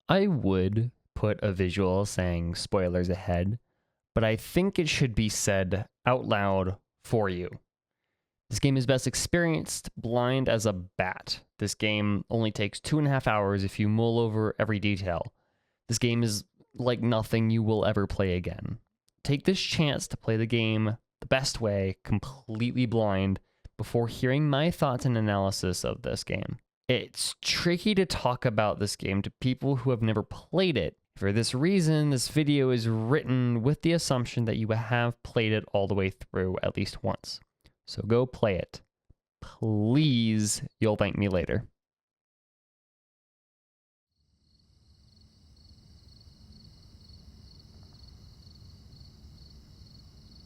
I would put a visual saying spoilers ahead, but I think it should be said out loud for you. This game is best experienced blind as a bat. This game only takes 2.5 hours if you mull over every detail. This game is like nothing you will ever play again. Take this chance to play the game the best way, completely blind, before hearing my thoughts and analysis of this game. It's tricky to talk about this game to people who have never played it. For this reason, this video is written with the assumption that you have played it all the way through at least once. So go play it. Please, you'll thank me later.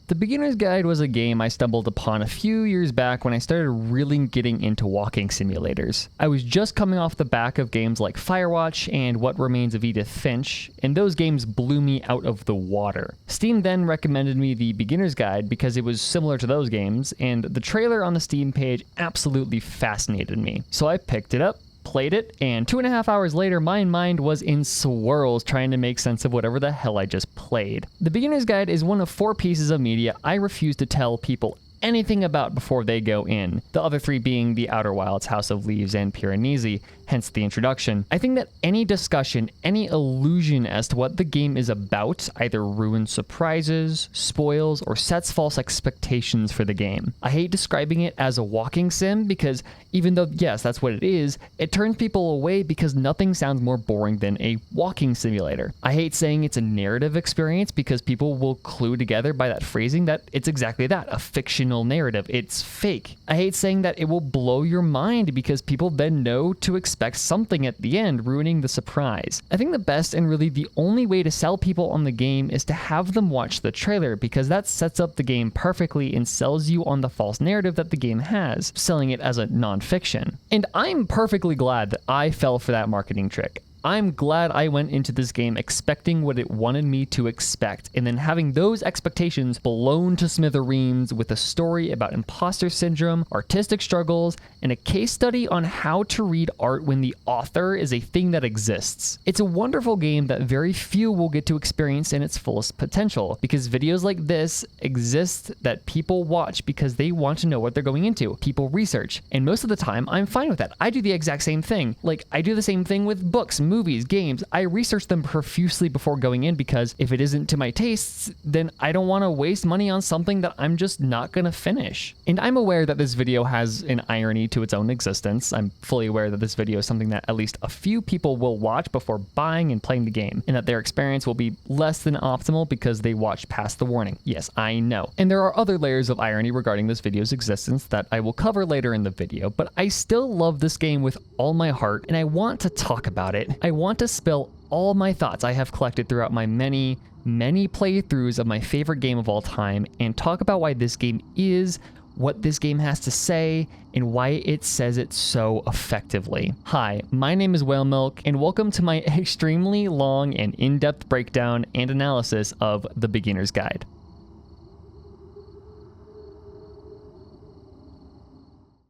The Beginner's Guide was a game I stumbled upon a few years back when I started really getting into walking simulators. I was just coming off the back of games like Firewatch and What Remains of Edith Finch, and those games blew me out of the water. Steam then recommended me the Beginner's Guide because it was similar to those games, and the trailer on the Steam page absolutely fascinated me. So I picked it up, played it, and 2.5 hours later, my mind was in swirls trying to make sense of whatever the hell I just played. The Beginner's Guide is one of 4 pieces of media I refuse to tell people anything about before they go in, the other 3 being The Outer Wilds, House of Leaves, and Piranesi, hence the introduction. I think that any discussion, any illusion as to what the game is about either ruins surprises, spoils, or sets false expectations for the game. I hate describing it as a walking sim because even though, yes, that's what it is, it turns people away because nothing sounds more boring than a walking simulator. I hate saying it's a narrative experience because people will clue together by that phrasing that it's exactly that, a fictional narrative. It's fake. I hate saying that it will blow your mind because people then know to expect something at the end, ruining the surprise. I think the best and really the only way to sell people on the game is to have them watch the trailer because that sets up the game perfectly and sells you on the false narrative that the game has, selling it as a non-fiction. And I'm perfectly glad that I fell for that marketing trick. I'm glad I went into this game expecting what it wanted me to expect, and then having those expectations blown to smithereens with a story about imposter syndrome, artistic struggles, and a case study on how to read art when the author is a thing that exists. It's a wonderful game that very few will get to experience in its fullest potential, because videos like this exist that people watch because they want to know what they're going into. People research, and most of the time, I'm fine with that. I do the exact same thing. Like, I do the same thing with books, movies, games. I research them profusely before going in because if it isn't to my tastes, then I don't want to waste money on something that I'm just not going to finish. And I'm aware that this video has an irony to its own existence. I'm fully aware that this video is something that at least a few people will watch before buying and playing the game, and that their experience will be less than optimal because they watched past the warning. Yes, I know. And there are other layers of irony regarding this video's existence that I will cover later in the video, but I still love this game with all my heart, and I want to talk about it. I want to spill all my thoughts I have collected throughout my many playthroughs of my favorite game of all time and talk about why this game is what this game has to say and why it says it so effectively. Hi, my name is Whale Milk, and welcome to my extremely long and in-depth breakdown and analysis of The Beginner's Guide.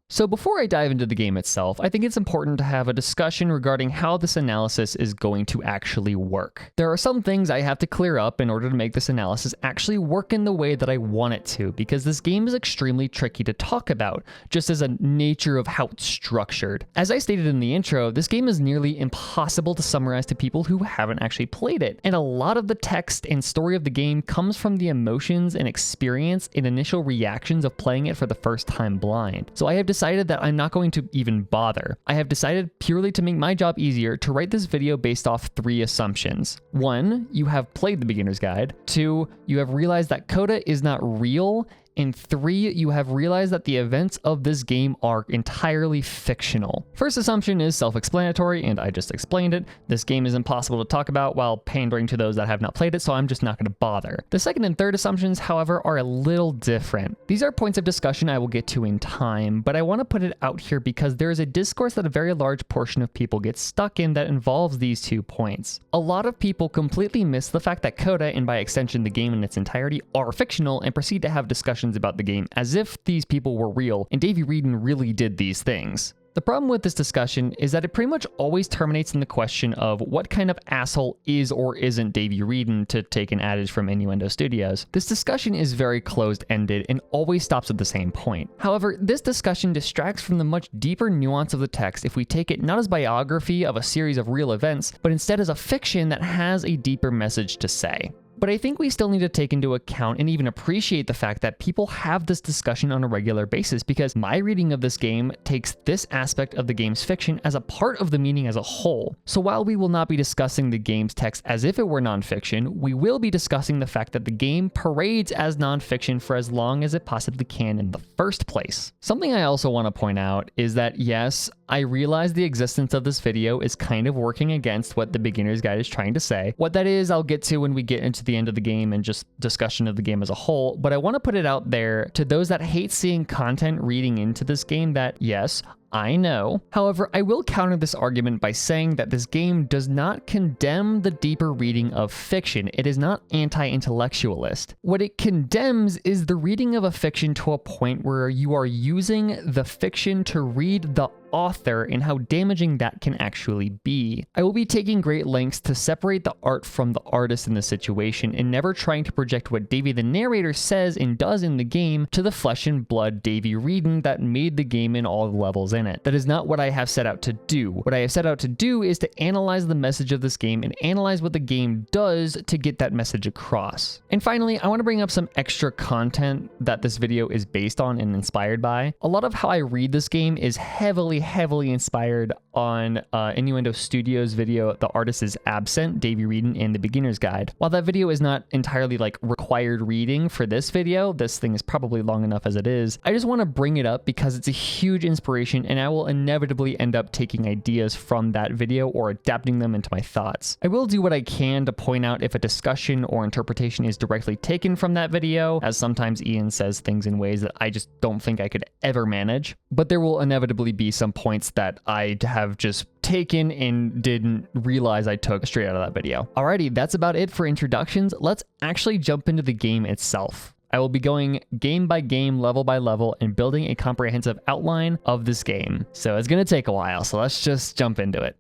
So before I dive into the game itself, I think it's important to have a discussion regarding how this analysis is going to actually work. There are some things I have to clear up in order to make this analysis actually work in the way that I want it to, because this game is extremely tricky to talk about, just as a nature of how it's structured. As I stated in the intro, this game is nearly impossible to summarize to people who haven't actually played it, and a lot of the text and story of the game comes from the emotions and experience and initial reactions of playing it for the first time blind. So I have decided that I'm not going to even bother. I have decided purely to make my job easier to write this video based off 3 assumptions. 1, you have played the Beginner's Guide. 2, you have realized that Coda is not real. And 3, you have realized that the events of this game are entirely fictional. First assumption is self-explanatory, and I just explained it. This game is impossible to talk about while pandering to those that have not played it, so I'm just not going to bother. The second and third assumptions, however, are a little different. These are points of discussion I will get to in time, but I want to put it out here because there is a discourse that a very large portion of people get stuck in that involves these 2 points. A lot of people completely miss the fact that Coda, and by extension the game in its entirety, are fictional and proceed to have discussions about the game as if these people were real and Davey Wreden really did these things. The problem with this discussion is that it pretty much always terminates in the question of what kind of asshole is or isn't Davey Wreden, to take an adage from Innuendo Studios. This discussion is very closed-ended and always stops at the same point. However, this discussion distracts from the much deeper nuance of the text if we take it not as biography of a series of real events, but instead as a fiction that has a deeper message to say. But I think we still need to take into account and even appreciate the fact that people have this discussion on a regular basis, because my reading of this game takes this aspect of the game's fiction as a part of the meaning as a whole. So while we will not be discussing the game's text as if it were nonfiction, we will be discussing the fact that the game parades as nonfiction for as long as it possibly can in the first place. Something I also want to point out is that yes, I realize the existence of this video is kind of working against what the beginner's guide is trying to say. What that is, I'll get to when we get into the end of the game and just discussion of the game as a whole, but I want to put it out there to those that hate seeing content reading into this game that yes, I know. However, I will counter this argument by saying that this game does not condemn the deeper reading of fiction. It is not anti-intellectualist. What it condemns is the reading of a fiction to a point where you are using the fiction to read the author and how damaging that can actually be. I will be taking great lengths to separate the art from the artist in this situation and never trying to project what Davey the narrator says and does in the game to the flesh and blood Davey Wreden that made the game and all the levels in it. That is not what I have set out to do. What I have set out to do is to analyze the message of this game and analyze what the game does to get that message across. And finally, I want to bring up some extra content that this video is based on and inspired by. A lot of how I read this game is heavily inspired on Innuendo Studios video, The Artist is Absent, Davey Wreden in the Beginner's Guide. While that video is not entirely like required reading for this video, this thing is probably long enough as it is, I just want to bring it up because it's a huge inspiration and I will inevitably end up taking ideas from that video or adapting them into my thoughts. I will do what I can to point out if a discussion or interpretation is directly taken from that video, as sometimes Ian says things in ways that I just don't think I could ever manage, but there will inevitably be some points that I have just taken and didn't realize I took straight out of that video. Alrighty, that's about it for introductions. Let's actually jump into the game itself. I will be going game by game, level by level, and building a comprehensive outline of this game. So it's gonna take a while, so let's just jump into it.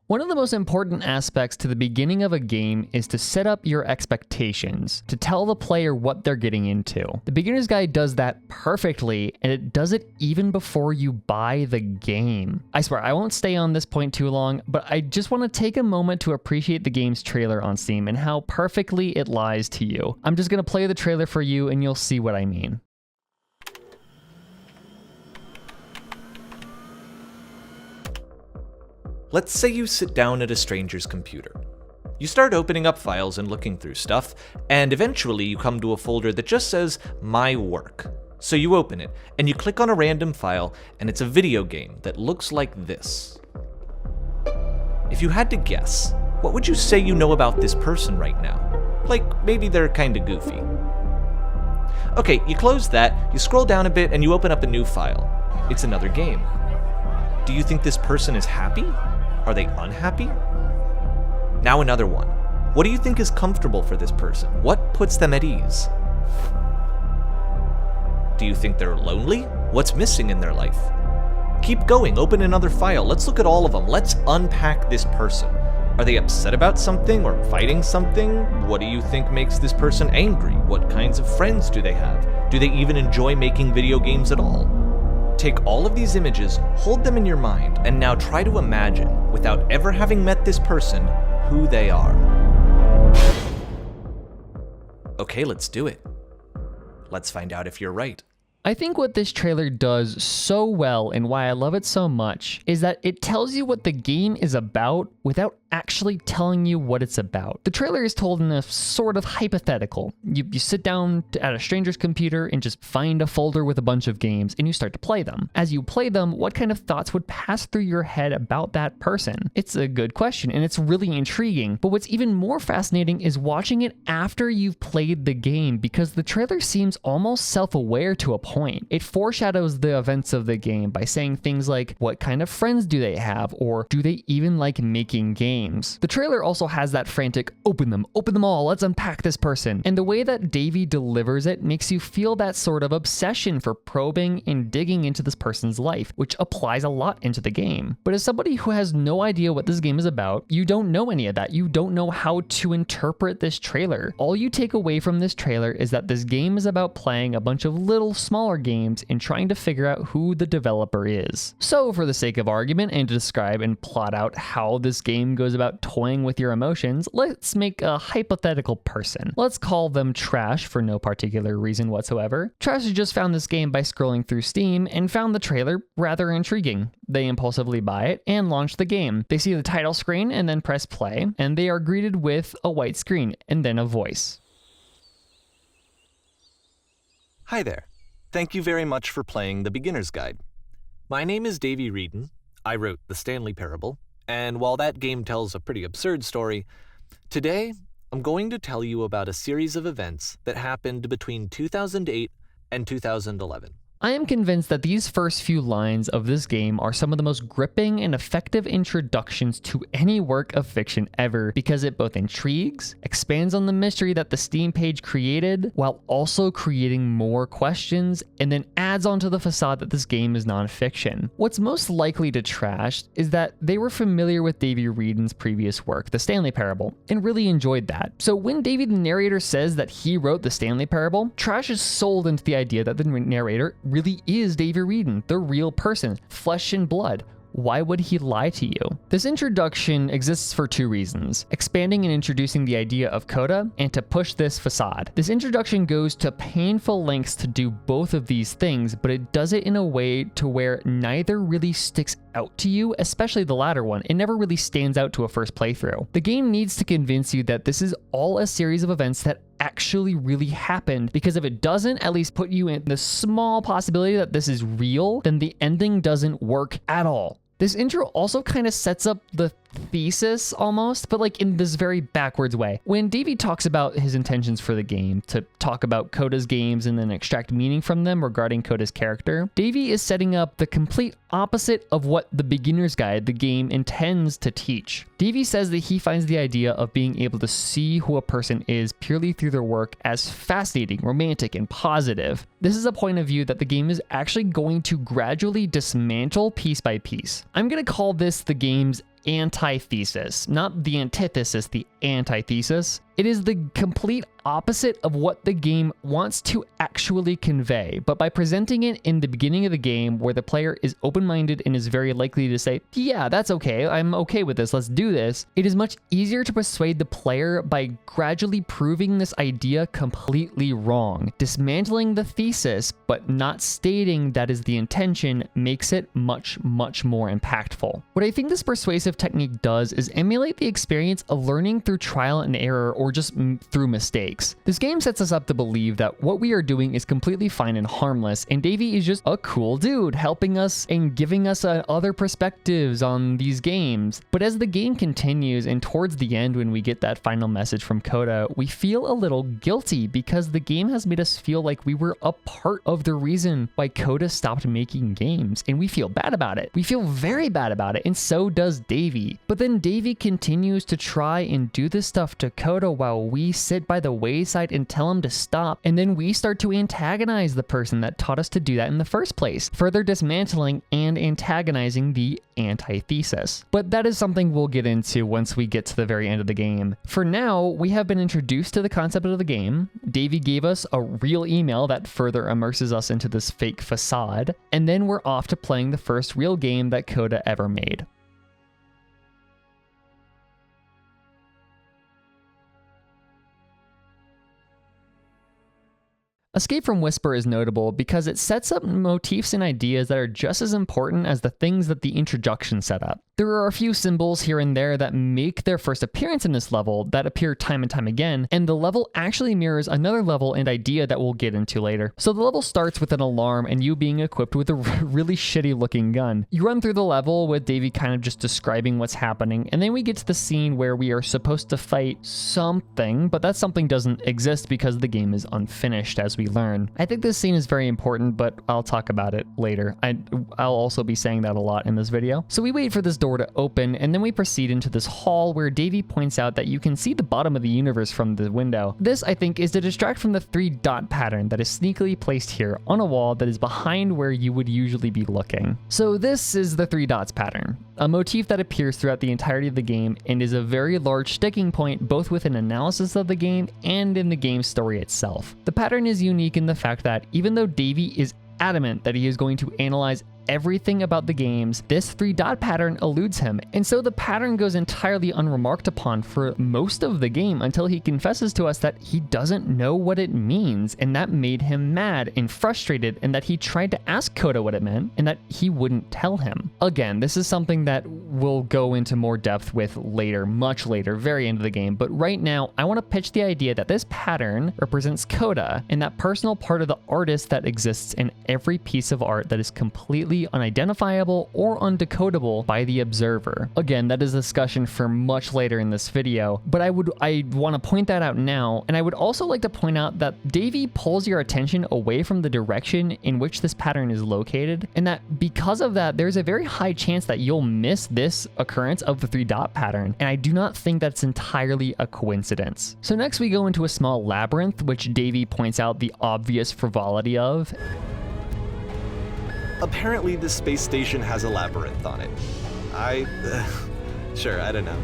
One of the most important aspects to the beginning of a game is to set up your expectations, to tell the player what they're getting into. The Beginner's Guide does that perfectly, and it does it even before you buy the game. I swear, I won't stay on this point too long, but I just want to take a moment to appreciate the game's trailer on Steam and how perfectly it lies to you. I'm just going to play the trailer for you and you'll see what I mean. Let's say you sit down at a stranger's computer. You start opening up files and looking through stuff, and eventually you come to a folder that just says, My Work. So you open it, and you click on a random file, and it's a video game that looks like this. If you had to guess, what would you say you know about this person right now? Like, maybe they're kinda goofy. Okay, you close that, you scroll down a bit, and you open up a new file. It's another game. Do you think this person is happy? Are they unhappy? Now another one. What do you think is comfortable for this person? What puts them at ease? Do you think they're lonely? What's missing in their life? Keep going, open another file. Let's look at all of them. Let's unpack this person. Are they upset about something or fighting something? What do you think makes this person angry? What kinds of friends do they have? Do they even enjoy making video games at all? Take all of these images, hold them in your mind, and now try to imagine, without ever having met this person, who they are. Okay, let's do it. Let's find out if you're right. I think what this trailer does so well and why I love it so much is that it tells you what the game is about without actually telling you what it's about. The trailer is told in a sort of hypothetical. You sit down at a stranger's computer and just find a folder with a bunch of games and you start to play them. As you play them, what kind of thoughts would pass through your head about that person? It's a good question and it's really intriguing, but what's even more fascinating is watching it after you've played the game because the trailer seems almost self-aware to a point. point. It foreshadows the events of the game by saying things like, what kind of friends do they have, or do they even like making games? The trailer also has that frantic, open them all, let's unpack this person. And the way that Davey delivers it makes you feel that sort of obsession for probing and digging into this person's life, which applies a lot into the game. But as somebody who has no idea what this game is about, you don't know any of that. You don't know how to interpret this trailer. All you take away from this trailer is that this game is about playing a bunch of little smaller games and trying to figure out who the developer is. So for the sake of argument and to describe and plot out how this game goes about toying with your emotions, let's make a hypothetical person. Let's call them Trash for no particular reason whatsoever. Trash has just found this game by scrolling through Steam and found the trailer rather intriguing. They impulsively buy it and launch the game. They see the title screen and then press play, and they are greeted with a white screen and then a voice. Hi there. Thank you very much for playing The Beginner's Guide. My name is Davey Reedon. I wrote The Stanley Parable, and while that game tells a pretty absurd story, today I'm going to tell you about a series of events that happened between 2008 and 2011. I am convinced that these first few lines of this game are some of the most gripping and effective introductions to any work of fiction ever, because it both intrigues, expands on the mystery that the Steam page created, while also creating more questions, and then adds onto the facade that this game is nonfiction. What's most likely to Trash is that they were familiar with Davey Reedon's previous work, The Stanley Parable, and really enjoyed that. So when Davey the narrator says that he wrote The Stanley Parable, Trash is sold into the idea that the narrator really is Davey Reedon, the real person, flesh and blood. Why would he lie to you? This introduction exists for two reasons: expanding and introducing the idea of Coda, and to push this facade. This introduction goes to painful lengths to do both of these things, but it does it in a way to where neither really sticks out to you, especially the latter one. It never really stands out to a first playthrough. The game needs to convince you that this is all a series of events that actually really happened, because if it doesn't at least put you in the small possibility that this is real, then the ending doesn't work at all. This intro also kind of sets up the thesis almost, but like in this very backwards way. When Davey talks about his intentions for the game, to talk about Coda's games and then extract meaning from them regarding Coda's character, Davey is setting up the complete opposite of what The Beginner's Guide, the game, intends to teach. Davey says that he finds the idea of being able to see who a person is purely through their work as fascinating, romantic, and positive. This is a point of view that the game is actually going to gradually dismantle piece by piece. I'm going to call this the game's antithesis, not the antithesis, the antithesis. It is the complete opposite of what the game wants to actually convey, but by presenting it in the beginning of the game where the player is open-minded and is very likely to say, yeah, that's okay, I'm okay with this, let's do this, it is much easier to persuade the player by gradually proving this idea completely wrong. Dismantling the thesis, but not stating that is the intention, makes it much, much more impactful. What I think this persuasive technique does is emulate the experience of learning through trial and error, or just through mistakes. This game sets us up to believe that what we are doing is completely fine and harmless, and Davey is just a cool dude helping us and giving us other perspectives on these games. But as the game continues and towards the end when we get that final message from Coda, we feel a little guilty because the game has made us feel like we were a part of the reason why Coda stopped making games, and we feel bad about it. We feel very bad about it, and so does Davey. But then Davey continues to try and do this stuff to Coda while we sit by the wayside and tell him to stop, and then we start to antagonize the person that taught us to do that in the first place, further dismantling and antagonizing the antithesis. But that is something we'll get into once we get to the very end of the game. For now, we have been introduced to the concept of the game. Davey gave us a real email that further immerses us into this fake facade, and then we're off to playing the first real game that Coda ever made. Escape from Whisper is notable because it sets up motifs and ideas that are just as important as the things that the introduction set up. There are a few symbols here and there that make their first appearance in this level that appear time and time again, and the level actually mirrors another level and idea that we'll get into later. So the level starts with an alarm and you being equipped with a really shitty looking gun. You run through the level with Davey kind of just describing what's happening, and then we get to the scene where we are supposed to fight something, but that something doesn't exist because the game is unfinished as we learn. I think this scene is very important, but I'll talk about it later. I'll also be saying that a lot in this video. So we wait for this door to open, and then we proceed into this hall where Davy points out that you can see the bottom of the universe from the window. This, I think, is to distract from the 3-dot pattern that is sneakily placed here on a wall that is behind where you would usually be looking. So this is the 3 dots pattern, a motif that appears throughout the entirety of the game and is a very large sticking point both with an analysis of the game and in the game's story itself. The pattern is unique in the fact that even though Davy is adamant that he is going to analyze everything about the games, this 3-dot pattern eludes him, and so the pattern goes entirely unremarked upon for most of the game until he confesses to us that he doesn't know what it means, and that made him mad and frustrated, and that he tried to ask Coda what it meant, and that he wouldn't tell him. Again, this is something that we'll go into more depth with later, much later, very end of the game, but right now, I want to pitch the idea that this pattern represents Coda, and that personal part of the artist that exists in every piece of art that is completely unidentifiable or undecodable by the observer. Again, that is a discussion for much later in this video, but I want to point that out now, and I would also like to point out that Davy pulls your attention away from the direction in which this pattern is located, and that because of that, there's a very high chance that you'll miss this occurrence of the 3-dot pattern, and I do not think that's entirely a coincidence. So next we go into a small labyrinth, which Davy points out the obvious frivolity of. Apparently, this space station has a labyrinth on it. Sure, I don't know.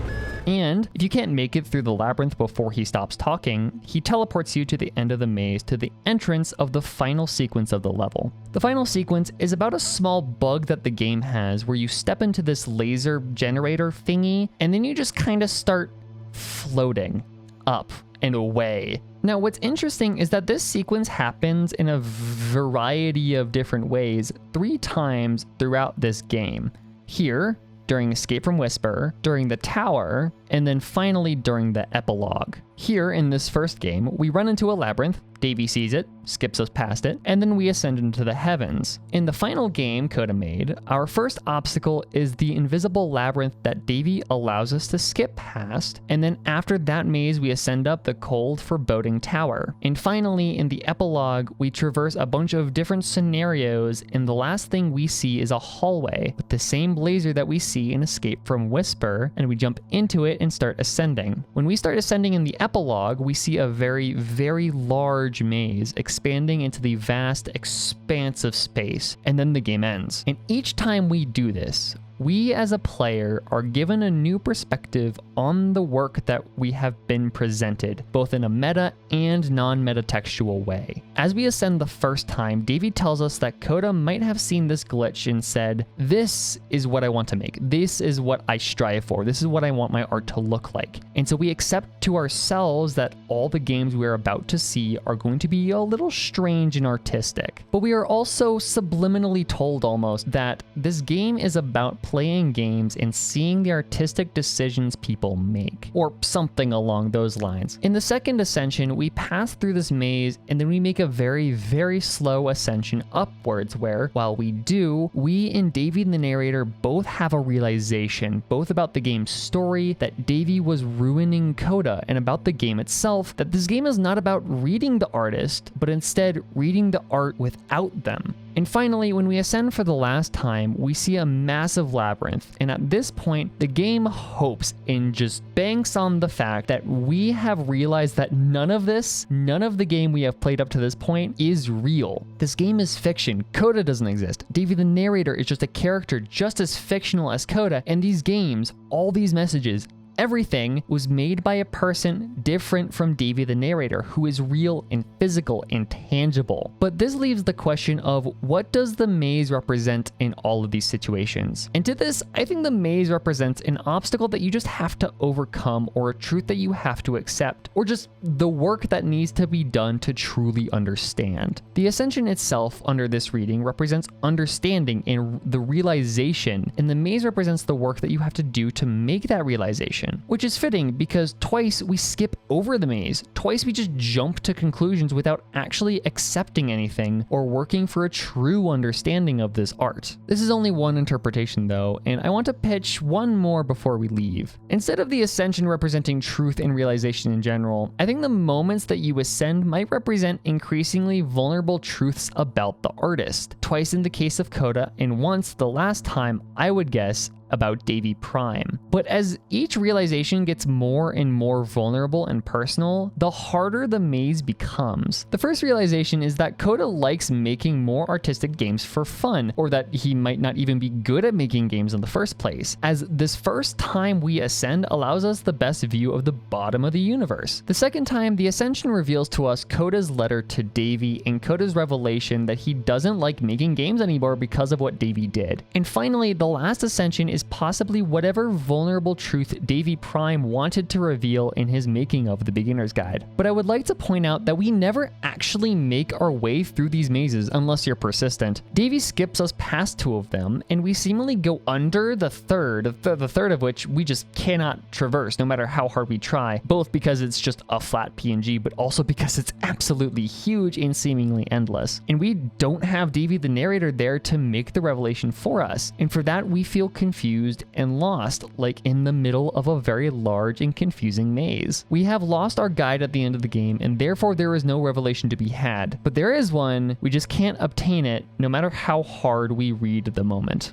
And if you can't make it through the labyrinth before he stops talking, he teleports you to the end of the maze to the entrance of the final sequence of the level. The final sequence is about a small bug that the game has where you step into this laser generator thingy, and then you just kind of start floating up and away. Now, what's interesting is that this sequence happens in a variety of different ways 3 times throughout this game. Here, during Escape from Whisper, during the tower, and then finally during the epilogue. Here in this first game, we run into a labyrinth, Davy sees it, skips us past it, and then we ascend into the heavens. In the final game Coda made, our first obstacle is the invisible labyrinth that Davy allows us to skip past, and then after that maze we ascend up the cold, foreboding tower. And finally, in the epilogue, we traverse a bunch of different scenarios, and the last thing we see is a hallway with the same laser that we see in Escape from Whisper, and we jump into it and start ascending. When we start ascending in the epilogue, we see a very, very large maze expanding into the vast expanse of space, and then the game ends. And each time we do this, we as a player are given a new perspective on the work that we have been presented, both in a meta and non-meta textual way. As we ascend the first time, Davy tells us that Coda might have seen this glitch and said, "This is what I want to make. This is what I strive for. This is what I want my art to look like." And so we accept to ourselves that all the games we're about to see are going to be a little strange and artistic. But we are also subliminally told almost that this game is about playing games and seeing the artistic decisions people make, or something along those lines. In the second ascension, we pass through this maze and then we make a very, very slow ascension upwards where, while we do, we and Davy the narrator both have a realization, both about the game's story, that Davy was ruining Coda, and about the game itself, that this game is not about reading the artist, but instead reading the art without them. And finally, when we ascend for the last time, we see a massive labyrinth, and at this point, the game hopes and just banks on the fact that we have realized that none of the game we have played up to this point is real. This game is fiction. Coda doesn't exist. Davy the narrator is just a character just as fictional as Coda, and these games, all these messages, everything was made by a person different from Davy the narrator, who is real and physical and tangible. But this leaves the question of, what does the maze represent in all of these situations? And to this, I think the maze represents an obstacle that you just have to overcome, or a truth that you have to accept, or just the work that needs to be done to truly understand. The Ascension itself under this reading represents understanding and the realization, and the maze represents the work that you have to do to make that realization. realization, which is fitting because twice we skip over the maze, twice we just jump to conclusions without actually accepting anything or working for a true understanding of this art. This is only one interpretation though, and I want to pitch one more before we leave. Instead of the Ascension representing truth and realization in general, I think the moments that you ascend might represent increasingly vulnerable truths about the artist. Twice in the case of Coda, and once, the last time, I would guess, about Davy Prime. But as each realization gets more and more vulnerable and personal, the harder the maze becomes. The first realization is that Coda likes making more artistic games for fun, or that he might not even be good at making games in the first place, as this first time we ascend allows us the best view of the bottom of the universe. The second time, the Ascension reveals to us Coda's letter to Davy and Coda's revelation that he doesn't like making games anymore because of what Davy did. And finally, the last Ascension is possibly whatever vulnerable truth Davy Prime wanted to reveal in his making of the Beginner's Guide. But I would like to point out that we never actually make our way through these mazes unless you're persistent. Davy skips us past two of them, and we seemingly go under the third of which we just cannot traverse no matter how hard we try, both because it's just a flat PNG, but also because it's absolutely huge and seemingly endless. And we don't have Davy the narrator there to make the revelation for us, and for that we feel confused and lost, like in the middle of a very large and confusing maze. We have lost our guide at the end of the game, and therefore there is no revelation to be had. But there is one, we just can't obtain it no matter how hard we read the moment.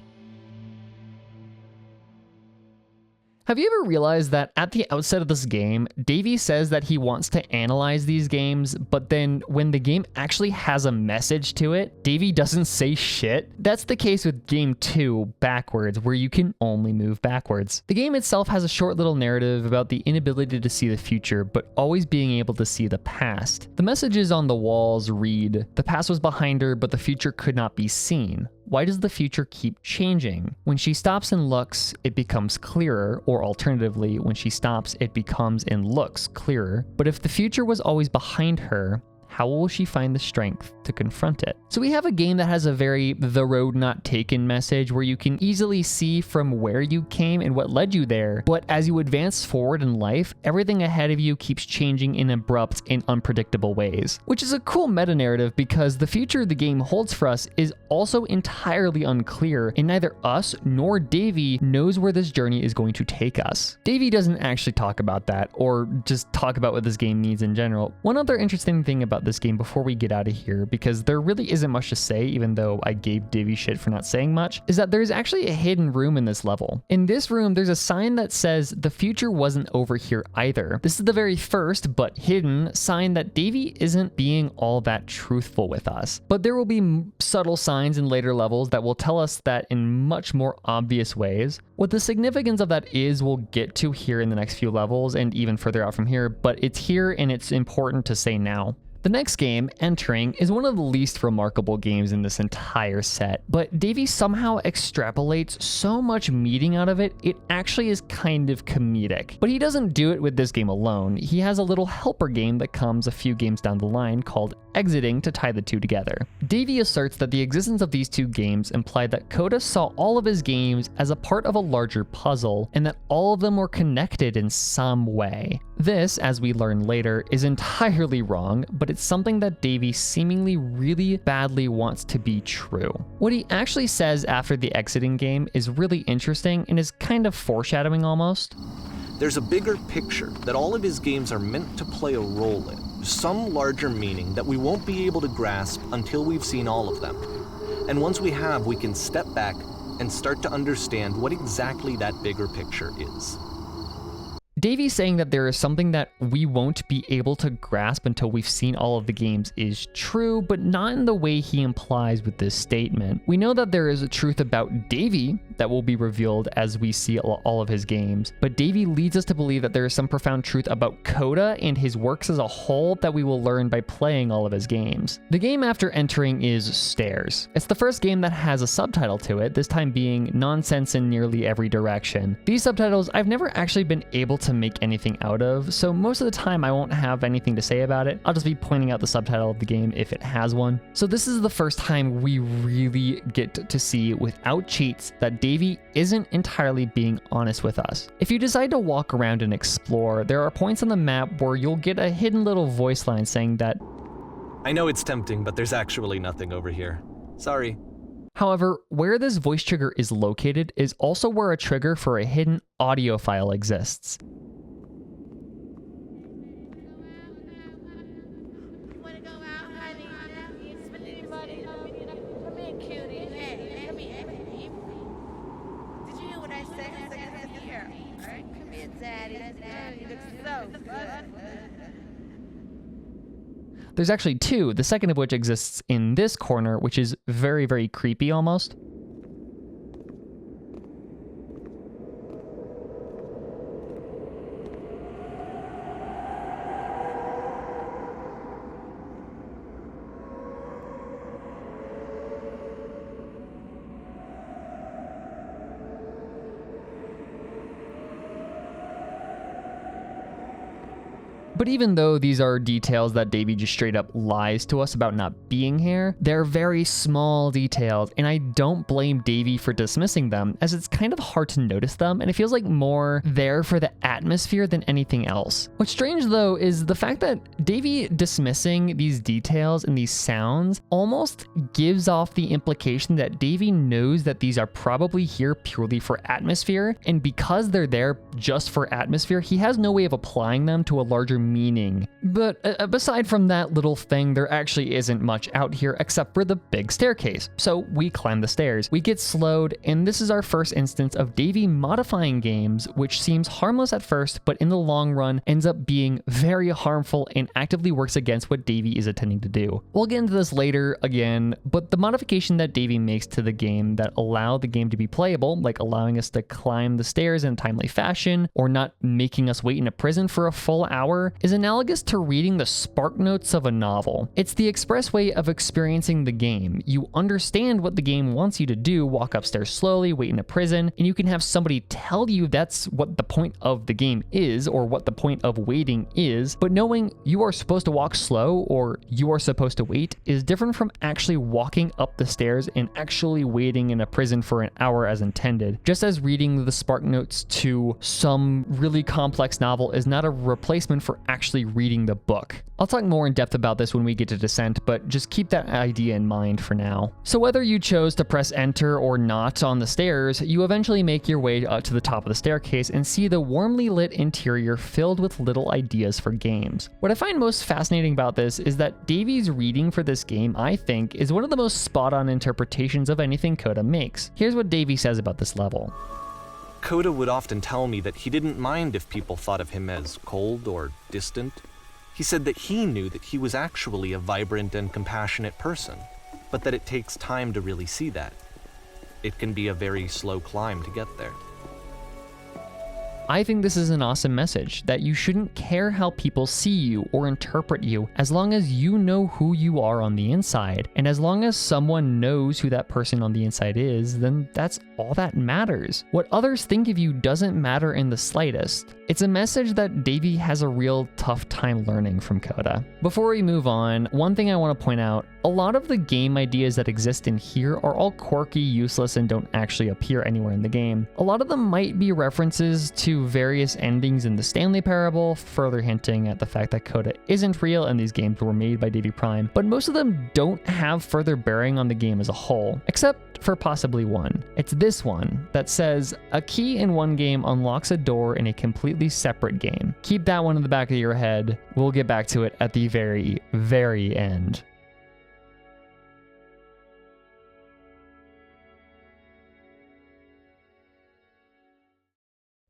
Have you ever realized that at the outset of this game, Davy says that he wants to analyze these games, but then when the game actually has a message to it, Davy doesn't say shit? That's the case with game 2, Backwards, where you can only move backwards. The game itself has a short little narrative about the inability to see the future, but always being able to see the past. The messages on the walls read, "The past was behind her, but the future could not be seen. Why does the future keep changing? When she stops and looks, it becomes clearer, or alternatively, when she stops, it becomes and looks clearer. But if the future was always behind her, how will she find the strength to confront it?" So we have a game that has a very "the road not taken" message where you can easily see from where you came and what led you there, but as you advance forward in life, everything ahead of you keeps changing in abrupt and unpredictable ways. Which is a cool meta-narrative because the future the game holds for us is also entirely unclear, and neither us nor Davy knows where this journey is going to take us. Davy doesn't actually talk about that, or just talk about what this game means in general. One other interesting thing about this game before we get out of here, because there really isn't much to say even though I gave Davy shit for not saying much, is that there's actually a hidden room in this level. In this room, there's a sign that says the future wasn't over here either. This is the very first, but hidden, sign that Davy isn't being all that truthful with us. But there will be subtle signs in later levels that will tell us that in much more obvious ways. What the significance of that is, we'll get to here in the next few levels and even further out from here, but it's here and it's important to say now. The next game, Entering, is one of the least remarkable games in this entire set, but Davy somehow extrapolates so much meaning out of it, it actually is kind of comedic. But he doesn't do it with this game alone. He has a little helper game that comes a few games down the line called Exiting to tie the two together. Davy asserts that the existence of these two games implied that Coda saw all of his games as a part of a larger puzzle, and that all of them were connected in some way. This, as we learn later, is entirely wrong, but it's something that Davy seemingly really badly wants to be true. What he actually says after the Exiting game is really interesting and is kind of foreshadowing almost. There's a bigger picture that all of his games are meant to play a role in, some larger meaning that we won't be able to grasp until we've seen all of them. And once we have, we can step back and start to understand what exactly that bigger picture is. Davy saying that there is something that we won't be able to grasp until we've seen all of the games is true, but not in the way he implies with this statement. We know that there is a truth about Davy that will be revealed as we see all of his games, but Davy leads us to believe that there is some profound truth about Coda and his works as a whole that we will learn by playing all of his games. The game after Entering is Stairs. It's the first game that has a subtitle to it, this time being Nonsense in Nearly Every Direction. These subtitles I've never actually been able to to make anything out of, so most of the time I won't have anything to say about it. I'll just be pointing out the subtitle of the game if it has one. So this is the first time we really get to see without cheats that Davey isn't entirely being honest with us. If you decide to walk around and explore, there are points on the map where you'll get a hidden little voice line saying that, I know it's tempting, but there's actually nothing over here. Sorry. However, where this voice trigger is located is also where a trigger for a hidden audio file exists. There's actually two, the second of which exists in this corner, which is very, very creepy almost. But even though these are details that Davey just straight up lies to us about not being here, they're very small details, and I don't blame Davey for dismissing them, as it's kind of hard to notice them, and it feels like more there for the atmosphere than anything else. What's strange though is the fact that Davey dismissing these details and these sounds almost gives off the implication that Davey knows that these are probably here purely for atmosphere, and because they're there just for atmosphere, he has no way of applying them to a larger meaning. But aside from that little thing, there actually isn't much out here except for the big staircase. So we climb the stairs, we get slowed, and this is our first instance of Davey modifying games, which seems harmless at first, but in the long run ends up being very harmful and actively works against what Davey is intending to do. We'll get into this later again, but the modification that Davey makes to the game that allow the game to be playable, like allowing us to climb the stairs in a timely fashion, or not making us wait in a prison for a full hour, is analogous to reading the spark notes of a novel. It's the express way of experiencing the game. You understand what the game wants you to do, walk upstairs slowly, wait in a prison, and you can have somebody tell you that's what the point of the game is, or what the point of waiting is, but knowing you are supposed to walk slow, or you are supposed to wait, is different from actually walking up the stairs and actually waiting in a prison for an hour as intended. Just as reading the spark notes to some really complex novel is not a replacement for actually reading the book. I'll talk more in depth about this when we get to Descent, but just keep that idea in mind for now. So whether you chose to press enter or not on the stairs, you eventually make your way up to the top of the staircase and see the warmly lit interior filled with little ideas for games. What I find most fascinating about this is that Davey's reading for this game, I think, is one of the most spot-on interpretations of anything Coda makes. Here's what Davey says about this level. Coda would often tell me that he didn't mind if people thought of him as cold or distant. He said that he knew that he was actually a vibrant and compassionate person, but that it takes time to really see that. It can be a very slow climb to get there. I think this is an awesome message, that you shouldn't care how people see you or interpret you as long as you know who you are on the inside. And as long as someone knows who that person on the inside is, then that's all that matters. What others think of you doesn't matter in the slightest. It's a message that Davey has a real tough time learning from Coda. Before we move on, one thing I want to point out, a lot of the game ideas that exist in here are all quirky, useless, and don't actually appear anywhere in the game. A lot of them might be references to various endings in the Stanley Parable, further hinting at the fact that Coda isn't real and these games were made by Davey Prime, but most of them don't have further bearing on the game as a whole, except for possibly one. It's this one that says, a key in one game unlocks a door in a completely separate game. Keep that one in the back of your head. We'll get back to it at the very, very end.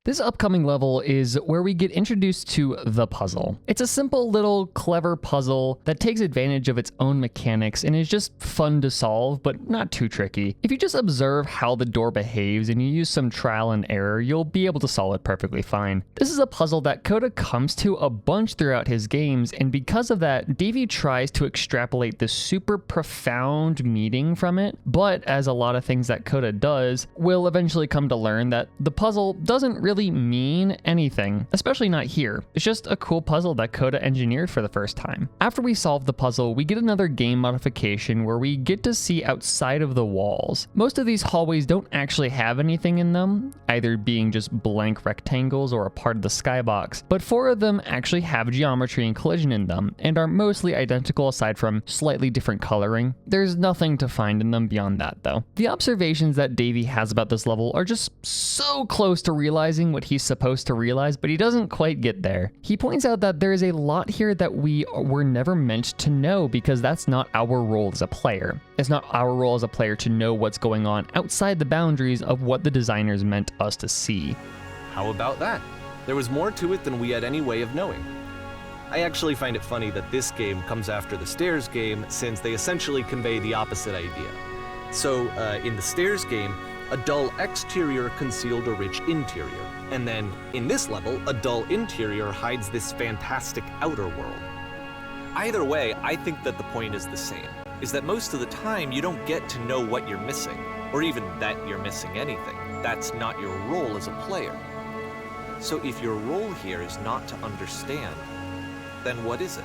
This upcoming level is where we get introduced to the puzzle. It's a simple little clever puzzle that takes advantage of its own mechanics and is just fun to solve, but not too tricky. If you just observe how the door behaves and you use some trial and error, you'll be able to solve it perfectly fine. This is a puzzle that Coda comes to a bunch throughout his games, and because of that, Davey tries to extrapolate this super profound meaning from it, but as a lot of things that Coda does, we'll eventually come to learn that the puzzle doesn't really really mean anything, especially not here. It's just a cool puzzle that Coda engineered for the first time. After we solve the puzzle, we get another game modification where we get to see outside of the walls. Most of these hallways don't actually have anything in them, either being just blank rectangles or a part of the skybox, but 4 of them actually have geometry and collision in them, and are mostly identical aside from slightly different coloring. There's nothing to find in them beyond that though. The observations that Davey has about this level are just so close to realizing what he's supposed to realize, but he doesn't quite get there. He points out that there is a lot here that we were never meant to know because that's not our role as a player. It's not our role as a player to know what's going on outside the boundaries of what the designers meant us to see. How about that? There was more to it than we had any way of knowing. I actually find it funny that this game comes after the Stairs game, since they essentially convey the opposite idea. So, in the Stairs game, a dull exterior concealed a rich interior, and then, in this level, a dull interior hides this fantastic outer world. Either way, I think that the point is the same, is that most of the time you don't get to know what you're missing, or even that you're missing anything. That's not your role as a player. So if your role here is not to understand, then what is it?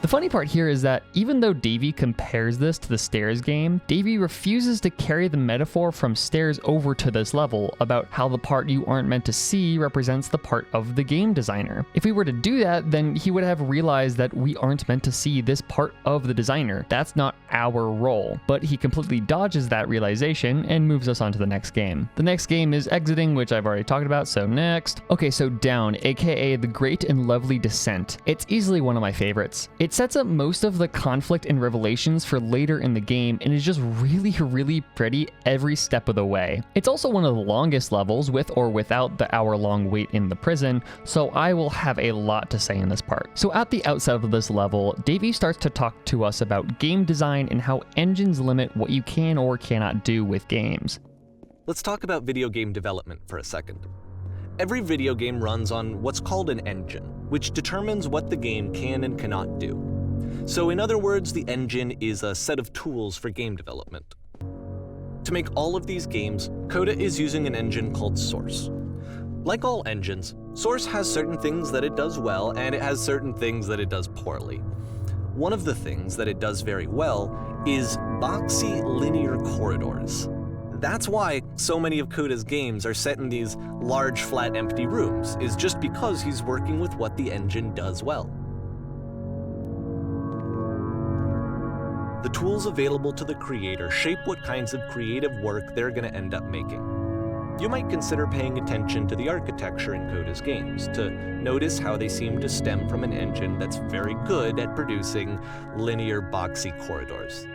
The funny part here is that even though Davey compares this to the Stairs game, Davey refuses to carry the metaphor from Stairs over to this level about how the part you aren't meant to see represents the part of the game designer. If we were to do that, then he would have realized that we aren't meant to see this part of the designer. That's not our role. But he completely dodges that realization and moves us on to the next game. The next game is Exiting, which I've already talked about, so next. Okay, so Down, aka The Great and Lovely Descent. It's easily one of my favorites. It sets up most of the conflict and revelations for later in the game and is just really pretty every step of the way. It's also one of the longest levels with or without the hour-long wait in the prison, so I will have a lot to say in this part. So at the outset of this level, Davey starts to talk to us about game design and how engines limit what you can or cannot do with games. Let's talk about video game development for a second. Every video game runs on what's called an engine, which determines what the game can and cannot do. So in other words, the engine is a set of tools for game development. To make all of these games, Coda is using an engine called Source. Like all engines, Source has certain things that it does well, and it has certain things that it does poorly. One of the things that it does very well is boxy linear corridors. That's why so many of Coda's games are set in these large, flat, empty rooms, is just because he's working with what the engine does well. The tools available to the creator shape what kinds of creative work they're going to end up making. You might consider paying attention to the architecture in Coda's games to notice how they seem to stem from an engine that's very good at producing linear, boxy corridors.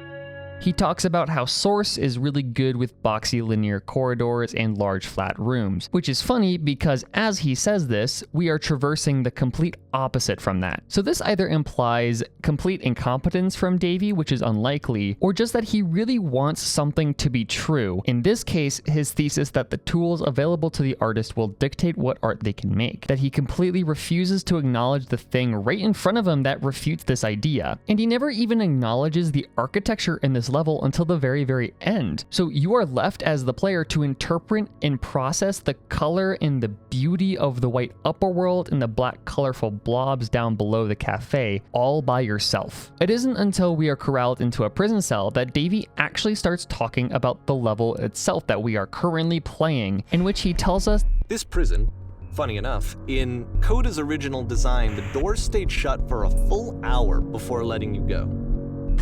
He talks about how Source is really good with boxy linear corridors and large flat rooms, which is funny because as he says this, we are traversing the complete opposite from that. So this either implies complete incompetence from Davey, which is unlikely, or just that he really wants something to be true. In this case, his thesis that the tools available to the artist will dictate what art they can make, that he completely refuses to acknowledge the thing right in front of him that refutes this idea. And he never even acknowledges the architecture in this level until the very end. So you are left as the player to interpret and process the color and the beauty of the white upper world and the black colorful blobs down below the cafe all by yourself. It isn't until we are corralled into a prison cell that Davey actually starts talking about the level itself that we are currently playing, in which he tells us, this prison, funny enough, in Coda's original design, the doors stayed shut for a full hour before letting you go.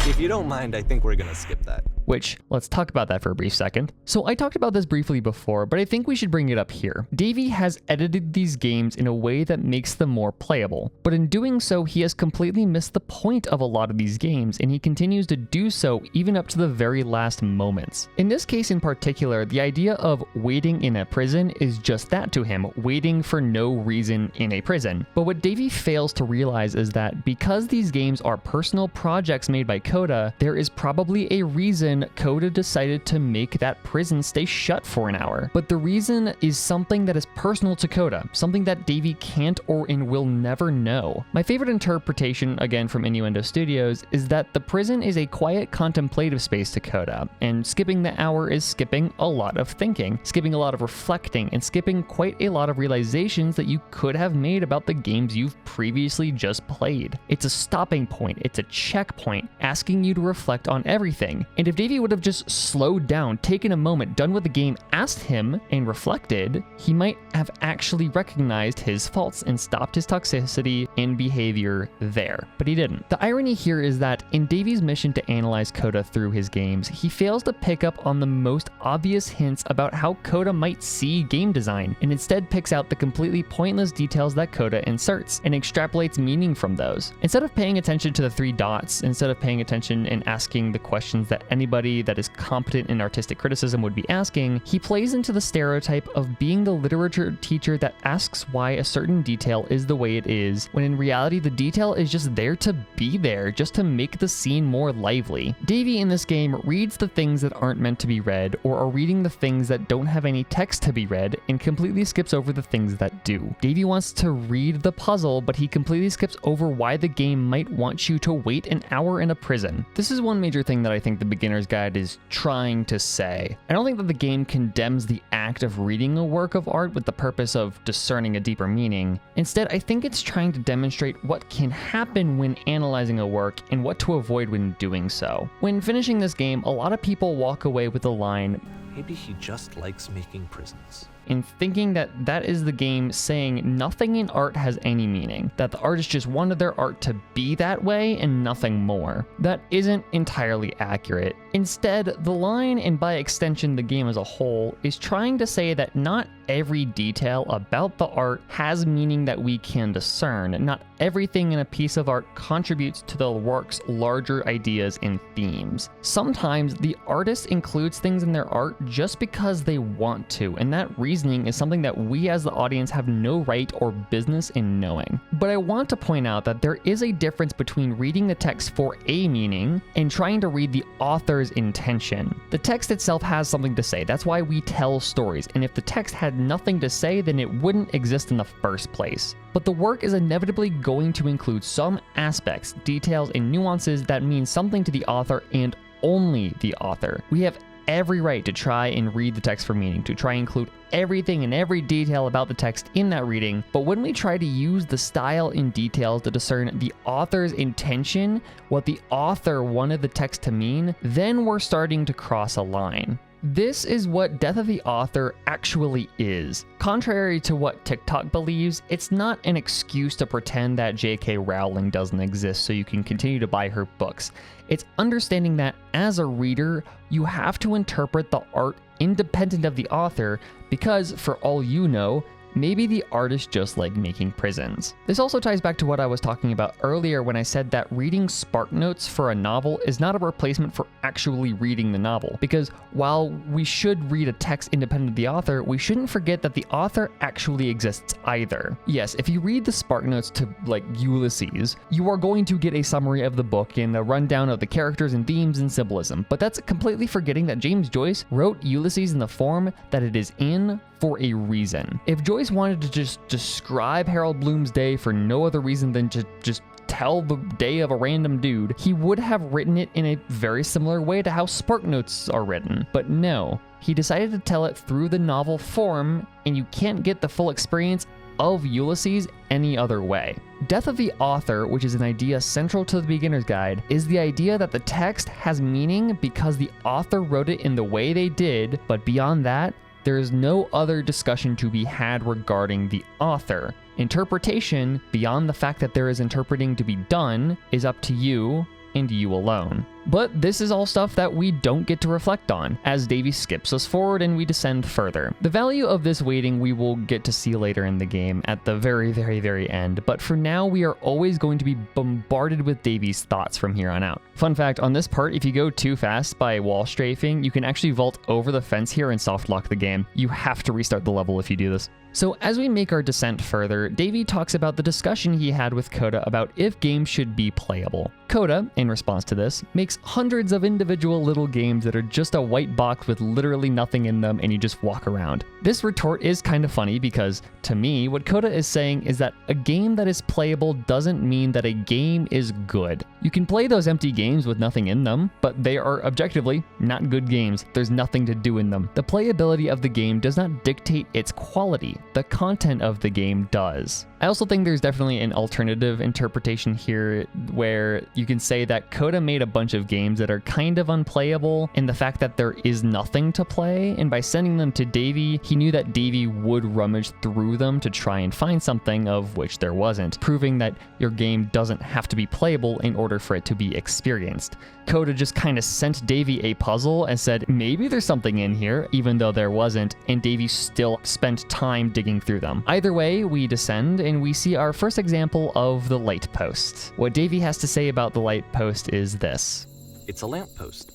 If you don't mind, I think we're gonna skip that. Which, let's talk about that for a brief second. So I talked about this briefly before, but I think we should bring it up here. Davey has edited these games in a way that makes them more playable, but in doing so, he has completely missed the point of a lot of these games, and he continues to do so even up to the very last moments. In this case in particular, the idea of waiting in a prison is just that to him, waiting for no reason in a prison. But what Davey fails to realize is that because these games are personal projects made by Coda, there is probably a reason reason, Coda decided to make that prison stay shut for an hour. But the reason is something that is personal to Coda, something that Davey can't or and will never know. My favorite interpretation, again from Innuendo Studios, is that the prison is a quiet contemplative space to Coda, and skipping the hour is skipping a lot of thinking, skipping a lot of reflecting, and skipping quite a lot of realizations that you could have made about the games you've previously just played. It's a stopping point, it's a checkpoint, asking you to reflect on everything. And if Davey would have just slowed down, taken a moment, done what the game asked him, and reflected, he might have actually recognized his faults and stopped his toxicity and behavior there. But he didn't. The irony here is that in Davey's mission to analyze Coda through his games, he fails to pick up on the most obvious hints about how Coda might see game design, and instead picks out the completely pointless details that Coda inserts, and extrapolates meaning from those. Instead of paying attention to the 3 dots, instead of paying attention and asking the questions that anybody that is competent in artistic criticism would be asking, he plays into the stereotype of being the literature teacher that asks why a certain detail is the way it is, when in reality the detail is just there to be there, just to make the scene more lively. Davey in this game reads the things that aren't meant to be read, or are reading the things that don't have any text to be read, and completely skips over the things that do. Davey wants to read the puzzle, but he completely skips over why the game might want you to wait an hour in a prison. This is one major thing that I think the beginner's guide is trying to say. I don't think that the game condemns the act of reading a work of art with the purpose of discerning a deeper meaning. Instead, I think it's trying to demonstrate what can happen when analyzing a work and what to avoid when doing so. When finishing this game, a lot of people walk away with the line, Maybe he just likes making prisons. in thinking that that is the game saying nothing in art has any meaning, that the artist just wanted their art to be that way and nothing more. That isn't entirely accurate. Instead, the line, and by extension the game as a whole, is trying to say that not every detail about the art has meaning that we can discern. Not everything in a piece of art contributes to the work's larger ideas and themes. Sometimes the artist includes things in their art just because they want to, and that reasoning is something that we as the audience have no right or business in knowing. But I want to point out that there is a difference between reading the text for a meaning and trying to read the author's intention. The text itself has something to say. That's why we tell stories, and if the text had nothing to say, then it wouldn't exist in the first place. But the work is inevitably going to include some aspects, details, and nuances that mean something to the author and only the author. We have every right to try and read the text for meaning, to try and include everything and every detail about the text in that reading, but when we try to use the style and details to discern the author's intention, what the author wanted the text to mean, then we're starting to cross a line. This is what Death of the Author actually is. Contrary to what TikTok believes, it's not an excuse to pretend that J.K. Rowling doesn't exist so you can continue to buy her books. It's understanding that as a reader, you have to interpret the art independent of the author because, for all you know, maybe the artist just like making prisons. This also ties back to what I was talking about earlier when I said that reading spark notes for a novel is not a replacement for actually reading the novel. Because while we should read a text independent of the author, we shouldn't forget that the author actually exists either. Yes, if you read the spark notes to like Ulysses, you are going to get a summary of the book and a rundown of the characters and themes and symbolism. But that's completely forgetting that James Joyce wrote Ulysses in the form that it is in for a reason. If Joyce wanted to just describe Harold Bloom's day for no other reason than to just tell the day of a random dude, he would have written it in a very similar way to how spark notes are written. But no, he decided to tell it through the novel form, and you can't get the full experience of Ulysses any other way. Death of the Author, which is an idea central to the beginner's guide, is the idea that the text has meaning because the author wrote it in the way they did, but beyond that, there is no other discussion to be had regarding the author. Interpretation, beyond the fact that there is interpreting to be done, is up to you and you alone. But this is all stuff that we don't get to reflect on, as Davey skips us forward and we descend further. The value of this waiting we will get to see later in the game at the very end, but for now we are always going to be bombarded with Davey's thoughts from here on out. Fun fact, on this part, if you go too fast by wall strafing, you can actually vault over the fence here and soft lock the game. You have to restart the level if you do this. So as we make our descent further, Davey talks about the discussion he had with Coda about if games should be playable. Coda, in response to this, makes hundreds of individual little games that are just a white box with literally nothing in them and you just walk around. This retort is kind of funny because, to me, what Coda is saying is that a game that is playable doesn't mean that a game is good. You can play those empty games with nothing in them, but they are objectively not good games. There's nothing to do in them. The playability of the game does not dictate its quality. The content of the game does. I also think there's definitely an alternative interpretation here where you can say that Coda made a bunch of games that are kind of unplayable in the fact that there is nothing to play, and by sending them to Davey, he knew that Davey would rummage through them to try and find something of which there wasn't, proving that your game doesn't have to be playable in order for it to be experienced. Coda just kind of sent Davey a puzzle and said, maybe there's something in here, even though there wasn't, and Davey still spent time digging through them. Either way, we descend and we see our first example of the light post. What Davey has to say about the light post is this. It's a lamppost.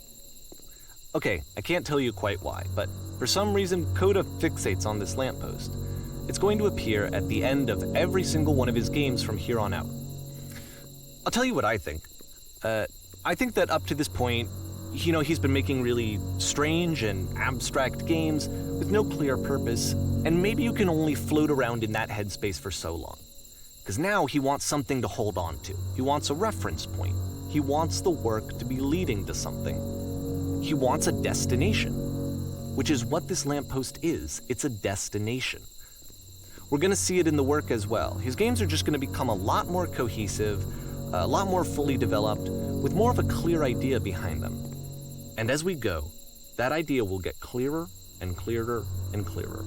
Okay, I can't tell you quite why, but for some reason, Coda fixates on this lamppost. It's going to appear at the end of every single one of his games from here on out. I'll tell you what I think. I think that up to this point, he's been making really strange and abstract games with no clear purpose, and maybe you can only float around in that headspace for so long. Because now he wants something to hold on to. He wants a reference point. He wants the work to be leading to something. He wants a destination, which is what this lamppost is. It's a destination. We're going to see it in the work as well. His games are just going to become a lot more cohesive, a lot more fully developed, with more of a clear idea behind them. And as we go, that idea will get clearer and clearer and clearer.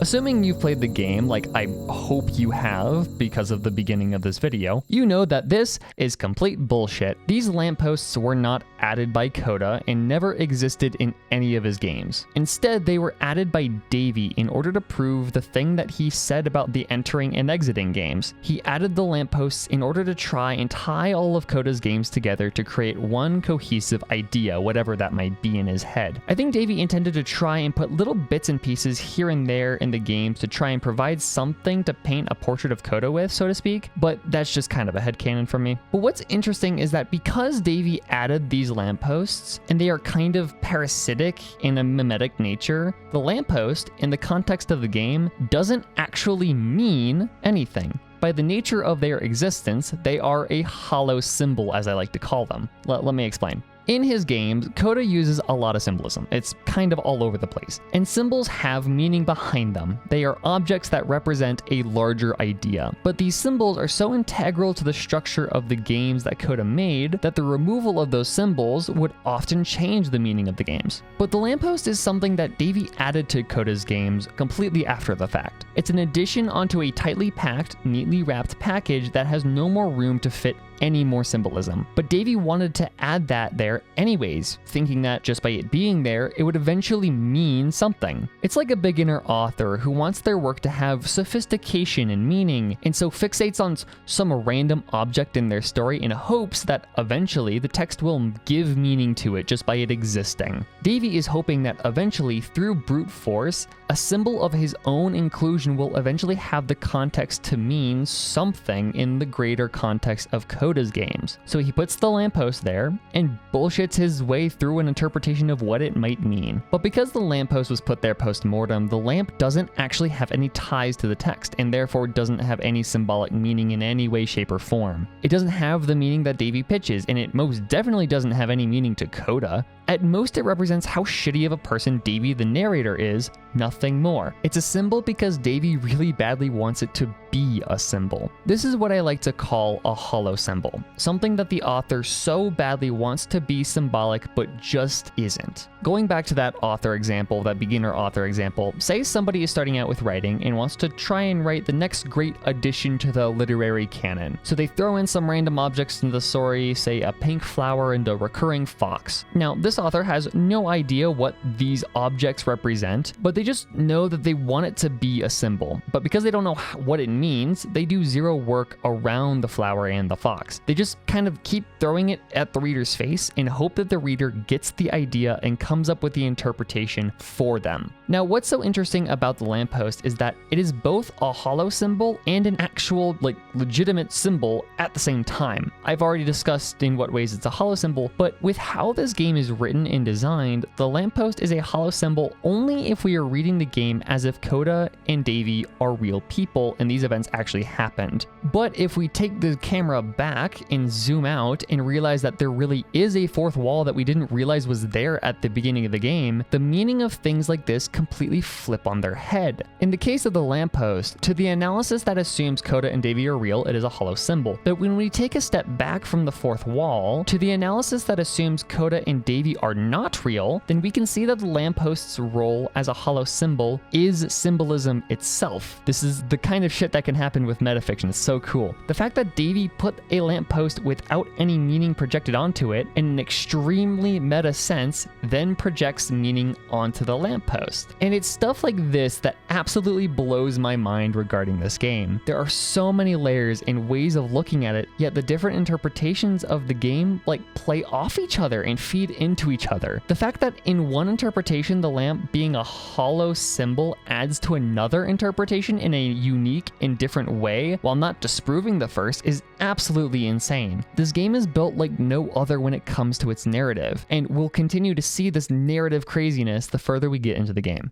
Assuming you've played the game, like I hope you have because of the beginning of this video, you know that this is complete bullshit. These lampposts were not added by Coda and never existed in any of his games. Instead, they were added by Davey in order to prove the thing that he said about the entering and exiting games. He added the lampposts in order to try and tie all of Coda's games together to create one cohesive idea, whatever that might be in his head. I think Davey intended to try and put little bits and pieces here and there in the games to try and provide something to paint a portrait of Coda with, so to speak, but that's just kind of a headcanon for me. But what's interesting is that because Davey added these lampposts, and they are kind of parasitic in a mimetic nature, the lamppost, in the context of the game, doesn't actually mean anything. By the nature of their existence, they are a hollow symbol, as I like to call them. Let me explain. In his games, Coda uses a lot of symbolism. It's kind of all over the place. And symbols have meaning behind them. They are objects that represent a larger idea. But these symbols are so integral to the structure of the games that Coda made that the removal of those symbols would often change the meaning of the games. But the lamppost is something that Davey added to Coda's games completely after the fact. It's an addition onto a tightly packed, neatly wrapped package that has no more room to fit any more symbolism. But Davey wanted to add that there anyways, thinking that just by it being there, it would eventually mean something. It's like a beginner author who wants their work to have sophistication and meaning, and so fixates on some random object in their story in hopes that eventually the text will give meaning to it just by it existing. Davey is hoping that eventually, through brute force, a symbol of his own inclusion will eventually have the context to mean something in the greater context of Coda's games. So he puts the lamppost there and bullshits his way through an interpretation of what it might mean. But because the lamppost was put there post-mortem, the lamp doesn't actually have any ties to the text and therefore doesn't have any symbolic meaning in any way, shape, or form. It doesn't have the meaning that Davey pitches, and it most definitely doesn't have any meaning to Coda. At most, it represents how shitty of a person Davey the narrator is, nothing more. It's a symbol because Davey really badly wants it to be a symbol. This is what I like to call a hollow symbol, something that the author so badly wants to be symbolic but just isn't. Going back to that author example, that beginner author example, say somebody is starting out with writing and wants to try and write the next great addition to the literary canon. So they throw in some random objects into the story, say a pink flower and a recurring fox. Now, this author has no idea what these objects represent, but they just know that they want it to be a symbol. But because they don't know what it means, they do zero work around the flower and the fox. They just kind of keep throwing it at the reader's face and hope that the reader gets the idea and comes up with the interpretation for them. Now, what's so interesting about the lamppost is that it is both a hollow symbol and an actual, legitimate symbol at the same time. I've already discussed in what ways it's a hollow symbol, but with how this game is written and designed, the lamppost is a hollow symbol only if we are reading the game as if Coda and Davy are real people and these events actually happened. But if we take the camera back and zoom out and realize that there really is a fourth wall that we didn't realize was there at the beginning of the game, the meaning of things like this completely flip on their head. In the case of the lamppost, to the analysis that assumes Coda and Davy are real, it is a hollow symbol. But when we take a step back from the fourth wall, to the analysis that assumes Coda and Davy are not real, then we can see that the lamppost's role as a hollow symbol is symbolism itself. This is the kind of shit that can happen with metafiction. It's so cool. The fact that Davy put a lamppost without any meaning projected onto it in an extremely meta sense then projects meaning onto the lamppost. And it's stuff like this that absolutely blows my mind regarding this game. There are so many layers and ways of looking at it, yet the different interpretations of the game play off each other and feed into each other. The fact that in one interpretation the lamp being a hollow symbol adds to another interpretation in a unique and different way while not disproving the first is absolutely insane. This game is built like no other when it comes to its narrative, and we'll continue to see this narrative craziness the further we get into the game.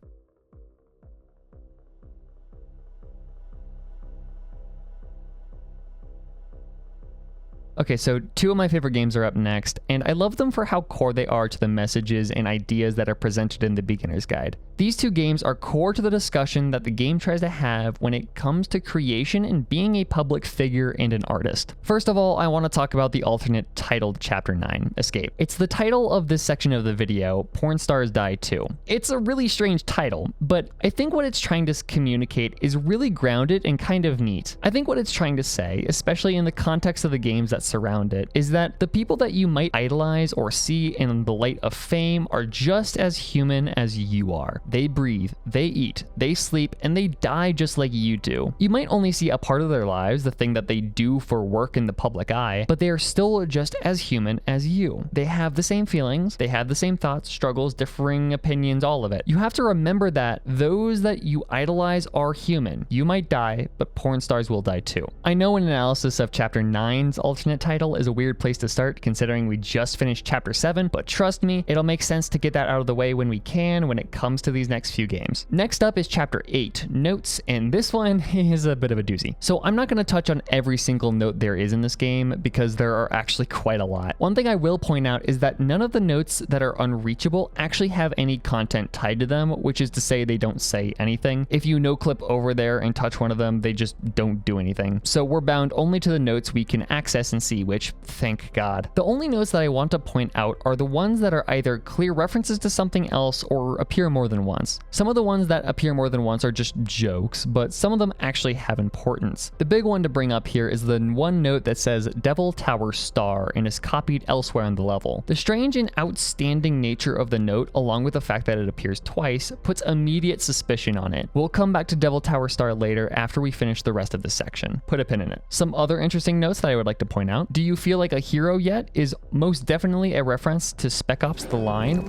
Okay, so two of my favorite games are up next, and I love them for how core they are to the messages and ideas that are presented in the beginner's guide. These two games are core to the discussion that the game tries to have when it comes to creation and being a public figure and an artist. First of all, I want to talk about the alternate titled Chapter 9, Escape. It's the title of this section of the video, Porn Stars Die Too. It's a really strange title, but I think what it's trying to communicate is really grounded and kind of neat. I think what it's trying to say, especially in the context of the games that surround it, is that the people that you might idolize or see in the light of fame are just as human as you are. They breathe, they eat, they sleep, and they die just like you do. You might only see a part of their lives, the thing that they do for work in the public eye, but they are still just as human as you. They have the same feelings, they have the same thoughts, struggles, differing opinions, all of it. You have to remember that those that you idolize are human. You might die, but porn stars will die too. I know an analysis of Chapter 9's alternate title is a weird place to start considering we just finished Chapter 7, but trust me, it'll make sense to get that out of the way when we can when it comes to these next few games. Next up is Chapter 8, Notes, and this one is a bit of a doozy. So I'm not going to touch on every single note there is in this game because there are actually quite a lot. One thing I will point out is that none of the notes that are unreachable actually have any content tied to them, which is to say they don't say anything. If you no-clip over there and touch one of them, they just don't do anything. So we're bound only to the notes we can access and see, which, thank God. The only notes that I want to point out are the ones that are either clear references to something else or appear more than once. Some of the ones that appear more than once are just jokes, but some of them actually have importance. The big one to bring up here is the one note that says Devil Tower Star and is copied elsewhere on the level. The strange and outstanding nature of the note, along with the fact that it appears twice, puts immediate suspicion on it. We'll come back to Devil Tower Star later after we finish the rest of this section. Put a pin in it. Some other interesting notes that I would like to point out. Do you feel like a hero yet is most definitely a reference to Spec Ops The Line.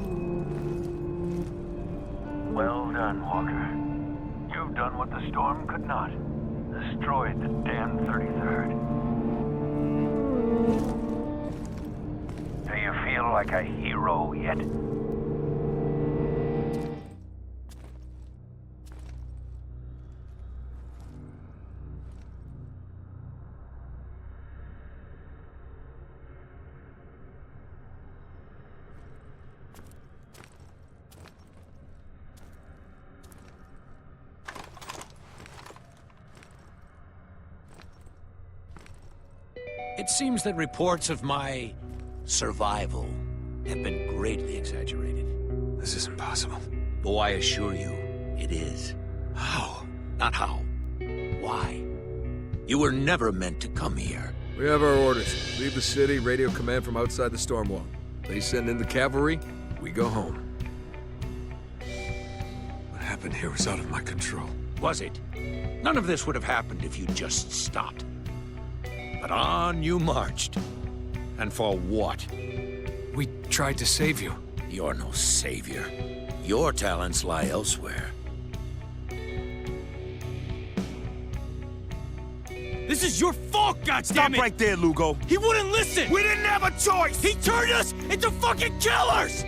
Well done, Walker. You've done what the storm could not. Destroyed the damn 33rd. Do you feel like a hero yet? It seems that reports of my survival have been greatly exaggerated. This is impossible. Oh, I assure you, it is. How? Not how. Why? You were never meant to come here. We have our orders. Leave the city, radio command from outside the storm wall. They send in the cavalry, We go home. What happened here was out of my control. Was it? None of this would have happened if you just stopped. But on you marched. And for what? We tried to save you. You're no savior. Your talents lie elsewhere. This is your fault, goddammit! Stop right there, Lugo. He wouldn't listen! We didn't have a choice! He turned us into fucking killers!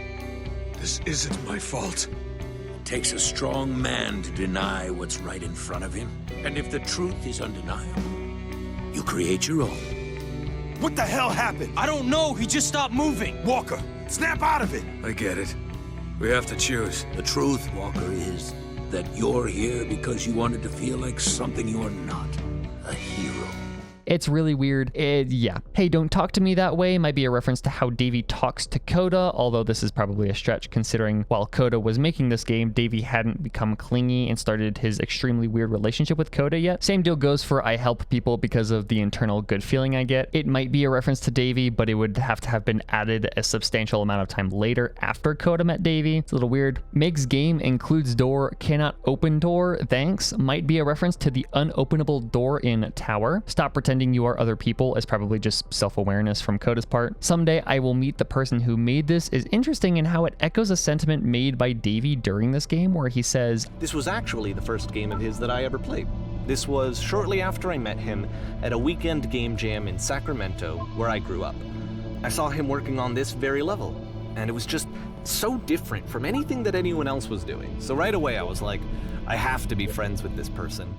This isn't my fault. It takes a strong man to deny what's right in front of him. And if the truth is undeniable, you create your own. What the hell happened? I don't know, he just stopped moving. Walker, snap out of it! I get it. We have to choose. The truth, Walker, is that you're here because you wanted to feel like something you are not. A hero. It's really weird. Yeah. Hey, don't talk to me that way might be a reference to how Davey talks to Coda, although this is probably a stretch considering while Coda was making this game, Davey hadn't become clingy and started his extremely weird relationship with Coda yet. Same deal goes for I help people because of the internal good feeling I get. It might be a reference to Davey, but it would have to have been added a substantial amount of time later after Coda met Davey. It's a little weird. Meg's game includes door, cannot open door, thanks, might be a reference to the unopenable door in Tower. Stop pretending you are other people is probably just self-awareness from Coda's part. Someday I will meet the person who made this is interesting in how it echoes a sentiment made by Davey during this game where he says, This was actually the first game of his that I ever played. This was shortly after I met him at a weekend game jam in Sacramento, where I grew up. I saw him working on this very level, and it was just so different from anything that anyone else was doing. So right away I was like, I have to be friends with this person.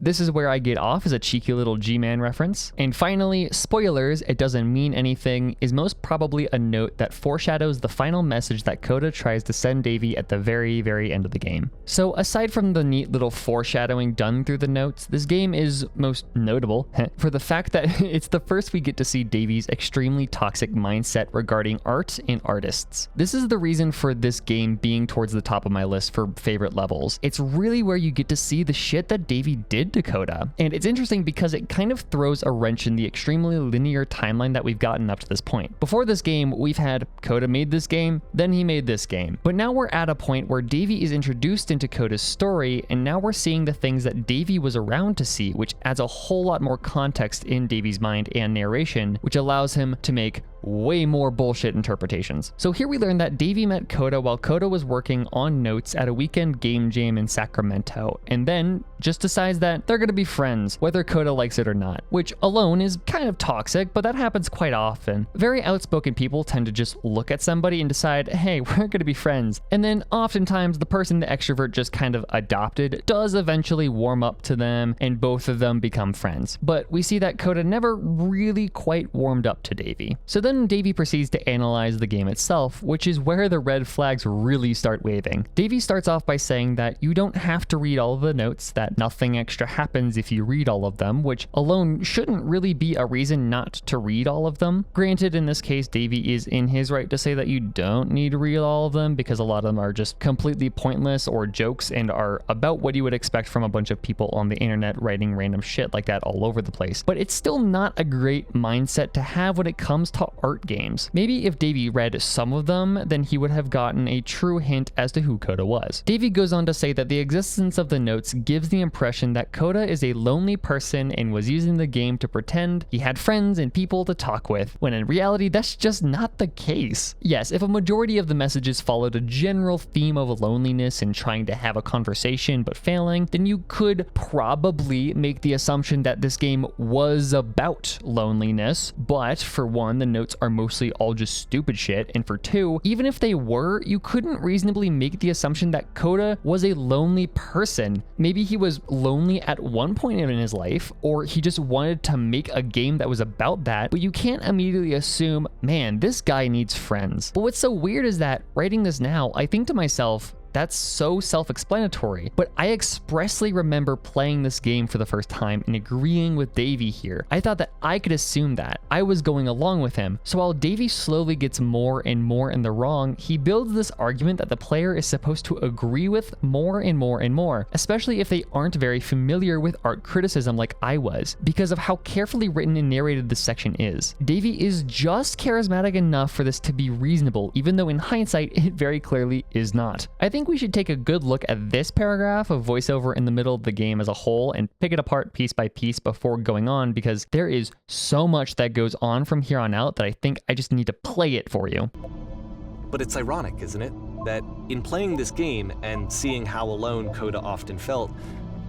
This is where I get off as a cheeky little G-Man reference. And finally, spoilers, it doesn't mean anything, is most probably a note that foreshadows the final message that Coda tries to send Davey at the very, very end of the game. So aside from the neat little foreshadowing done through the notes, this game is most notable for the fact that it's the first we get to see Davey's extremely toxic mindset regarding art and artists. This is the reason for this game being towards the top of my list for favorite levels. It's really where you get to see the shit that Davey did to Coda. And it's interesting because it kind of throws a wrench in the extremely linear timeline that we've gotten up to this point. Before this game, we've had Coda made this game, then he made this game. But now we're at a point where Davey is introduced into Coda's story, and now we're seeing the things that Davey was around to see, which adds a whole lot more context in Davey's mind and narration, which allows him to make way more bullshit interpretations. So here we learn that Davey met Coda while Coda was working on notes at a weekend game jam in Sacramento, and then just decides that they're gonna be friends, whether Coda likes it or not, which alone is kind of toxic, but that happens quite often. Very outspoken people tend to just look at somebody and decide, hey, we're gonna be friends. And then oftentimes the person the extrovert just kind of adopted does eventually warm up to them and both of them become friends. But we see that Coda never really quite warmed up to Davey. So then Davey proceeds to analyze the game itself, which is where the red flags really start waving. Davey starts off by saying that you don't have to read all of the notes, that nothing extra happens if you read all of them, which alone shouldn't really be a reason not to read all of them. Granted, in this case, Davey is in his right to say that you don't need to read all of them because a lot of them are just completely pointless or jokes and are about what you would expect from a bunch of people on the internet writing random shit like that all over the place. But it's still not a great mindset to have when it comes to art games. Maybe if Davey read some of them, then he would have gotten a true hint as to who Coda was. Davey goes on to say that the existence of the notes gives the impression that Coda is a lonely person and was using the game to pretend he had friends and people to talk with, when in reality that's just not the case. Yes, if a majority of the messages followed a general theme of loneliness and trying to have a conversation but failing, then you could probably make the assumption that this game was about loneliness, but for one, the notes are mostly all just stupid shit, and for two, even if they were, you couldn't reasonably make the assumption that Coda was a lonely person. Maybe he was lonely at one point in his life, or he just wanted to make a game that was about that, but you can't immediately assume, man, this guy needs friends. But what's so weird is that, writing this now, I think to myself, that's so self-explanatory. But I expressly remember playing this game for the first time and agreeing with Davey here. I thought that I could assume that. I was going along with him. So while Davey slowly gets more and more in the wrong, he builds this argument that the player is supposed to agree with more and more and more, especially if they aren't very familiar with art criticism like I was, because of how carefully written and narrated this section is. Davey is just charismatic enough for this to be reasonable, even though in hindsight, it very clearly is not. I think we should take a good look at this paragraph of voiceover in the middle of the game as a whole and pick it apart piece by piece before going on, because there is so much that goes on from here on out that I think I just need to play it for you. But it's ironic, isn't it? That in playing this game and seeing how alone Coda often felt,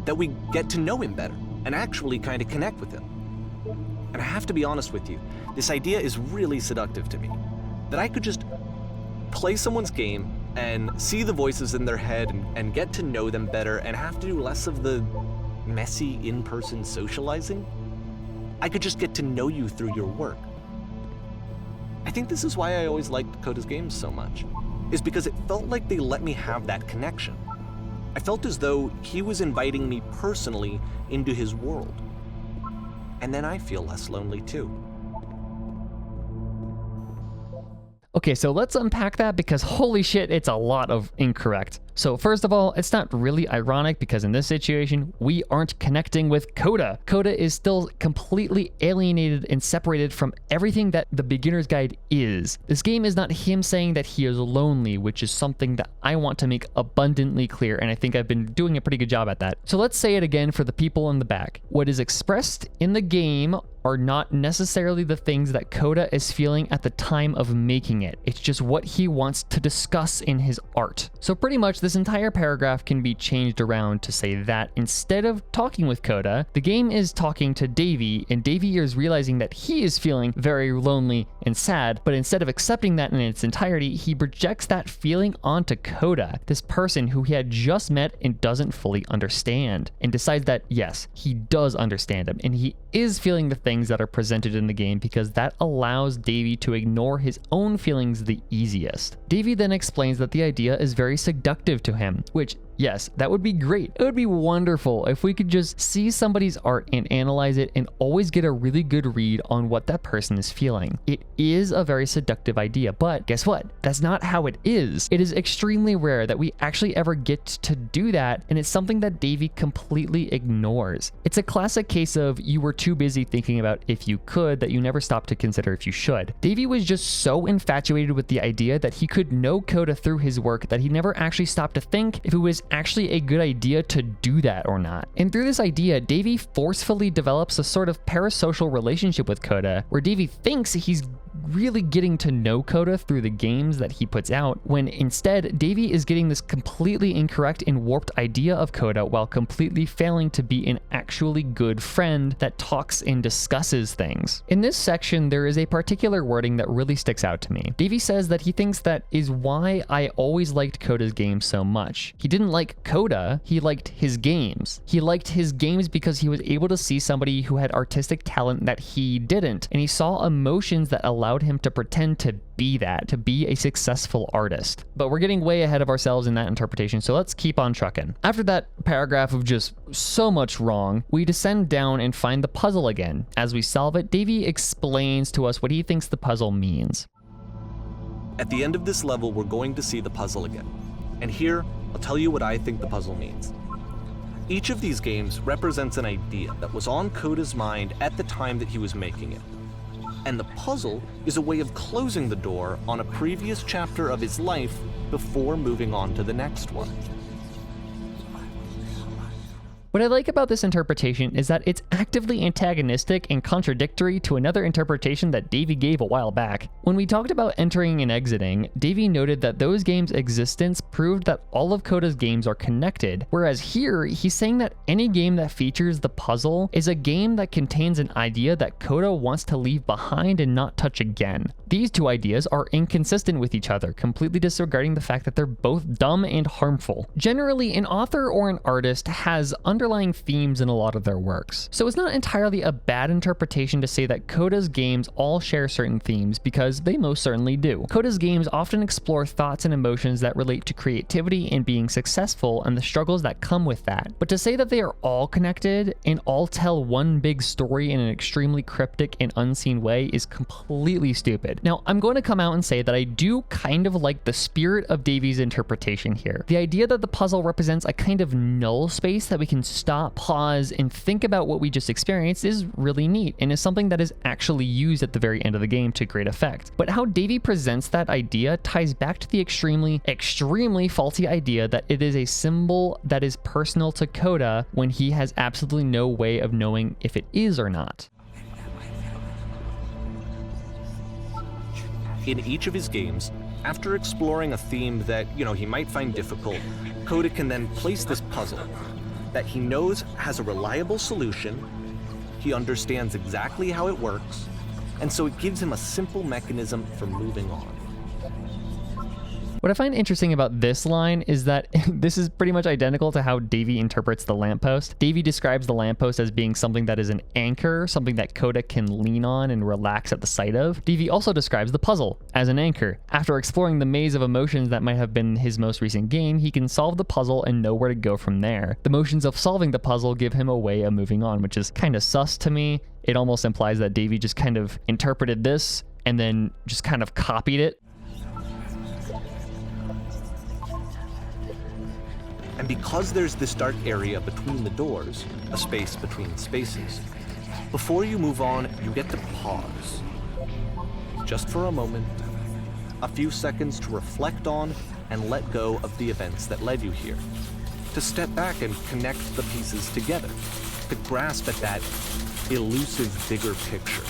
that we get to know him better and actually kind of connect with him. And I have to be honest with you, this idea is really seductive to me. That I could just play someone's game and see the voices in their head and get to know them better and have to do less of the messy in-person socializing. I could just get to know you through your work. I think this is why I always liked Coda's games so much, is because it felt like they let me have that connection. I felt as though he was inviting me personally into his world. And then I feel less lonely too. Okay, so let's unpack that because holy shit, it's a lot of incorrect. So first of all, it's not really ironic because in this situation, we aren't connecting with Coda. Coda is still completely alienated and separated from everything that the beginner's guide is. This game is not him saying that he is lonely, which is something that I want to make abundantly clear, and I think I've been doing a pretty good job at that. So let's say it again for the people in the back. What is expressed in the game are not necessarily the things that Coda is feeling at the time of making it. It's just what he wants to discuss in his art. So pretty much this entire paragraph can be changed around to say that instead of talking with Coda, the game is talking to Davey, and Davey is realizing that he is feeling very lonely and sad, but instead of accepting that in its entirety, he projects that feeling onto Coda, this person who he had just met and doesn't fully understand, and decides that yes, he does understand him, and he is feeling the things that are presented in the game because that allows Davey to ignore his own feelings the easiest. Davey then explains that the idea is very seductive to him, which yes, that would be great. It would be wonderful if we could just see somebody's art and analyze it and always get a really good read on what that person is feeling. It is a very seductive idea, but guess what? That's not how it is. It is extremely rare that we actually ever get to do that, and it's something that Davey completely ignores. It's a classic case of you were too busy thinking about if you could that you never stopped to consider if you should. Davey was just so infatuated with the idea that he could know Coda through his work that he never actually stopped to think if it was actually a good idea to do that or not. And through this idea, Davey forcefully develops a sort of parasocial relationship with Coda, where Davey thinks he's really getting to know Coda through the games that he puts out, when instead Davey is getting this completely incorrect and warped idea of Coda while completely failing to be an actually good friend that talks and discusses things. In this section, there is a particular wording that really sticks out to me. Davey says that he thinks that is why I always liked Coda's games so much. He didn't like Coda, he liked his games. He liked his games because he was able to see somebody who had artistic talent that he didn't, and he saw emotions that allowed him to pretend to be that, to be a successful artist. But we're getting way ahead of ourselves in that interpretation, so let's keep on trucking. After that paragraph of just so much wrong, we descend down and find the puzzle again. As we solve it, Davey explains to us what he thinks the puzzle means. At the end of this level, we're going to see the puzzle again. And here, I'll tell you what I think the puzzle means. Each of these games represents an idea that was on Coda's mind at the time that he was making it. And the puzzle is a way of closing the door on a previous chapter of his life before moving on to the next one. What I like about this interpretation is that it's actively antagonistic and contradictory to another interpretation that Davey gave a while back. When we talked about entering and exiting, Davey noted that those games' existence proved that all of Coda's games are connected, whereas here, he's saying that any game that features the puzzle is a game that contains an idea that Coda wants to leave behind and not touch again. These two ideas are inconsistent with each other, completely disregarding the fact that they're both dumb and harmful. Generally, an author or an artist has underlying underlying themes in a lot of their works. So it's not entirely a bad interpretation to say that Coda's games all share certain themes, because they most certainly do. Coda's games often explore thoughts and emotions that relate to creativity and being successful and the struggles that come with that. But to say that they are all connected and all tell one big story in an extremely cryptic and unseen way is completely stupid. Now, I'm going to come out and say that I do kind of like the spirit of Davy's interpretation here. The idea that the puzzle represents a kind of null space that we can stop, pause, and think about what we just experienced is really neat, and is something that is actually used at the very end of the game to great effect. But how Davy presents that idea ties back to the extremely faulty idea that it is a symbol that is personal to Coda when he has absolutely no way of knowing if it is or not. In each of his games, after exploring a theme that, he might find difficult, Coda can then place this puzzle that he knows has a reliable solution, he understands exactly how it works, and so it gives him a simple mechanism for moving on. What I find interesting about this line is that this is pretty much identical to how Davy interprets the lamppost. Davy describes the lamppost as being something that is an anchor, something that Coda can lean on and relax at the sight of. Davy also describes the puzzle as an anchor. After exploring the maze of emotions that might have been his most recent game, he can solve the puzzle and know where to go from there. The motions of solving the puzzle give him a way of moving on, which is kind of sus to me. It almost implies that Davy just kind of interpreted this and then just kind of copied it. And because there's this dark area between the doors, a space between spaces, before you move on, you get to pause. Just for a moment, a few seconds to reflect on and let go of the events that led you here. To step back and connect the pieces together. To grasp at that elusive bigger picture.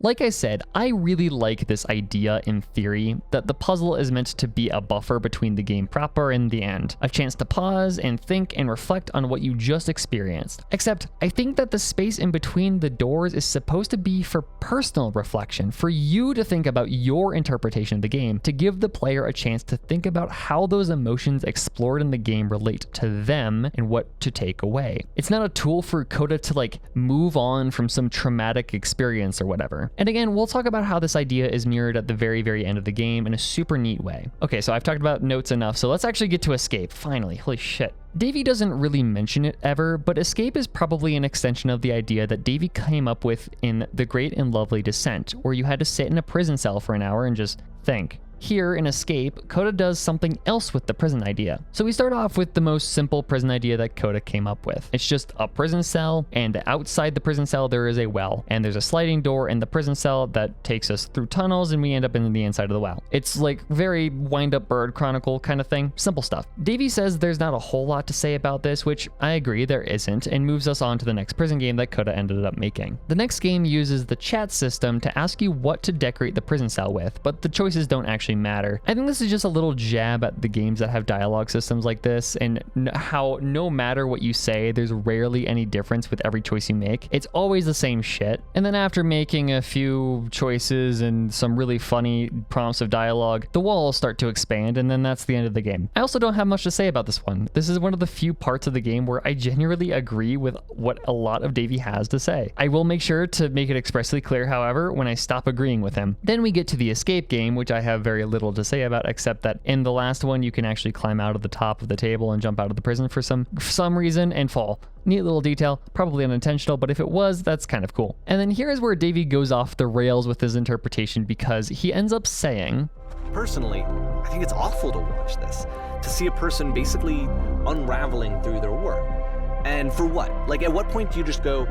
Like I said, I really like this idea in theory that the puzzle is meant to be a buffer between the game proper and the end, a chance to pause and think and reflect on what you just experienced. Except, I think that the space in between the doors is supposed to be for personal reflection, for you to think about your interpretation of the game, to give the player a chance to think about how those emotions explored in the game relate to them and what to take away. It's not a tool for Coda to move on from some traumatic experience or whatever. And again, we'll talk about how this idea is mirrored at the very, very end of the game in a super neat way. Okay, so I've talked about notes enough, so let's actually get to escape, finally. Holy shit. Davy doesn't really mention it ever, but escape is probably an extension of the idea that Davy came up with in The Great and Lovely Descent, where you had to sit in a prison cell for an hour and just think. Here in Escape, Coda does something else with the prison idea. So we start off with the most simple prison idea that Coda came up with. It's just a prison cell, and outside the prison cell there is a well, and there's a sliding door in the prison cell that takes us through tunnels, and we end up in the inside of the well. It's very wind-up Bird Chronicle kind of thing. Simple stuff. Davy says there's not a whole lot to say about this, which I agree there isn't, and moves us on to the next prison game that Coda ended up making. The next game uses the chat system to ask you what to decorate the prison cell with, but the choices don't actually matter. I think this is just a little jab at the games that have dialogue systems like this, and how no matter what you say, there's rarely any difference with every choice you make. It's always the same shit. And then after making a few choices and some really funny prompts of dialogue, the walls start to expand, and then that's the end of the game. I also don't have much to say about this one. This is one of the few parts of the game where I genuinely agree with what a lot of Davy has to say. I will make sure to make it expressly clear, however, when I stop agreeing with him. Then we get to the escape game, which I have very little to say about, except that in the last one you can actually climb out of the top of the table and jump out of the prison for some reason and fall. Neat little detail, probably unintentional, but if it was, that's kind of cool. And then here's where Davy goes off the rails with his interpretation, because he ends up saying, Personally, I think it's awful to watch this, to see a person basically unraveling through their work. And for what? At what point do you just go,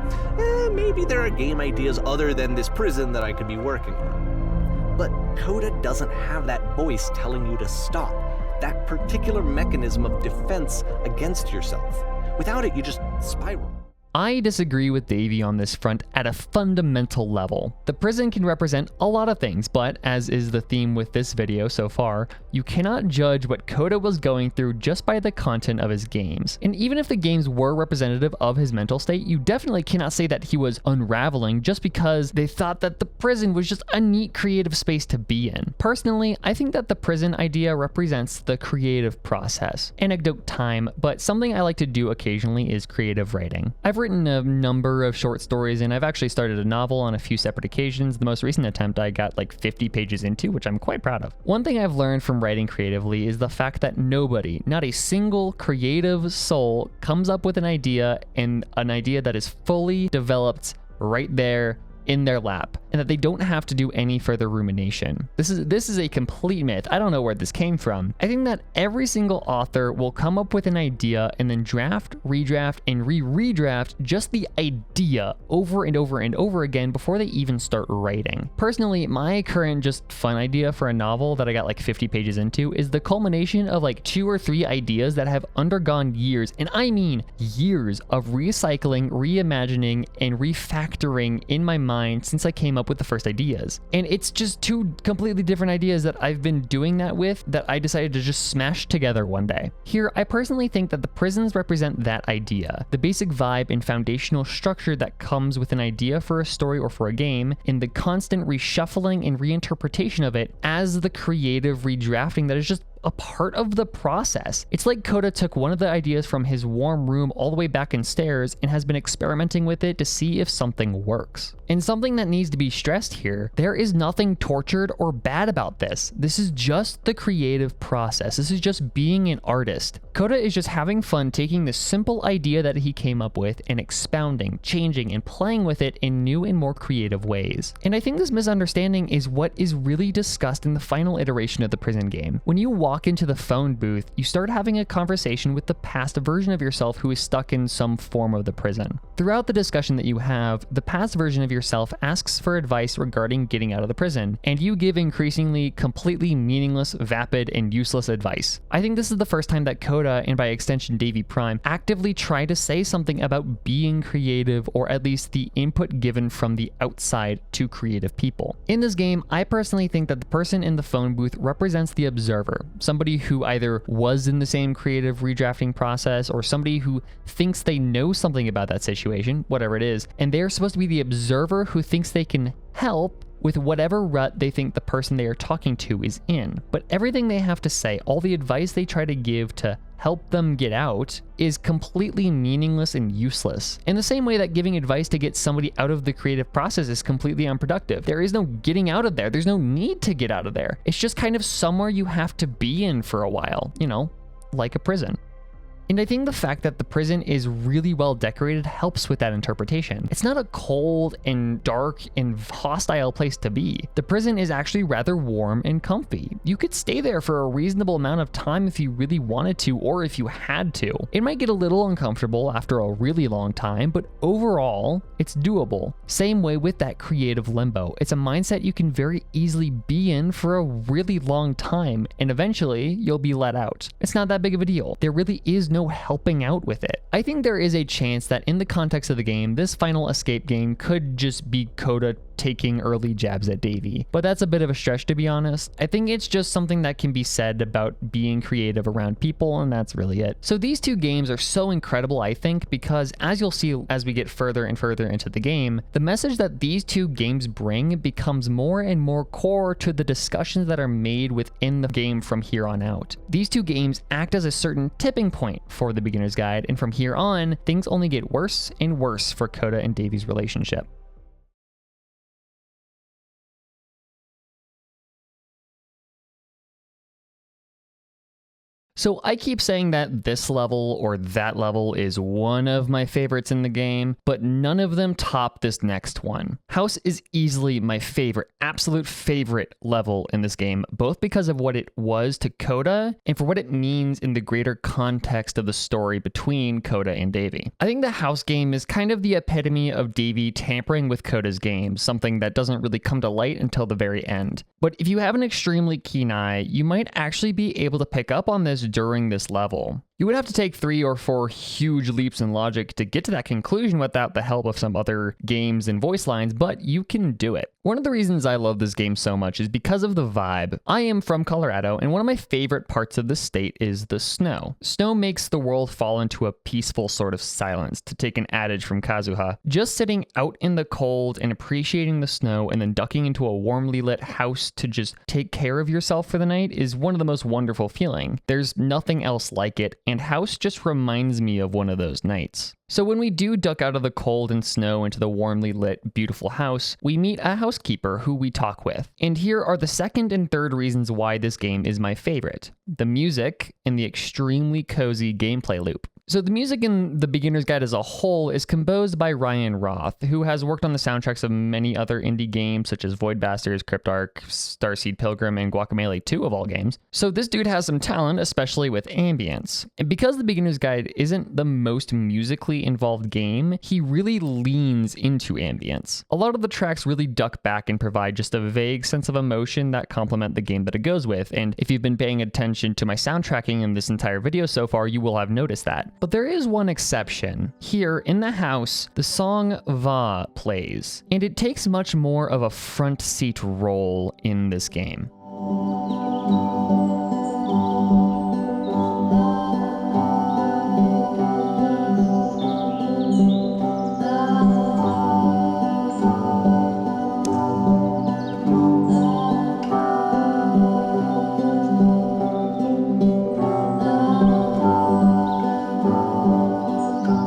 maybe there are game ideas other than this prison that I could be working on? But Coda doesn't have that voice telling you to stop, that particular mechanism of defense against yourself. Without it, you just spiral. I disagree with Davey on this front at a fundamental level. The prison can represent a lot of things, but as is the theme with this video so far, you cannot judge what Kota was going through just by the content of his games. And even if the games were representative of his mental state, you definitely cannot say that he was unraveling just because they thought that the prison was just a neat creative space to be in. Personally, I think that the prison idea represents the creative process. Anecdote time, but something I like to do occasionally is creative writing. I've written a number of short stories and I've actually started a novel on a few separate occasions. The most recent attempt I got like 50 pages into, which I'm quite proud of. One thing I've learned from writing creatively is the fact that nobody, not a single creative soul, comes up with an idea and an idea that is fully developed right there in their lap, and that they don't have to do any further rumination. This is a complete myth. I don't know where this came from. I think that every single author will come up with an idea and then draft, redraft, and redraft just the idea over and over and over again before they even start writing. Personally, my current just fun idea for a novel that I got like 50 pages into is the culmination of like 2 or 3 ideas that have undergone years, and I mean years, of recycling, reimagining, and refactoring in my mind since I came up with the first ideas. And it's just 2 completely different ideas that I've been doing that with that I decided to just smash together one day. Here, I personally think that the prisons represent that idea, the basic vibe and foundational structure that comes with an idea for a story or for a game, and the constant reshuffling and reinterpretation of it as the creative redrafting that is just a part of the process. It's like Kota took one of the ideas from his warm room all the way back in stairs and has been experimenting with it to see if something works. And something that needs to be stressed here, there is nothing tortured or bad about this. This is just the creative process. This is just being an artist. Kota is just having fun taking this simple idea that he came up with and expounding, changing, and playing with it in new and more creative ways. And I think this misunderstanding is what is really discussed in the final iteration of the prison game. When you walk into the phone booth, you start having a conversation with the past version of yourself who is stuck in some form of the prison. Throughout the discussion that you have, the past version of yourself asks for advice regarding getting out of the prison, and you give increasingly completely meaningless, vapid, and useless advice. I think this is the first time that Kota, and by extension Davey Prime, actively try to say something about being creative, or at least the input given from the outside to creative people. In this game, I personally think that the person in the phone booth represents the observer, somebody who either was in the same creative redrafting process or somebody who thinks they know something about that situation, whatever it is, and they're supposed to be the observer who thinks they can help with whatever rut they think the person they are talking to is in. But everything they have to say, all the advice they try to give to help them get out, is completely meaningless and useless. In the same way that giving advice to get somebody out of the creative process is completely unproductive. There is no getting out of there. There's no need to get out of there. It's just kind of somewhere you have to be in for a while, you know, like a prison. And I think the fact that the prison is really well decorated helps with that interpretation. It's not a cold and dark and hostile place to be. The prison is actually rather warm and comfy. You could stay there for a reasonable amount of time if you really wanted to, or if you had to. It might get a little uncomfortable after a really long time, but overall, it's doable. Same way with that creative limbo. It's a mindset you can very easily be in for a really long time, and eventually you'll be let out. It's not that big of a deal. There really is no helping out with it. I think there is a chance that in the context of the game, this final escape game could just be Kota taking early jabs at Davey, but that's a bit of a stretch, to be honest. I think it's just something that can be said about being creative around people, and that's really it. So these 2 games are so incredible, I think, because as you'll see as we get further and further into the game, the message that these 2 games bring becomes more and more core to the discussions that are made within the game from here on out. These 2 games act as a certain tipping point for the beginner's guide, and from here on, things only get worse and worse for Kota and Davey's relationship. So I keep saying that this level or that level is one of my favorites in the game, but none of them top this next one. House is easily my favorite, absolute favorite level in this game, both because of what it was to Kota and for what it means in the greater context of the story between Kota and Davey. I think the House game is kind of the epitome of Davey tampering with Kota's game, something that doesn't really come to light until the very end. But if you have an extremely keen eye, you might actually be able to pick up on this during this level. You would have to take 3 or 4 huge leaps in logic to get to that conclusion without the help of some other games and voice lines, but you can do it. One of the reasons I love this game so much is because of the vibe. I am from Colorado, and one of my favorite parts of the state is the snow. Snow makes the world fall into a peaceful sort of silence, to take an adage from Kazuha. Just sitting out in the cold and appreciating the snow and then ducking into a warmly lit house to just take care of yourself for the night is one of the most wonderful feeling. There's nothing else like it, and house just reminds me of one of those nights. So when we do duck out of the cold and snow into the warmly lit, beautiful house, we meet a housekeeper who we talk with. And here are the second and third reasons why this game is my favorite: the music and the extremely cozy gameplay loop. So the music in the Beginner's Guide as a whole is composed by Ryan Roth, who has worked on the soundtracks of many other indie games such as Void Bastards, Cryptark, Starseed Pilgrim, and Guacamelee 2 of all games. So this dude has some talent, especially with ambience. And because the Beginner's Guide isn't the most musically involved game, he really leans into ambience. A lot of the tracks really duck back and provide just a vague sense of emotion that complement the game that it goes with. And if you've been paying attention to my soundtracking in this entire video so far, you will have noticed that. But there is one exception. Here in the house, the song Va plays, and it takes much more of a front seat role in this game.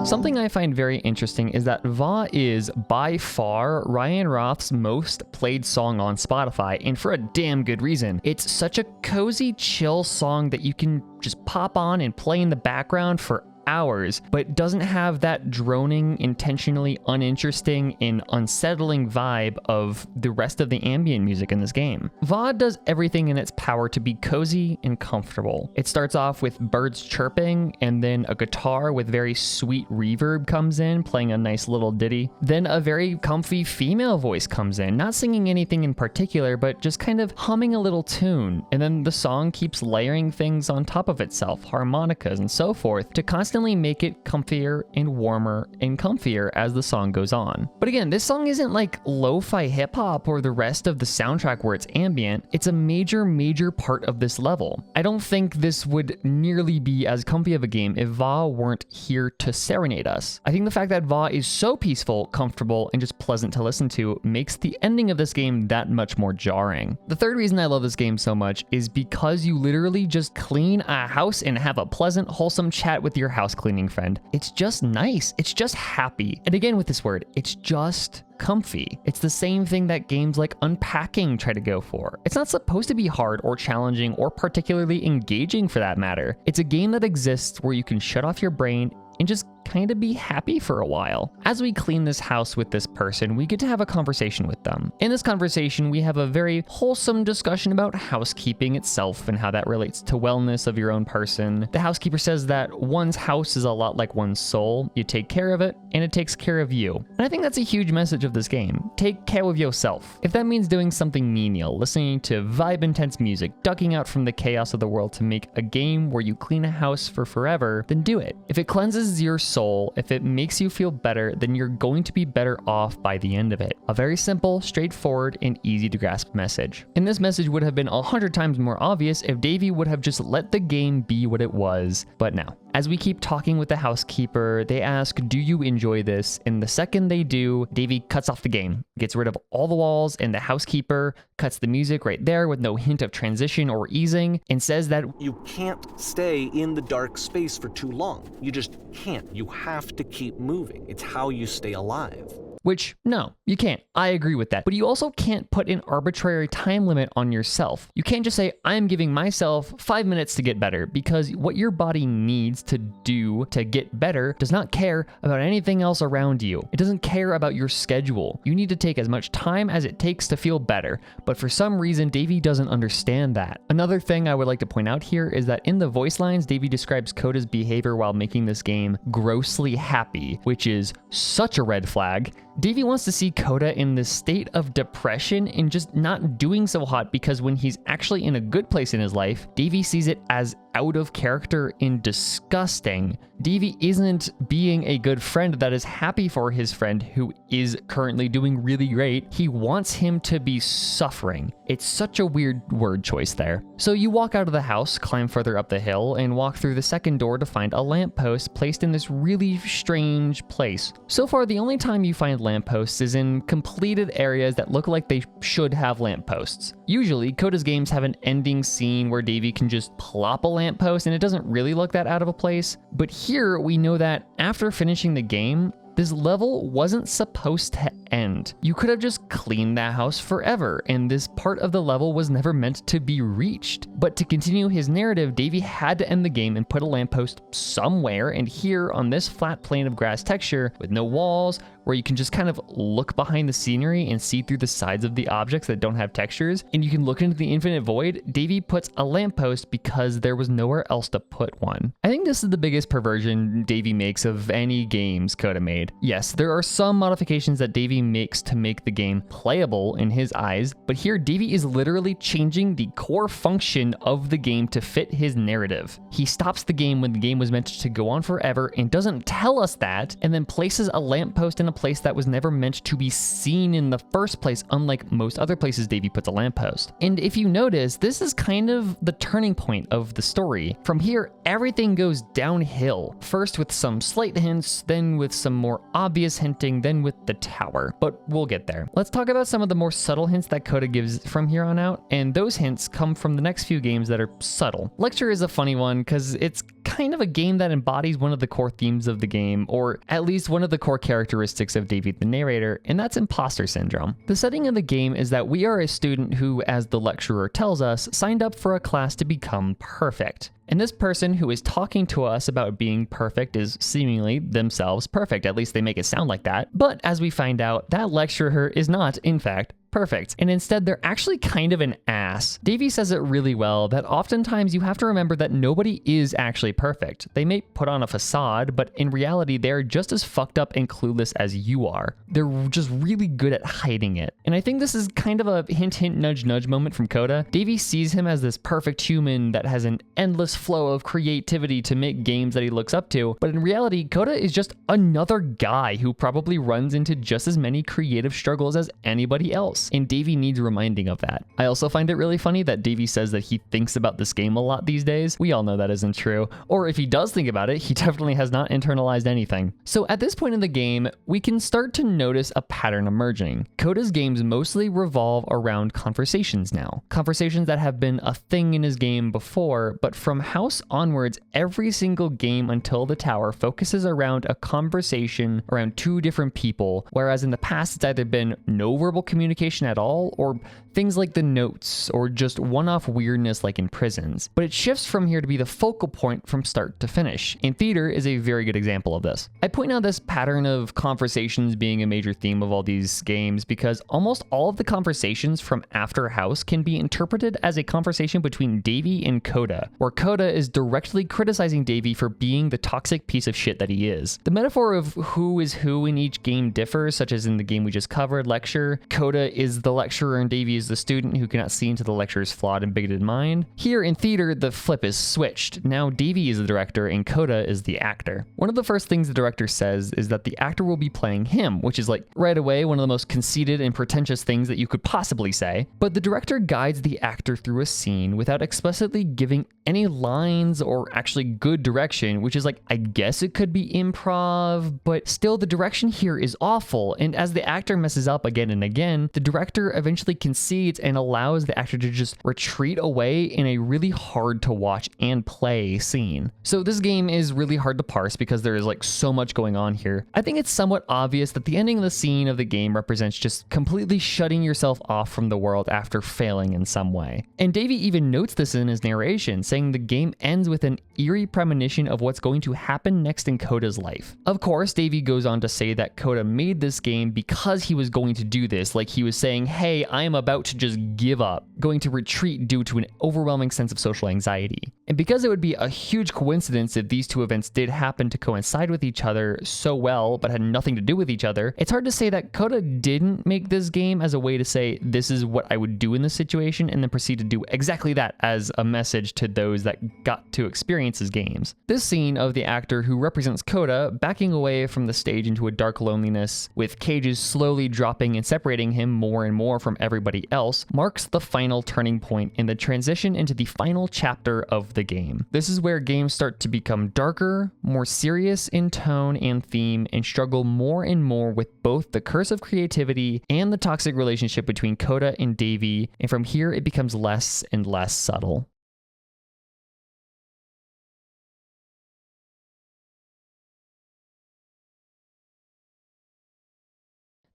Something I find very interesting is that Va is, by far, Ryan Roth's most played song on Spotify, and for a damn good reason. It's such a cozy, chill song that you can just pop on and play in the background for hours, but doesn't have that droning, intentionally uninteresting and unsettling vibe of the rest of the ambient music in this game. Va does everything in its power to be cozy and comfortable. It starts off with birds chirping, and then a guitar with very sweet reverb comes in, playing a nice little ditty. Then a very comfy female voice comes in, not singing anything in particular, but just kind of humming a little tune. And then the song keeps layering things on top of itself, harmonicas and so forth, to constantly make it comfier and warmer and comfier as the song goes on. But again, this song isn't like lo-fi hip-hop or the rest of the soundtrack where it's ambient. It's a major part of this level. I don't think this would nearly be as comfy of a game if Va weren't here to serenade us. I think the fact that Va is so peaceful, comfortable, and just pleasant to listen to makes the ending of this game that much more jarring. The third reason I love this game so much is because you literally just clean a house and have a pleasant, wholesome chat with your house cleaning friend. It's just nice. It's just happy. And again with this word, it's just comfy. It's the same thing that games like Unpacking try to go for. It's not supposed to be hard or challenging or particularly engaging for that matter. It's a game that exists where you can shut off your brain and just kind of be happy for a while. As we clean this house with this person, we get to have a conversation with them. In this conversation, we have a very wholesome discussion about housekeeping itself and how that relates to wellness of your own person. The housekeeper says that one's house is a lot like one's soul. You take care of it, and it takes care of you. And I think that's a huge message of this game. Take care of yourself. If that means doing something menial, listening to vibe-intense music, ducking out from the chaos of the world to make a game where you clean a house for forever, then do it. If it cleanses your soul, if it makes you feel better, then you're going to be better off by the end of it. A very simple, straightforward, and easy to grasp message. And this message would have been 100 times more obvious if Davey would have just let the game be what it was, but no. As we keep talking with the housekeeper, they ask, do you enjoy this? And the second they do, Davey cuts off the game, gets rid of all the walls, and the housekeeper cuts the music right there with no hint of transition or easing, and says that You can't stay in the dark space for too long. You just can't. You have to keep moving. It's how you stay alive. Which, no, you can't. I agree with that. But you also can't put an arbitrary time limit on yourself. You can't just say, I'm giving myself 5 minutes to get better, because what your body needs to do to get better does not care about anything else around you. It doesn't care about your schedule. You need to take as much time as it takes to feel better. But for some reason, Davey doesn't understand that. Another thing I would like to point out here is that in the voice lines, Davey describes Coda's behavior while making this game grossly happy, which is such a red flag. Davey wants to see Coda in this state of depression and just not doing so hot, because when he's actually in a good place in his life, Davey sees it as out of character and disgusting. Davey isn't being a good friend that is happy for his friend who is currently doing really great. He wants him to be suffering. It's such a weird word choice there. So you walk out of the house, climb further up the hill, and walk through the second door to find a lamppost placed in this really strange place. So far, the only time you find lampposts is in completed areas that look like they should have lampposts. Usually, Coda's games have an ending scene where Davey can just plop a lamppost and it doesn't really look that out of a place. But here, we know that after finishing the game, this level wasn't supposed to end. You could have just cleaned that house forever, and this part of the level was never meant to be reached. But to continue his narrative, Davey had to end the game and put a lamppost somewhere, and here on this flat plane of grass texture with no walls, where you can just kind of look behind the scenery and see through the sides of the objects that don't have textures, and you can look into the infinite void, Davey puts a lamppost because there was nowhere else to put one. I think this is the biggest perversion Davey makes of any games Coda made. Yes, there are some modifications that Davey makes to make the game playable in his eyes, but here Davey is literally changing the core function of the game to fit his narrative. He stops the game when the game was meant to go on forever and doesn't tell us that, and then places a lamppost in a place that was never meant to be seen in the first place, unlike most other places Davey puts a lamppost. And if you notice, this is kind of the turning point of the story. From here, everything goes downhill. First with some slight hints, then with some more obvious hinting, then with the tower. But we'll get there. Let's talk about some of the more subtle hints that Coda gives from here on out, and those hints come from the next few games that are subtle. Lecture is a funny one because it's kind of a game that embodies one of the core themes of the game, or at least one of the core characteristics of Davey the narrator, and that's imposter syndrome. The setting of the game is that we are a student who, as the lecturer tells us, signed up for a class to become perfect. And this person who is talking to us about being perfect is seemingly themselves perfect, at least they make it sound like that. But as we find out, that lecturer is not, in fact, perfect, and instead they're actually kind of an ass. Davey says it really well that oftentimes you have to remember that nobody is actually perfect. They may put on a facade, but in reality they're just as fucked up and clueless as you are. They're just really good at hiding it. And I think this is kind of a hint hint nudge nudge moment from Coda. Davey sees him as this perfect human that has an endless flow of creativity to make games that he looks up to, but in reality Coda is just another guy who probably runs into just as many creative struggles as anybody else. And Davey needs reminding of that. I also find it really funny that Davey says that he thinks about this game a lot these days. We all know that isn't true. Or if he does think about it, he definitely has not internalized anything. So at this point in the game, we can start to notice a pattern emerging. Coda's games mostly revolve around conversations now. Conversations that have been a thing in his game before, but from House onwards, every single game until the tower focuses around a conversation around two different people, whereas in the past it's either been no verbal communication at all, or things like the notes, or just one-off weirdness like in prisons. But it shifts from here to be the focal point from start to finish, and theater is a very good example of this. I point out this pattern of conversations being a major theme of all these games because almost all of the conversations from After House can be interpreted as a conversation between Davey and Coda, where Coda is directly criticizing Davey for being the toxic piece of shit that he is. The metaphor of who is who in each game differs, such as in the game we just covered, Lecture. Coda is the lecturer and Davey is the student who cannot see into the lecturer's flawed and bigoted mind. Here in theater, the flip is switched. Now Davey is the director and Coda is the actor. One of the first things the director says is that the actor will be playing him, which is like right away one of the most conceited and pretentious things that you could possibly say. But the director guides the actor through a scene without explicitly giving any lines or actually good direction, which is like, I guess it could be improv, but still the direction here is awful. And as the actor messes up again and again, the director eventually concedes and allows the actor to just retreat away in a really hard to watch and play scene. So this game is really hard to parse because there is like so much going on here. I think it's somewhat obvious that the ending of the scene of the game represents just completely shutting yourself off from the world after failing in some way. And Davey even notes this in his narration, saying the game ends with an eerie premonition of what's going to happen next in Coda's life. Of course, Davey goes on to say that Coda made this game because he was going to do this, like he was saying, hey, I am about to just give up. going to retreat due to an overwhelming sense of social anxiety. And because it would be a huge coincidence if these two events did happen to coincide with each other so well but had nothing to do with each other, it's hard to say that Coda didn't make this game as a way to say, this is what I would do in this situation, and then proceed to do exactly that as a message to those that got to experience his games. This scene of the actor who represents Coda backing away from the stage into a dark loneliness, with cages slowly dropping and separating him more and more from everybody else, marks the final turning point in the transition into the final chapter of the game. This is where games start to become darker, more serious in tone and theme, and struggle more and more with both the curse of creativity and the toxic relationship between Coda and Davey, and from here it becomes less and less subtle.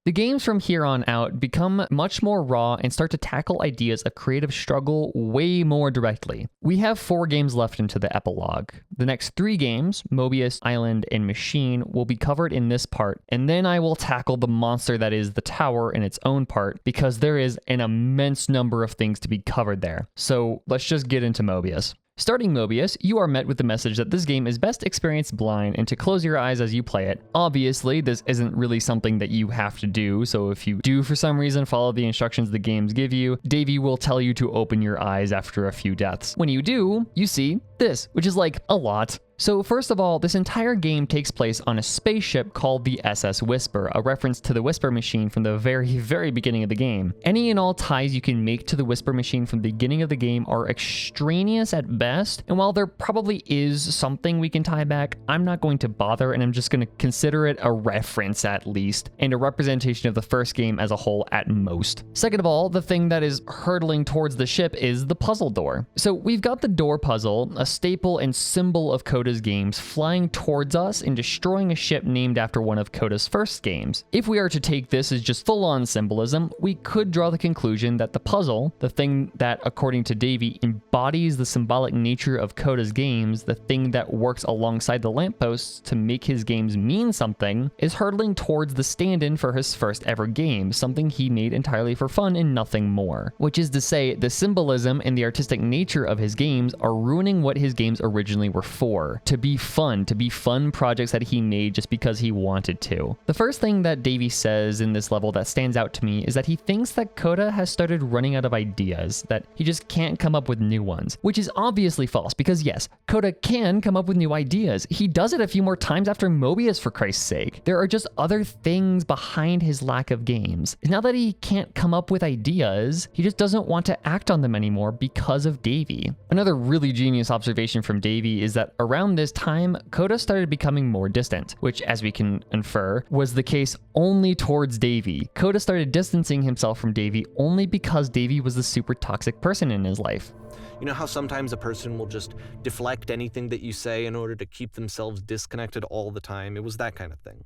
The games from here on out become much more raw and start to tackle ideas of creative struggle way more directly. We have 4 games left into the epilogue. The next 3 games, Mobius, Island, and Machine, will be covered in this part, and then I will tackle the monster that is the tower in its own part, because there is an immense number of things to be covered there. So let's just get into Mobius. Starting Mobius, you are met with the message that this game is best experienced blind and to close your eyes as you play it. Obviously, this isn't really something that you have to do, so if you do for some reason follow the instructions the games give you, Davey will tell you to open your eyes after a few deaths. When you do, you see this, which is like a lot. So first of all, this entire game takes place on a spaceship called the SS Whisper, a reference to the Whisper Machine from the very beginning of the game. Any and all ties you can make to the Whisper Machine from the beginning of the game are extraneous at best, and while there probably is something we can tie back, I'm not going to bother, and I'm just going to consider it a reference at least, and a representation of the first game as a whole at most. Second of all, the thing that is hurtling towards the ship is the puzzle door. So we've got the door puzzle, a staple and symbol of Coda's games, flying towards us and destroying a ship named after one of Coda's first games. If we are to take this as just full-on symbolism, we could draw the conclusion that the puzzle, the thing that, according to Davey, embodies the symbolic nature of Coda's games, the thing that works alongside the lampposts to make his games mean something, is hurtling towards the stand-in for his first ever game, something he made entirely for fun and nothing more. Which is to say, the symbolism and the artistic nature of his games are ruining what his games originally were for. To be fun projects that he made just because he wanted to. The first thing that Davey says in this level that stands out to me is that he thinks that Coda has started running out of ideas, that he just can't come up with new ones, which is obviously false because yes, Coda can come up with new ideas. He does it a few more times after Mobius, for Christ's sake. There are just other things behind his lack of games. Now that he can't come up with ideas, he just doesn't want to act on them anymore because of Davey. Another really genius observation from Davey is that around this time, Coda started becoming more distant, which, as we can infer, was the case only towards Davey. Coda started distancing himself from Davey only because Davey was the super toxic person in his life. You know how sometimes a person will just deflect anything that you say in order to keep themselves disconnected all the time? It was that kind of thing.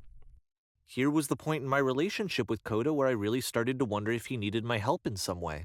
Here was the point in my relationship with Coda where I really started to wonder if he needed my help in some way.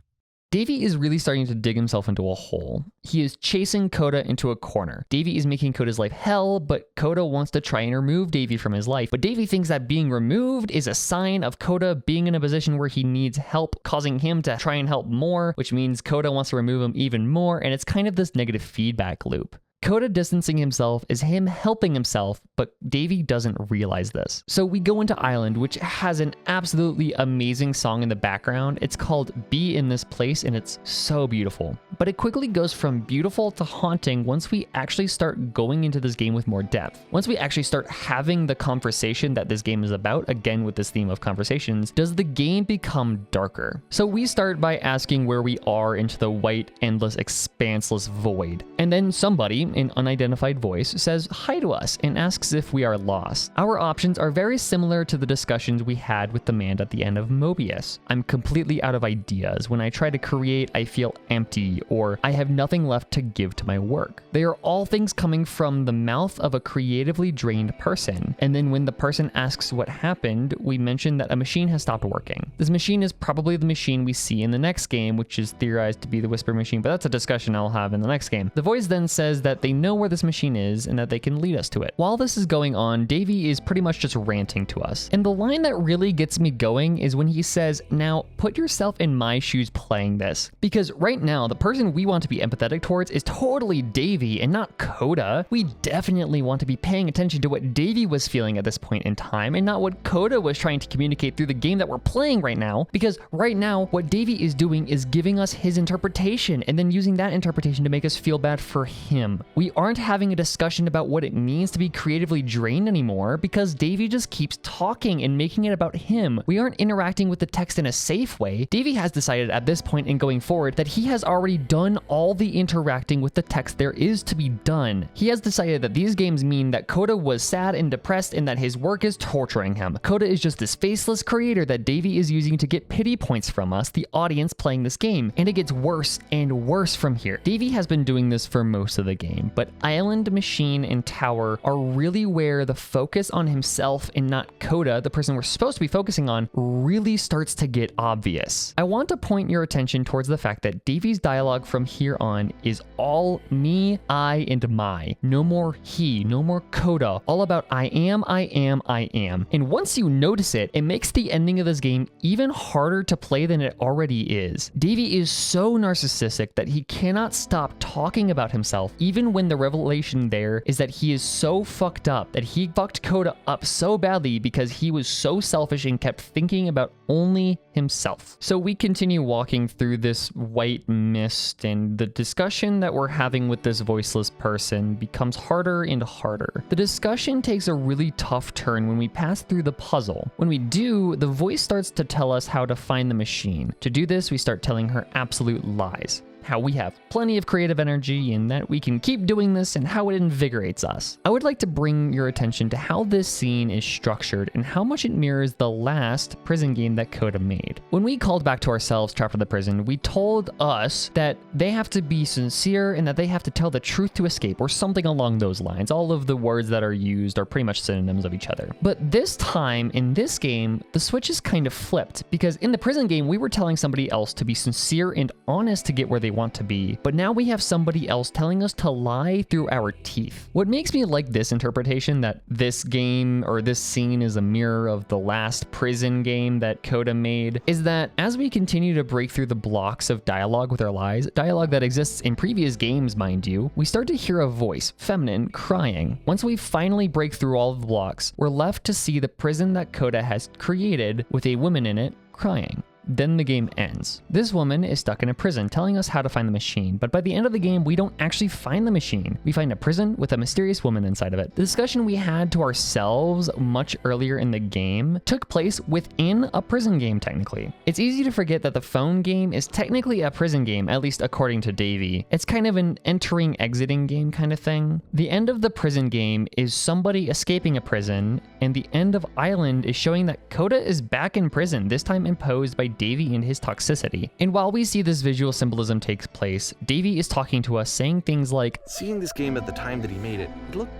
Davey is really starting to dig himself into a hole. He is chasing Coda into a corner. Davey is making Coda's life hell, but Coda wants to try and remove Davey from his life. But Davey thinks that being removed is a sign of Coda being in a position where he needs help, causing him to try and help more, which means Coda wants to remove him even more, and it's kind of this negative feedback loop. Coda distancing himself is him helping himself, but Davey doesn't realize this. So we go into Island, which has an absolutely amazing song in the background. It's called Be in This Place, and it's so beautiful. But it quickly goes from beautiful to haunting once we actually start going into this game with more depth. Once we actually start having the conversation that this game is about, again with this theme of conversations, does the game become darker? So we start by asking where we are into the white, endless, expanseless void. And then somebody, an unidentified voice, says hi to us and asks if we are lost. Our options are very similar to the discussions we had with the man at the end of Mobius. I'm completely out of ideas. When I try to create, I feel empty, or I have nothing left to give to my work. They are all things coming from the mouth of a creatively drained person. And then when the person asks what happened, we mention that a machine has stopped working. This machine is probably the machine we see in the next game, which is theorized to be the Whisper Machine, but that's a discussion I'll have in the next game. The voice then says that that they know where this machine is and that they can lead us to it. While this is going on, Davey is pretty much just ranting to us. And the line that really gets me going is when he says, "Now put yourself in my shoes playing this." Because right now, the person we want to be empathetic towards is totally Davey and not Coda. We definitely want to be paying attention to what Davey was feeling at this point in time and not what Coda was trying to communicate through the game that we're playing right now. Because right now, what Davey is doing is giving us his interpretation and then using that interpretation to make us feel bad for him. We aren't having a discussion about what it means to be creatively drained anymore because Davey just keeps talking and making it about him. We aren't interacting with the text in a safe way. Davey has decided at this point and going forward that he has already done all the interacting with the text there is to be done. He has decided that these games mean that Coda was sad and depressed and that his work is torturing him. Coda is just this faceless creator that Davey is using to get pity points from us, the audience playing this game, and it gets worse and worse from here. Davey has been doing this for most of the game, but Island, Machine, and Tower are really where the focus on himself and not Coda, the person we're supposed to be focusing on, really starts to get obvious. I want to point your attention towards the fact that Davey's dialogue from here on is all me, I, and my. No more he, no more Coda, all about I am, I am, I am. And once you notice it, it makes the ending of this game even harder to play than it already is. Davey is so narcissistic that he cannot stop talking about himself, even when the revelation there is that he is so fucked up that he fucked Coda up so badly because he was so selfish and kept thinking about only himself. So we continue walking through this white mist, and the discussion that we're having with this voiceless person becomes harder and harder. The discussion takes a really tough turn when we pass through the puzzle. When we do, the voice starts to tell us how to find the machine. To do this, we start telling her absolute lies. How we have plenty of creative energy and that we can keep doing this and how it invigorates us. I would like to bring your attention to how this scene is structured and how much it mirrors the last prison game that Coda made. When we called back to ourselves trapped in the prison, we told us that they have to be sincere and that they have to tell the truth to escape, or something along those lines. All of the words that are used are pretty much synonyms of each other. But this time in this game, the switch is kind of flipped, because in the prison game, we were telling somebody else to be sincere and honest to get where they want to be, but now we have somebody else telling us to lie through our teeth. What makes me like this interpretation, that this game or this scene is a mirror of the last prison game that Coda made, is that as we continue to break through the blocks of dialogue with our lies, dialogue that exists in previous games, mind you, we start to hear a voice, feminine, crying. Once we finally break through all of the blocks, we're left to see the prison that Coda has created with a woman in it crying. Then the game ends. This woman is stuck in a prison telling us how to find the machine, but by the end of the game, we don't actually find the machine. We find a prison with a mysterious woman inside of it. The discussion we had to ourselves much earlier in the game took place within a prison game, technically. It's easy to forget that the phone game is technically a prison game, at least according to Davey. It's kind of an entering, exiting game kind of thing. The end of the prison game is somebody escaping a prison, and the end of Island is showing that Coda is back in prison, this time imposed by Davey and his toxicity. And while we see this visual symbolism takes place, Davey is talking to us, saying things like, Seeing this game at the time that he made it, it looked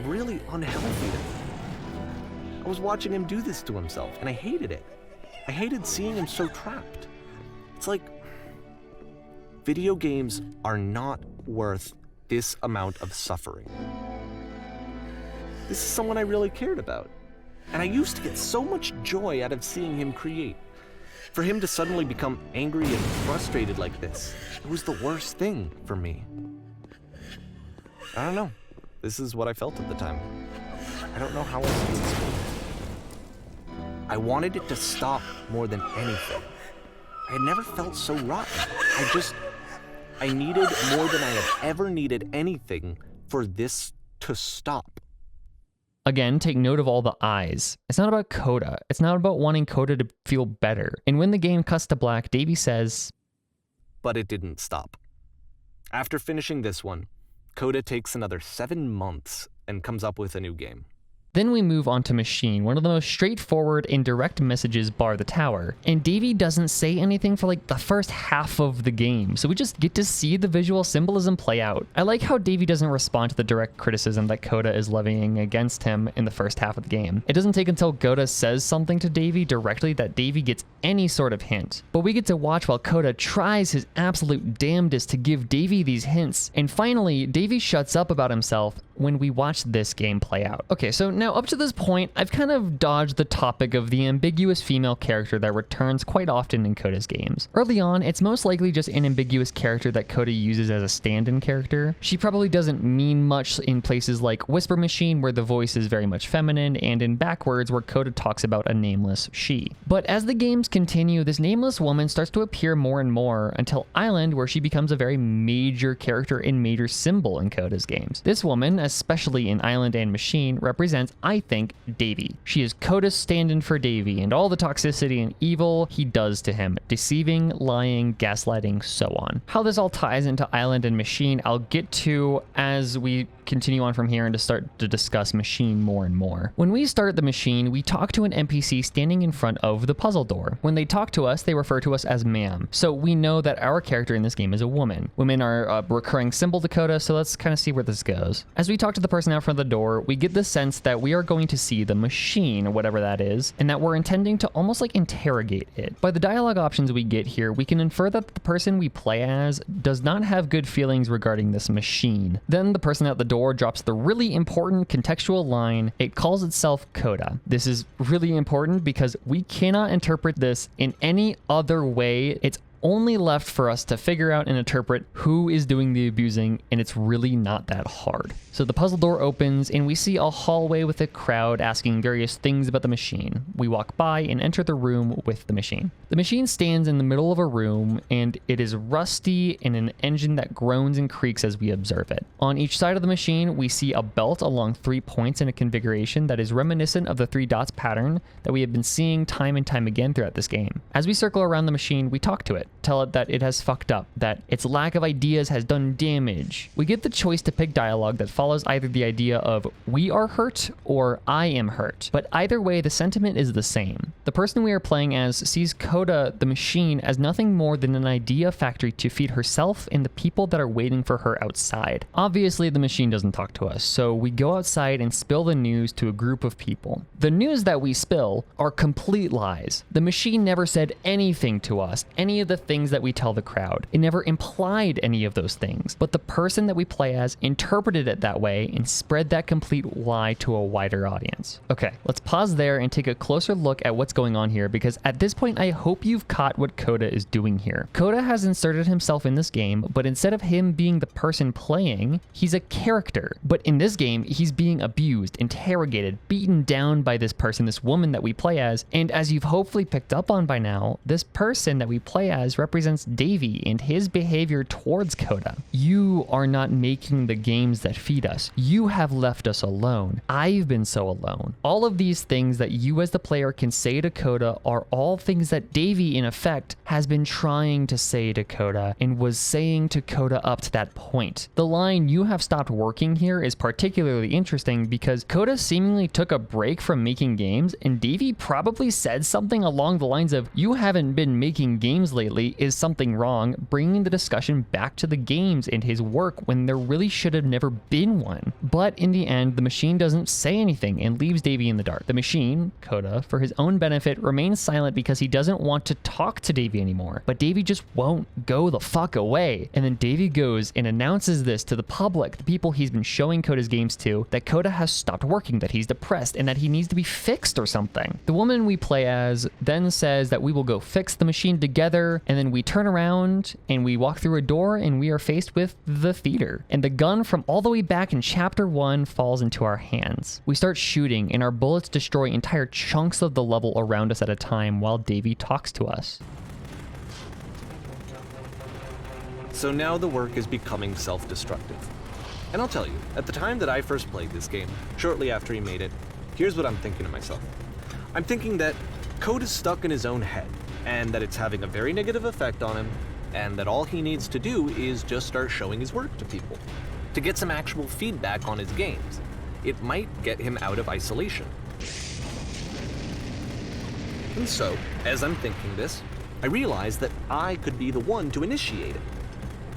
really unhealthy to me. I was watching him do this to himself, and I hated it. I hated seeing him so trapped. It's like, video games are not worth this amount of suffering. This is someone I really cared about, and I used to get so much joy out of seeing him create. For him to suddenly become angry and frustrated like this, it was the worst thing for me. I don't know. This is what I felt at the time. I don't know how else to explain it. I wanted it to stop more than anything. I had never felt so rotten. I needed more than I had ever needed anything for this to stop. Again, take note of all the eyes. It's not about Coda. It's not about wanting Coda to feel better. And when the game cuts to black, Davey says, But it didn't stop. After finishing this one, Coda takes another 7 months and comes up with a new game. Then we move on to Machine, one of the most straightforward and direct messages bar the tower. And Davy doesn't say anything for like the first half of the game, so we just get to see the visual symbolism play out. I like how Davy doesn't respond to the direct criticism that Coda is levying against him in the first half of the game. It doesn't take until Coda says something to Davy directly that Davy gets any sort of hint. But we get to watch while Coda tries his absolute damnedest to give Davy these hints. And finally, Davy shuts up about himself when we watch this game play out. Okay, so now up to this point, I've kind of dodged the topic of the ambiguous female character that returns quite often in Coda's games. Early on, it's most likely just an ambiguous character that Coda uses as a stand-in character. She probably doesn't mean much in places like Whisper Machine, where the voice is very much feminine, and in Backwards, where Coda talks about a nameless she. But as the games continue, this nameless woman starts to appear more and more until Island, where she becomes a very major character and major symbol in Coda's games. This woman, especially in Island and Machine, represents, I think, Davy. She is Coda's stand-in for Davy and all the toxicity and evil he does to him, deceiving, lying, gaslighting, so on. How this all ties into Island and Machine, I'll get to as we continue on from here and to start to discuss Machine more and more. When we start the Machine, we talk to an NPC standing in front of the puzzle door. When they talk to us, they refer to us as ma'am. So we know that our character in this game is a woman. Women are a recurring symbol to Coda, so let's kind of see where this goes. As we talk to the person out front of the door, we get the sense that we are going to see the Machine, or whatever that is, and that we're intending to almost like interrogate it. By the dialogue options we get here, we can infer that the person we play as does not have good feelings regarding this Machine. Then the person at the door drops the really important contextual line, it calls itself Coda. This is really important because we cannot interpret this in any other way. It's only left for us to figure out and interpret who is doing the abusing, and it's really not that hard. So the puzzle door opens and we see a hallway with a crowd asking various things about the Machine. We walk by and enter the room with the Machine. The Machine stands in the middle of a room and it is rusty and an engine that groans and creaks as we observe it. On each side of the Machine, we see a belt along 3 points in a configuration that is reminiscent of the 3 dots pattern that we have been seeing time and time again throughout this game. As we circle around the Machine, we talk to it, tell it that it has fucked up, that its lack of ideas has done damage. We get the choice to pick dialogue that follows either the idea of we are hurt or I am hurt, but either way the sentiment is the same. The person we are playing as sees Coda, the Machine, as nothing more than an idea factory to feed herself and the people that are waiting for her outside. Obviously the Machine doesn't talk to us, so we go outside and spill the news to a group of people. The news that we spill are complete lies. The Machine never said anything to us, any of the things that we tell the crowd. It never implied any of those things, but the person that we play as interpreted it that way and spread that complete lie to a wider audience. Okay, let's pause there and take a closer look at what's going on here, because at this point I hope you've caught what Coda is doing here. Coda has inserted himself in this game, but instead of him being the person playing, he's a character. But in this game, he's being abused, interrogated, beaten down by this person, this woman that we play as, and as you've hopefully picked up on by now, this person that we play as represents Davy and his behavior towards Coda. You are not making the games that feed us. You have left us alone. I've been so alone. All of these things that you as the player can say to Coda are all things that Davy, in effect, has been trying to say to Coda and was saying to Coda up to that point. The line, "You have stopped working here," is particularly interesting because Coda seemingly took a break from making games, and Davy probably said something along the lines of, "You haven't been making games lately, is something wrong?" bringing the discussion back to the games and his work when there really should have never been one. But in the end, the Machine doesn't say anything and leaves Davy in the dark. The Machine, Coda, for his own benefit, remains silent because he doesn't want to talk to Davy anymore. But Davy just won't go the fuck away. And then Davy goes and announces this to the public, the people he's been showing Coda's games to, that Coda has stopped working, that he's depressed, and that he needs to be fixed or something. The woman we play as then says that we will go fix the Machine together, and then we turn around and we walk through a door and we are faced with the theater. And the gun from all the way back in chapter 1 falls into our hands. We start shooting and our bullets destroy entire chunks of the level around us at a time while Davy talks to us. So now the work is becoming self-destructive. And I'll tell you, at the time that I first played this game, shortly after he made it, here's what I'm thinking to myself. I'm thinking that Code is stuck in his own head, and that it's having a very negative effect on him, and that all he needs to do is just start showing his work to people, to get some actual feedback on his games. it might get him out of isolation. And so, as I'm thinking this, I realize that I could be the one to initiate it.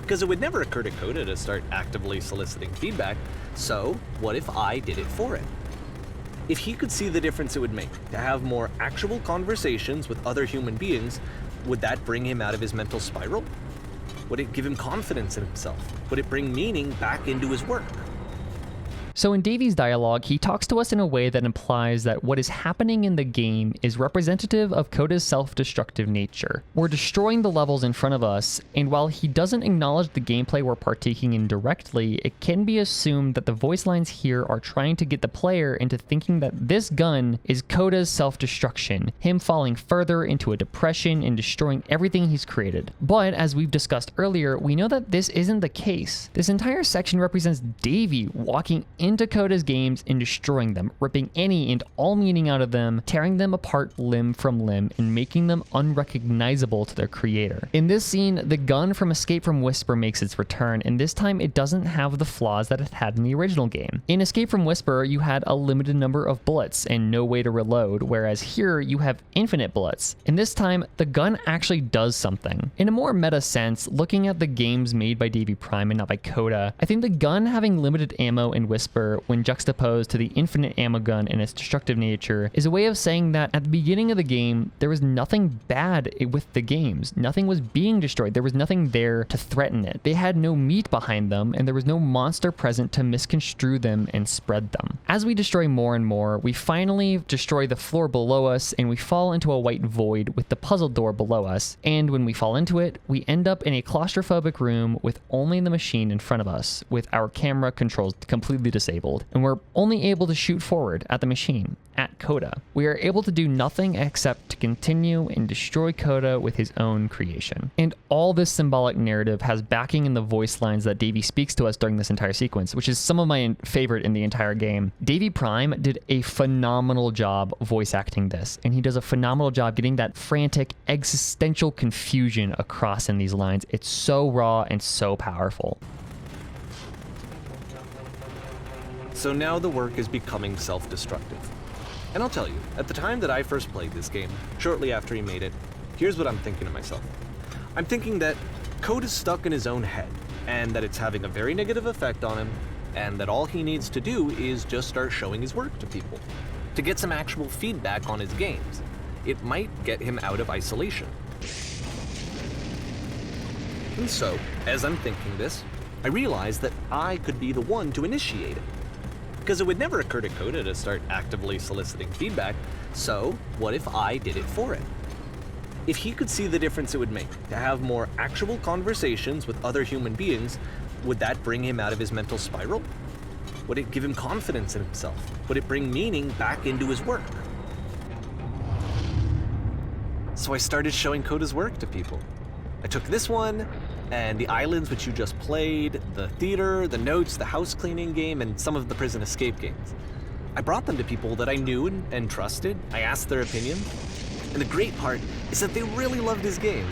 Because it would never occur to Coda to start actively soliciting feedback, so what if I did it for him? If he could see the difference it would make to have more actual conversations with other human beings, would that bring him out of his mental spiral? Would it give him confidence in himself? Would it bring meaning back into his work? So in Davy's dialogue, he talks to us in a way that implies that what is happening in the game is representative of Coda's self-destructive nature. We're destroying the levels in front of us, and while he doesn't acknowledge the gameplay we're partaking in directly, it can be assumed that the voice lines here are trying to get the player into thinking that this gun is Coda's self-destruction, him falling further into a depression and destroying everything he's created. But as we've discussed earlier, we know that this isn't the case. This entire section represents Davy walking into Coda's games and destroying them, ripping any and all meaning out of them, tearing them apart limb from limb, and making them unrecognizable to their creator. In this scene, the gun from Escape from Whisper makes its return, and this time it doesn't have the flaws that it had in the original game. In Escape from Whisper, you had a limited number of bullets and no way to reload, whereas here you have infinite bullets. And this time, the gun actually does something. In a more meta sense, looking at the games made by Davy Prime and not by Coda, I think the gun having limited ammo in Whisper when juxtaposed to the infinite ammo gun and its destructive nature is a way of saying that at the beginning of the game, there was nothing bad with the games. Nothing was being destroyed. There was nothing there to threaten it. They had no meat behind them, and there was no monster present to misconstrue them and spread them. As we destroy more and more, we finally destroy the floor below us, and we fall into a white void with the puzzle door below us. And when we fall into it, we end up in a claustrophobic room with only the machine in front of us, with our camera controls completely disabled, and we're only able to shoot forward at the machine, at Coda. We are able to do nothing except to continue and destroy Coda with his own creation. And all this symbolic narrative has backing in the voice lines that Davy speaks to us during this entire sequence, which is some of my favorite in the entire game. Davy Prime did a phenomenal job voice acting this, and he does a phenomenal job getting that frantic, existential confusion across in these lines. It's so raw and so powerful. So now the work is becoming self-destructive. And I'll tell you, at the time that I first played this game, shortly after he made it, here's what I'm thinking to myself. I'm thinking that Code is stuck in his own head, and that it's having a very negative effect on him, and that all he needs to do is just start showing his work to people, to get some actual feedback on his games. It might get him out of isolation. And so, as I'm thinking this, I realize that I could be the one to initiate it. Because it would never occur to Coda to start actively soliciting feedback, so what if I did it for him? If he could see the difference it would make to have more actual conversations with other human beings, would that bring him out of his mental spiral? Would it give him confidence in himself? Would it bring meaning back into his work? So I started showing Coda's work to people. I took this one, and the islands which you just played, the theater, the notes, the house cleaning game, and some of the prison escape games. I brought them to people that I knew and trusted. I asked their opinion. And the great part is that they really loved his games.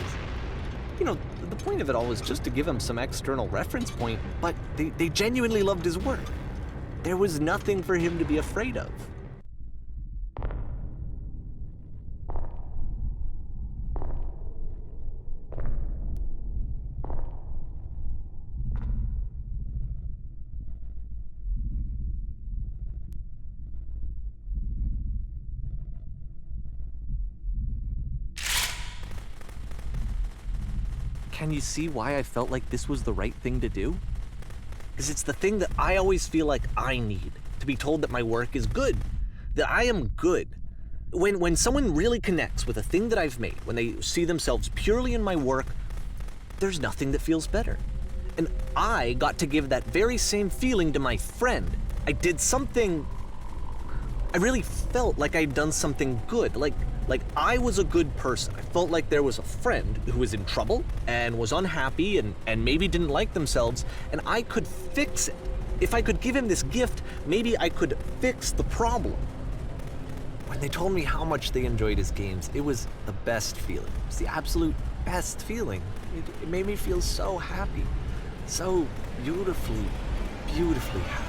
You know, the point of it all was just to give him some external reference point, but they genuinely loved his work. There was nothing for him to be afraid of. Can you see why I felt like this was the right thing to do? Because it's the thing that I always feel like I need, to be told that my work is good, that I am good. When someone really connects with a thing that I've made, when they see themselves purely in my work, there's nothing that feels better. And I got to give that very same feeling to my friend. I did something, I really felt like I'd done something good, like I was a good person. I felt like there was a friend who was in trouble and was unhappy and maybe didn't like themselves, and I could fix it. If I could give him this gift, maybe I could fix the problem. When they told me how much they enjoyed his games, it was the best feeling. It was the absolute best feeling. It made me feel so happy, so beautifully, beautifully happy.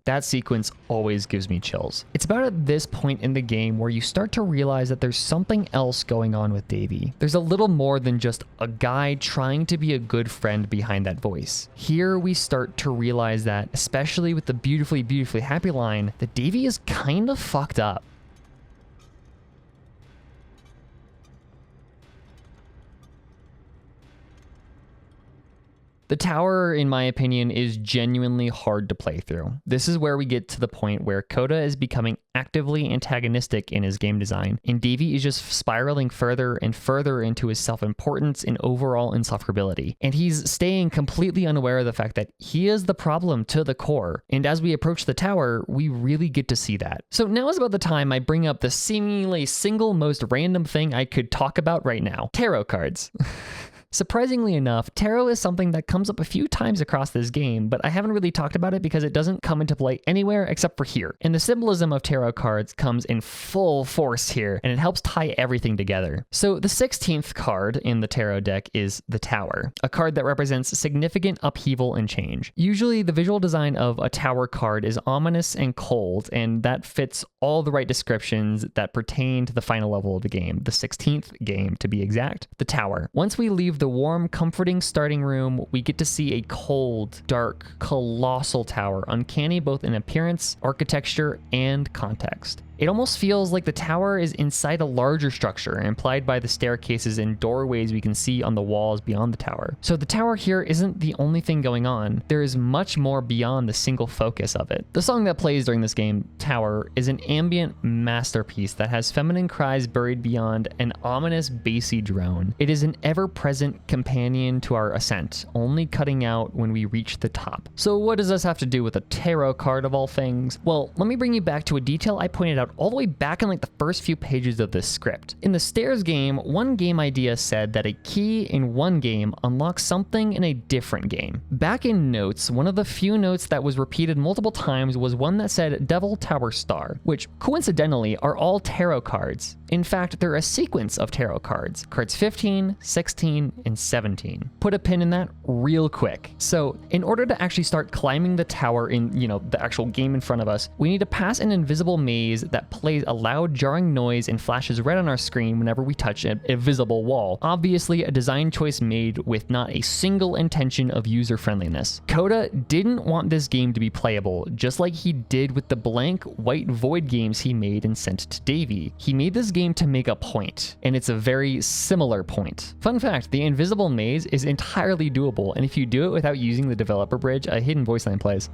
That sequence always gives me chills. It's about at this point in the game where you start to realize that there's something else going on with Davy. There's a little more than just a guy trying to be a good friend behind that voice. Here we start to realize that, especially with the beautifully, beautifully happy line, that Davy is kind of fucked up. The tower, in my opinion, is genuinely hard to play through. This is where we get to the point where Coda is becoming actively antagonistic in his game design, and Davy is just spiraling further and further into his self-importance and overall insufferability. And he's staying completely unaware of the fact that he is the problem to the core. And as we approach the tower, we really get to see that. So now is about the time I bring up the seemingly single most random thing I could talk about right now: tarot cards. Surprisingly enough, tarot is something that comes up a few times across this game, but I haven't really talked about it because it doesn't come into play anywhere except for here. And the symbolism of tarot cards comes in full force here, and it helps tie everything together. So the 16th card in the tarot deck is the Tower, a card that represents significant upheaval and change. Usually the visual design of a tower card is ominous and cold, and that fits all the right descriptions that pertain to the final level of the game, the 16th game to be exact, the Tower. Once we leave the warm, comforting starting room, we get to see a cold, dark, colossal tower, uncanny both in appearance, architecture, and context. It almost feels like the tower is inside a larger structure, implied by the staircases and doorways we can see on the walls beyond the tower. So the tower here isn't the only thing going on. There is much more beyond the single focus of it. The song that plays during this game, Tower, is an ambient masterpiece that has feminine cries buried beyond an ominous bassy drone. It is an ever-present companion to our ascent, only cutting out when we reach the top. So what does this have to do with a tarot card of all things? Well, let me bring you back to a detail I pointed out all the way back in like the first few pages of this script. In the Stairs game, one game idea said that a key in one game unlocks something in a different game. Back in notes, one of the few notes that was repeated multiple times was one that said Devil Tower Star, which coincidentally are all tarot cards. In fact, they're a sequence of tarot cards, cards 15, 16, and 17. Put a pin in that real quick. So in order to actually start climbing the tower in, the actual game in front of us, we need to pass an invisible maze that plays a loud jarring noise and flashes red on our screen whenever we touch a visible wall. Obviously a design choice made with not a single intention of user friendliness. Coda didn't want this game to be playable, just like he did with the blank white void games he made and sent to Davy. He made this game to make a point, and it's a very similar point. Fun fact, the invisible maze is entirely doable, and if you do it without using the developer bridge, a hidden voice line plays.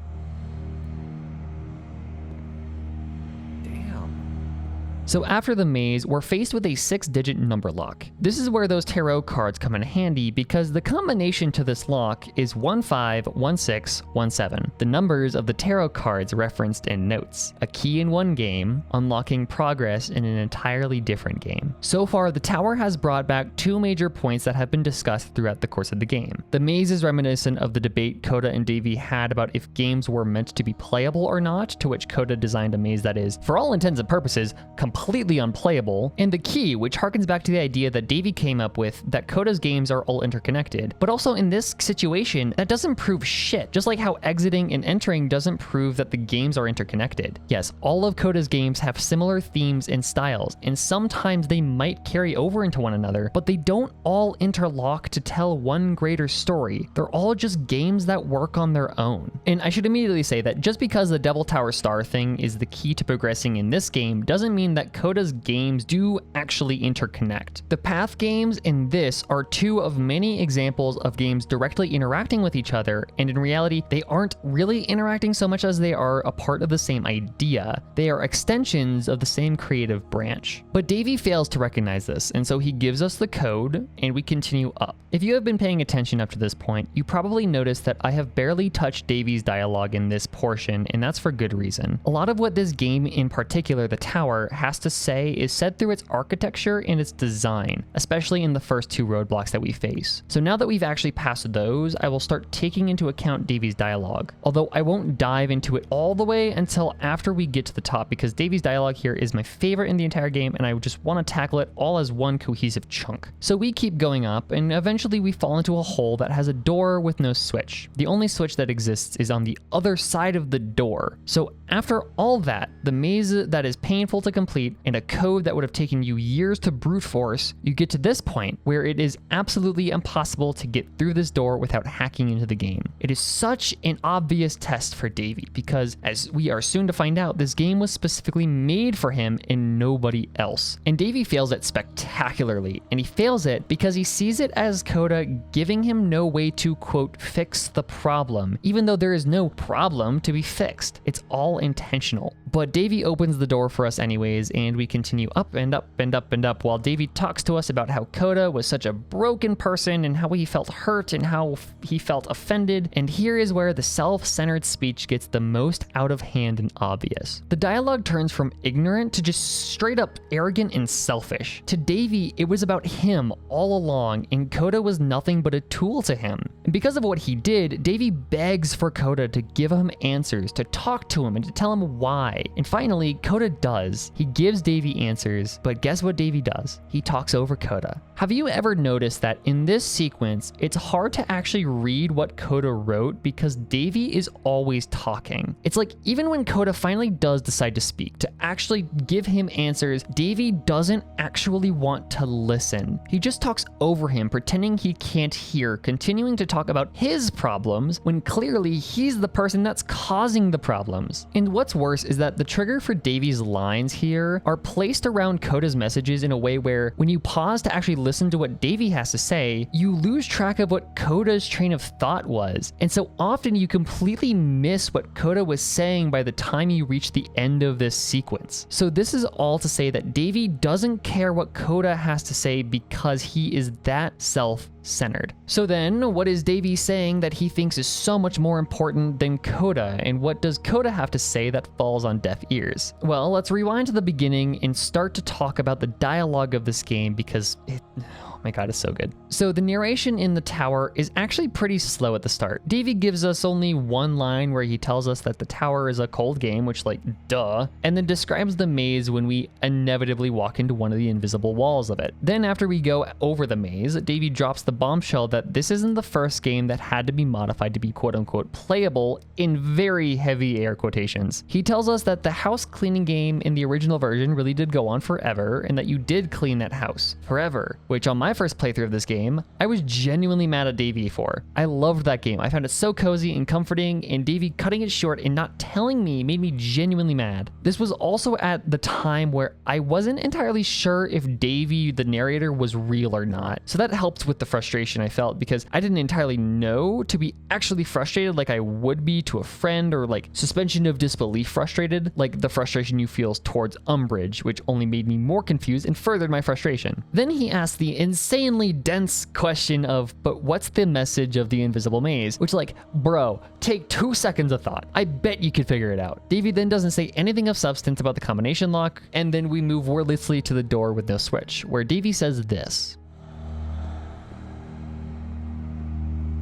So after the maze, we're faced with a 6-digit number lock. This is where those tarot cards come in handy because the combination to this lock is 151617, the numbers of the tarot cards referenced in notes. A key in one game, unlocking progress in an entirely different game. So far, the tower has brought back two major points that have been discussed throughout the course of the game. The maze is reminiscent of the debate Coda and Davy had about if games were meant to be playable or not, to which Coda designed a maze that is, for all intents and purposes, completely unplayable, and the key, which harkens back to the idea that Davy came up with, that Coda's games are all interconnected. But also in this situation, that doesn't prove shit, just like how exiting and entering doesn't prove that the games are interconnected. Yes, all of Coda's games have similar themes and styles, and sometimes they might carry over into one another, but they don't all interlock to tell one greater story. They're all just games that work on their own. And I should immediately say that just because the Devil Tower Star thing is the key to progressing in this game doesn't mean that Coda's games do actually interconnect. The Path games in this are two of many examples of games directly interacting with each other, and in reality, they aren't really interacting so much as they are a part of the same idea. They are extensions of the same creative branch. But Davy fails to recognize this, and so he gives us the code, and we continue up. If you have been paying attention up to this point, you probably noticed that I have barely touched Davy's dialogue in this portion, and that's for good reason. A lot of what this game, in particular the tower, has to say is said through its architecture and its design, especially in the first two roadblocks that we face. So now that we've actually passed those, I will start taking into account Davy's dialogue, although I won't dive into it all the way until after we get to the top, because Davy's dialogue here is my favorite in the entire game, and I just want to tackle it all as one cohesive chunk. So we keep going up, and eventually eventually we fall into a hole that has a door with no switch. The only switch that exists is on the other side of the door. So after all that, the maze that is painful to complete and a code that would have taken you years to brute force, you get to this point where it is absolutely impossible to get through this door without hacking into the game. It is such an obvious test for Davey because, as we are soon to find out, this game was specifically made for him and nobody else. And Davey fails it spectacularly, and he fails it because he sees it as Coda giving him no way to, quote, fix the problem, even though there is no problem to be fixed. It's all intentional. But Davey opens the door for us anyways, and we continue up and up and up and up while Davey talks to us about how Coda was such a broken person and how he felt hurt and how he felt offended. And here is where the self-centered speech gets the most out of hand and obvious. The dialogue turns from ignorant to just straight up arrogant and selfish. To Davey, it was about him all along, and Coda was nothing but a tool to him. And because of what he did, Davey begs for Coda to give him answers, to talk to him and to tell him why. And finally, Coda does. He gives Davey answers, but guess what Davey does? He talks over Coda. Have you ever noticed that in this sequence, it's hard to actually read what Coda wrote because Davey is always talking? It's like even when Coda finally does decide to speak, to actually give him answers, Davey doesn't actually want to listen. He just talks over him, pretending he can't hear, continuing to talk about his problems when clearly he's the person that's causing the problems. And what's worse is that the trigger for Davey's lines here are placed around Coda's messages in a way where when you pause to actually listen to what Davey has to say, you lose track of what Coda's train of thought was. And so often you completely miss what Coda was saying by the time you reach the end of this sequence. So this is all to say that Davey doesn't care what Coda has to say because he is that self-centered. So then, what is Davey saying that he thinks is so much more important than Coda, and what does Coda have to say that falls on deaf ears? Well, let's rewind to the beginning and start to talk about the dialogue of this game because oh my god, it's so good. So the narration in the tower is actually pretty slow at the start. Davey gives us only one line where he tells us that the tower is a cold game, which like, duh, and then describes the maze when we inevitably walk into one of the invisible walls of it. Then after we go over the maze, Davey drops the bombshell that this isn't the first game that had to be modified to be quote unquote playable in very heavy air quotations. He tells us that the house cleaning game in the original version really did go on forever and that you did clean that house forever, which on my first playthrough of this game, I was genuinely mad at Davey for. I loved that game. I found it so cozy and comforting, and Davey cutting it short and not telling me made me genuinely mad. This was also at the time where I wasn't entirely sure if Davey, the narrator, was real or not. So that helped with the frustration I felt because I didn't entirely know to be actually frustrated like I would be to a friend, or like suspension of disbelief frustrated, like the frustration you feel towards Umbridge, which only made me more confused and furthered my frustration. Then he asked the insanely dense question of, but what's the message of the invisible maze? Which, like, bro, take 2 seconds of thought. I bet you could figure it out. Davey then doesn't say anything of substance about the combination lock, and then we move wordlessly to the door with no switch, where Davey says this.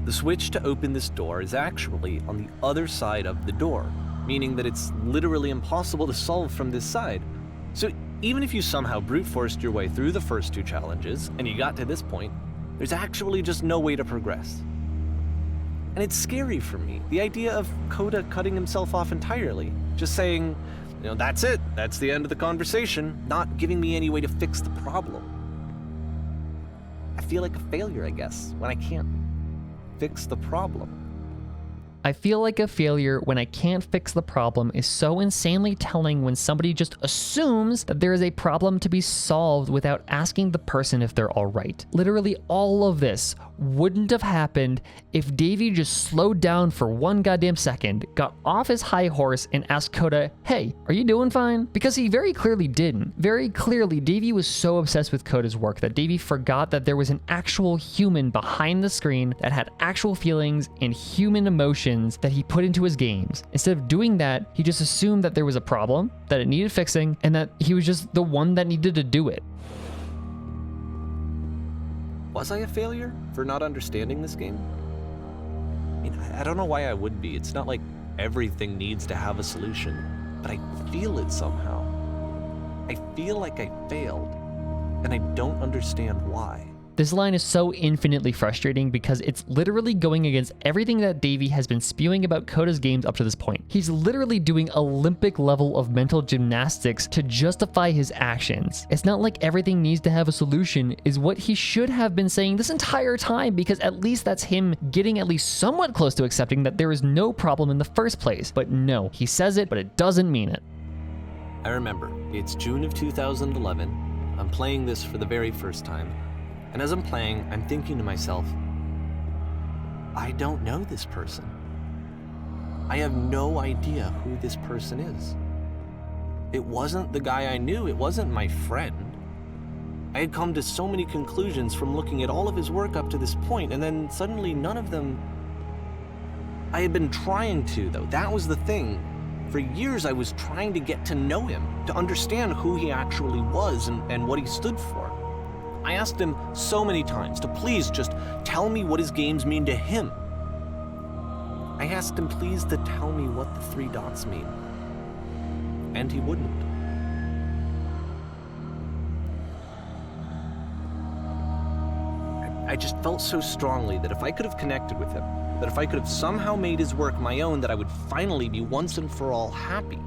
The switch to open this door is actually on the other side of the door, meaning that it's literally impossible to solve from this side. So even if you somehow brute forced your way through the first 2 challenges and you got to this point, there's actually just no way to progress. And it's scary for me, the idea of Coda cutting himself off entirely, just saying, you know, that's it, that's the end of the conversation, not giving me any way to fix the problem. I feel like a failure, I guess, when I can't fix the problem. I feel like a failure when I can't fix the problem is so insanely telling when somebody just assumes that there is a problem to be solved without asking the person if they're all right. Literally all of this wouldn't have happened if Davey just slowed down for 1 goddamn second, got off his high horse and asked Coda, hey, are you doing fine? Because he very clearly didn't. Very clearly, Davey was so obsessed with Coda's work that Davey forgot that there was an actual human behind the screen that had actual feelings and human emotions that he put into his games. Instead of doing that, he just assumed that there was a problem, that it needed fixing, and that he was just the one that needed to do it. Was I a failure for not understanding this game? I mean, I don't know why I would be. It's not like everything needs to have a solution, but I feel it somehow. I feel like I failed, and I don't understand why. This line is so infinitely frustrating because it's literally going against everything that Davey has been spewing about Coda's games up to this point. He's literally doing Olympic level of mental gymnastics to justify his actions. It's not like everything needs to have a solution is what he should have been saying this entire time, because at least that's him getting at least somewhat close to accepting that there is no problem in the first place. But no, he says it, but it doesn't mean it. I remember, it's June of 2011. I'm playing this for the very first time. And as I'm playing, I'm thinking to myself, I don't know this person. I have no idea who this person is. It wasn't the guy I knew, it wasn't my friend. I had come to so many conclusions from looking at all of his work up to this point, and then suddenly none of them... I had been trying to, though. That was the thing. For years I was trying to get to know him, to understand who he actually was and what he stood for. I asked him so many times to please just tell me what his games mean to him. I asked him please to tell me what the 3 dots mean. And he wouldn't. I just felt so strongly that if I could have connected with him, that if I could have somehow made his work my own, that I would finally be once and for all happy.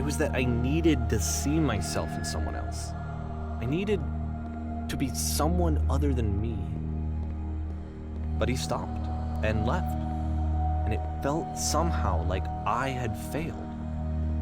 It was that I needed to see myself in someone else. I needed to be someone other than me. But he stopped and left, and it felt somehow like I had failed.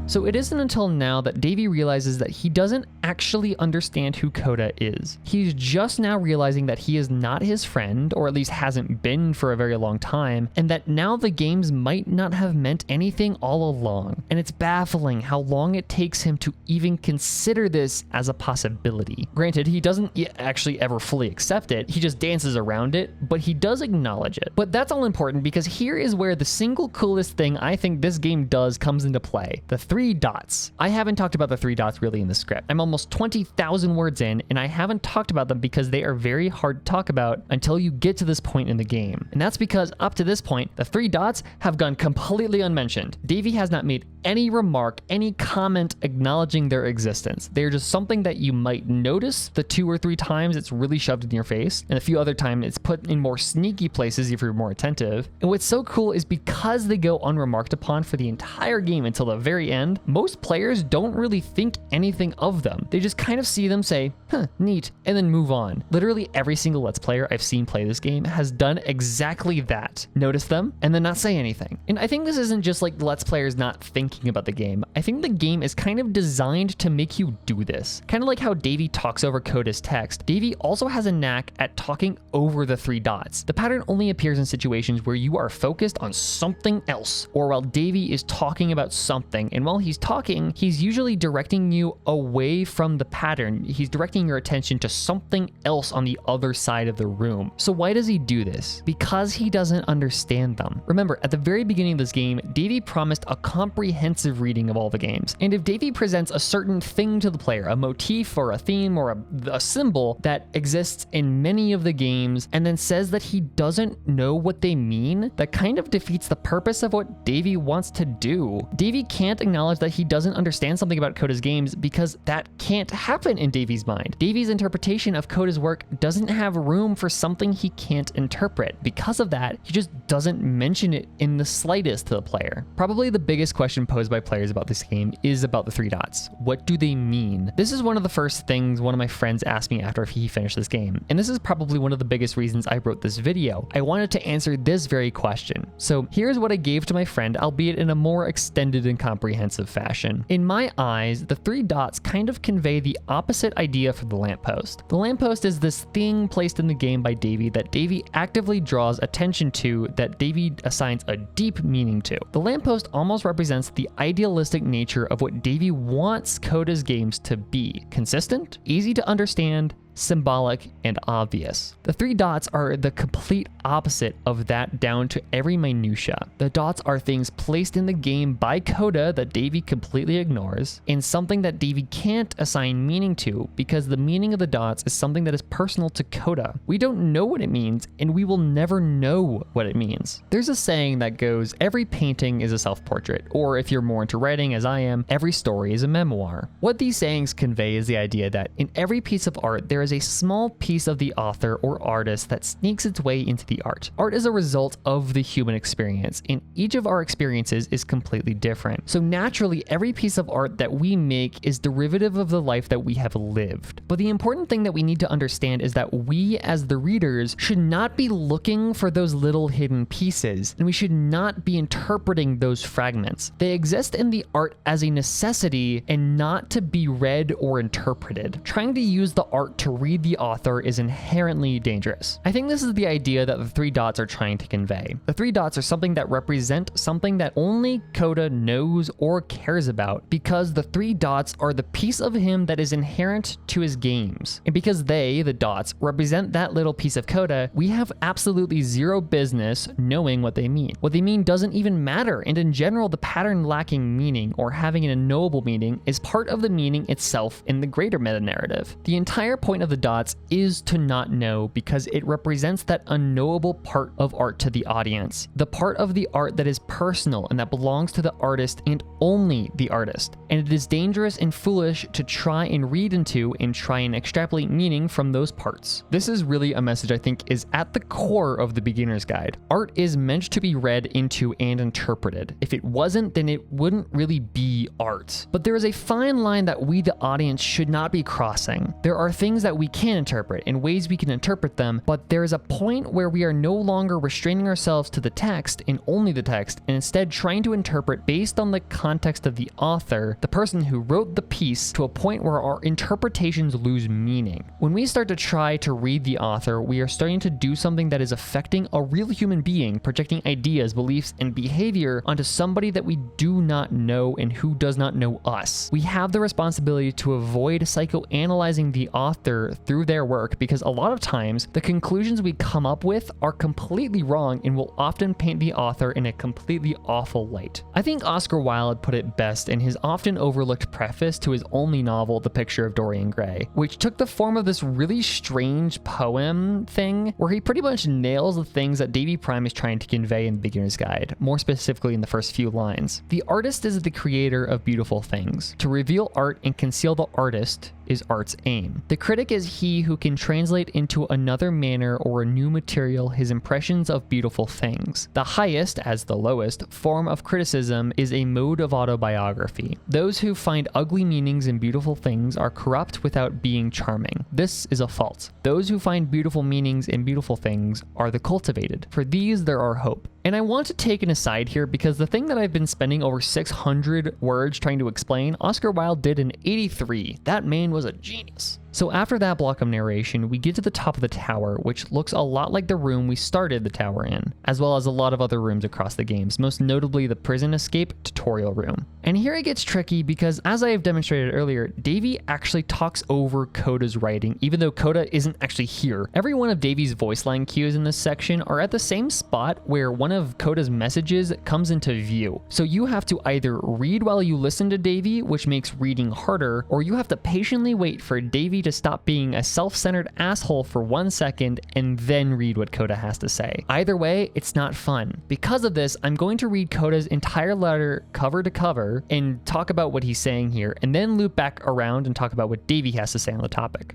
So it isn't until now that Davey realizes that he doesn't actually understand who Coda is. He's just now realizing that he is not his friend, or at least hasn't been for a very long time, and that now the games might not have meant anything all along. And it's baffling how long it takes him to even consider this as a possibility. Granted, he doesn't actually ever fully accept it, he just dances around it, but he does acknowledge it. But that's all important, because here is where the single coolest thing I think this game does comes into play. The 3 dots. I haven't talked about the 3 dots really in the script. I'm almost 20,000 words in, and I haven't talked about them because they are very hard to talk about until you get to this point in the game. And that's because up to this point, the 3 dots have gone completely unmentioned. Davey has not made any remark, any comment acknowledging their existence. They're just something that you might notice the 2 or 3 times it's really shoved in your face, and a few other times it's put in more sneaky places if you're more attentive. And what's so cool is because they go unremarked upon for the entire game until the very end, most players don't really think anything of them. They just kind of see them, say, huh, neat, and then move on. Literally every single Let's Player I've seen play this game has done exactly that. Notice them, and then not say anything. And I think this isn't just like Let's Players not thinking about the game. I think the game is kind of designed to make you do this. Kind of like how Davey talks over Coda's text, Davey also has a knack at talking over the 3 dots. The pattern only appears in situations where you are focused on something else, or while Davey is talking about something, and while he's talking, he's usually directing you away from the pattern. He's directing your attention to something else on the other side of the room. So why does he do this? Because he doesn't understand them. Remember, at the very beginning of this game, Davey promised a comprehensive reading of all the games. And if Davey presents a certain thing to the player, a motif or a theme or a symbol that exists in many of the games, and then says that he doesn't know what they mean, that kind of defeats the purpose of what Davey wants to do. Davey can't acknowledge that he doesn't understand something about Coda's games because that can't happen in Davey's mind. Davey's interpretation of Coda's work doesn't have room for something he can't interpret. Because of that, he just doesn't mention it in the slightest to the player. Probably the biggest question posed by players about this game is about the 3 dots. What do they mean? This is one of the first things one of my friends asked me after he finished this game, and this is probably one of the biggest reasons I wrote this video. I wanted to answer this very question. So here's what I gave to my friend, albeit in a more extended and comprehensive fashion. In my eyes, the 3 dots kind of convey the opposite idea for the lamppost. The lamppost is this thing placed in the game by Davey that Davey actively draws attention to, that Davey assigns a deep meaning to. The lamppost almost represents the idealistic nature of what Davey wants Coda's games to be: consistent, easy to understand, symbolic, and obvious. The 3 dots are the complete opposite of that down to every minutia. The dots are things placed in the game by Coda that Davey completely ignores, and something that Davey can't assign meaning to because the meaning of the dots is something that is personal to Coda. We don't know what it means, and we will never know what it means. There's a saying that goes, every painting is a self-portrait, or if you're more into writing as I am, every story is a memoir. What these sayings convey is the idea that in every piece of art there is a small piece of the author or artist that sneaks its way into the art. Art is a result of the human experience, and each of our experiences is completely different. So naturally, every piece of art that we make is derivative of the life that we have lived. But the important thing that we need to understand is that we, as the readers, should not be looking for those little hidden pieces, and we should not be interpreting those fragments. They exist in the art as a necessity and not to be read or interpreted. Trying to use the art to read the author is inherently dangerous. I think this is the idea that the 3 dots are trying to convey. The 3 dots are something that represent something that only Coda knows or cares about, because the 3 dots are the piece of him that is inherent to his games. And because they, the dots, represent that little piece of Coda, we have absolutely zero business knowing what they mean. What they mean doesn't even matter, and in general, the pattern lacking meaning or having an unknowable meaning is part of the meaning itself in the greater meta-narrative. The entire point of the dots is to not know, because it represents that unknowable part of art to the audience. The part of the art that is personal and that belongs to the artist and only the artist. And it is dangerous and foolish to try and read into and try and extrapolate meaning from those parts. This is really a message I think is at the core of the beginner's guide. Art is meant to be read into and interpreted. If it wasn't, then it wouldn't really be art. But there is a fine line that we, the audience, should not be crossing. There are things that we can interpret and ways we can interpret them, but there is a point where we are no longer restraining ourselves to the text and only the text, and instead trying to interpret based on the context of the author, the person who wrote the piece, to a point where our interpretations lose meaning. When we start to try to read the author, we are starting to do something that is affecting a real human being, projecting ideas, beliefs, and behavior onto somebody that we do not know and who does not know us. We have the responsibility to avoid psychoanalyzing the author through their work, because a lot of times the conclusions we come up with are completely wrong and will often paint the author in a completely awful light. I think Oscar Wilde put it best in his often overlooked preface to his only novel, The Picture of Dorian Gray, which took the form of this really strange poem thing where he pretty much nails the things that Davy Prime is trying to convey in the beginner's guide, more specifically in the first few lines. The artist is the creator of beautiful things. To reveal art and conceal the artist is art's aim. The critic is he who can translate into another manner or a new material his impressions of beautiful things. The highest, as the lowest, form of criticism is a mode of autobiography. Those who find ugly meanings in beautiful things are corrupt without being charming. This is a fault. Those who find beautiful meanings in beautiful things are the cultivated. For these there are hope. And I want to take an aside here, because the thing that I've been spending over 600 words trying to explain, Oscar Wilde did in 83. That man was a genius. So after that block of narration, we get to the top of the tower, which looks a lot like the room we started the tower in, as well as a lot of other rooms across the games, most notably the prison escape tutorial room. And here it gets tricky, because as I have demonstrated earlier, Davy actually talks over Coda's writing, even though Coda isn't actually here. Every one of Davy's voice line cues in this section are at the same spot where one of Coda's messages comes into view. So you have to either read while you listen to Davy, which makes reading harder, or you have to patiently wait for Davy to stop being a self-centered asshole for 1 second and then read what Coda has to say. Either way, it's not fun. Because of this, I'm going to read Coda's entire letter cover to cover and talk about what he's saying here, and then loop back around and talk about what Davy has to say on the topic.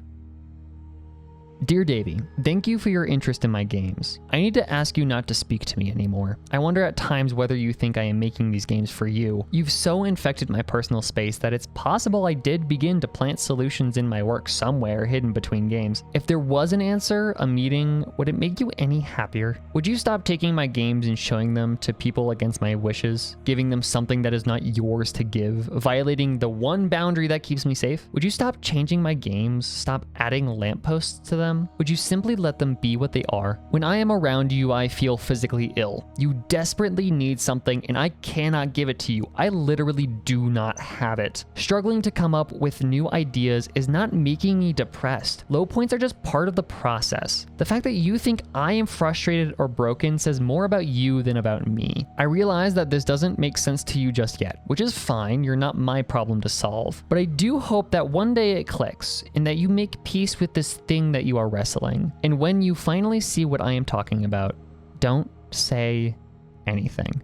Dear Davy, thank you for your interest in my games. I need to ask you not to speak to me anymore. I wonder at times whether you think I am making these games for you. You've so infected my personal space that it's possible I did begin to plant solutions in my work somewhere hidden between games. If there was an answer, a meeting, would it make you any happier? Would you stop taking my games and showing them to people against my wishes, giving them something that is not yours to give, violating the one boundary that keeps me safe? Would you stop changing my games, stop adding lampposts to them? Would you simply let them be what they are? When I am around you, I feel physically ill. You desperately need something and I cannot give it to you. I literally do not have it. Struggling to come up with new ideas is not making me depressed. Low points are just part of the process. The fact that you think I am frustrated or broken says more about you than about me. I realize that this doesn't make sense to you just yet, which is fine. You're not my problem to solve. But I do hope that one day it clicks and that you make peace with this thing that you are wrestling. And when you finally see what I am talking about, don't say anything.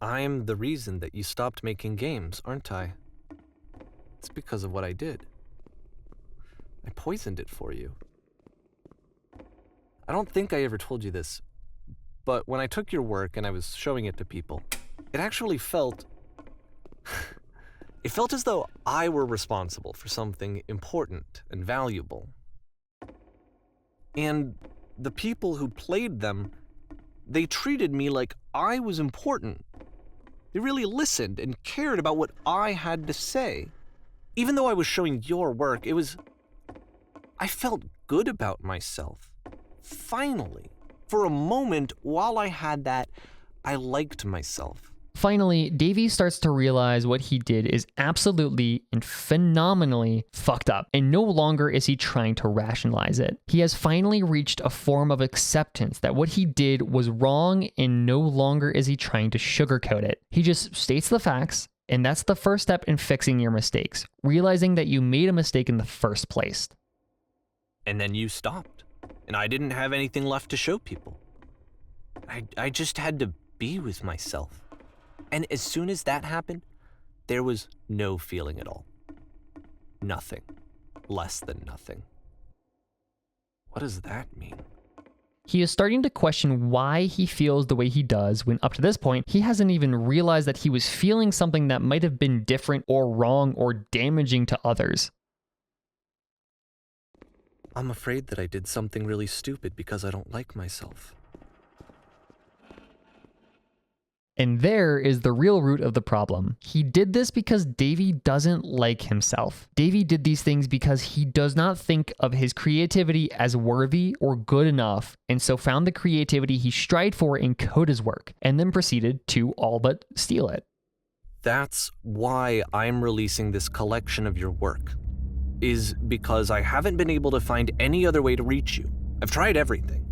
I'm the reason that you stopped making games, aren't I? It's because of what I did. I poisoned it for you. I don't think I ever told you this, but when I took your work and I was showing it to people, it actually felt... it felt as though I were responsible for something important and valuable. And the people who played them, they treated me like I was important. They really listened and cared about what I had to say. Even though I was showing your work, I felt good about myself. Finally. For a moment, while I had that, I liked myself. Finally, Davey starts to realize what he did is absolutely and phenomenally fucked up, and no longer is he trying to rationalize it. He has finally reached a form of acceptance that what he did was wrong, and no longer is he trying to sugarcoat it. He just states the facts, and that's the first step in fixing your mistakes, realizing that you made a mistake in the first place. And then you stopped, and I didn't have anything left to show people. I just had to be with myself. And as soon as that happened, there was no feeling at all. Nothing. Less than nothing. What does that mean? He is starting to question why he feels the way he does when up to this point, he hasn't even realized that he was feeling something that might have been different or wrong or damaging to others. I'm afraid that I did something really stupid because I don't like myself. And there is the real root of the problem. He did this because Davey doesn't like himself. Davey did these things because he does not think of his creativity as worthy or good enough, and so found the creativity he strived for in Coda's work, and then proceeded to all but steal it. That's why I'm releasing this collection of your work, is because I haven't been able to find any other way to reach you. I've tried everything.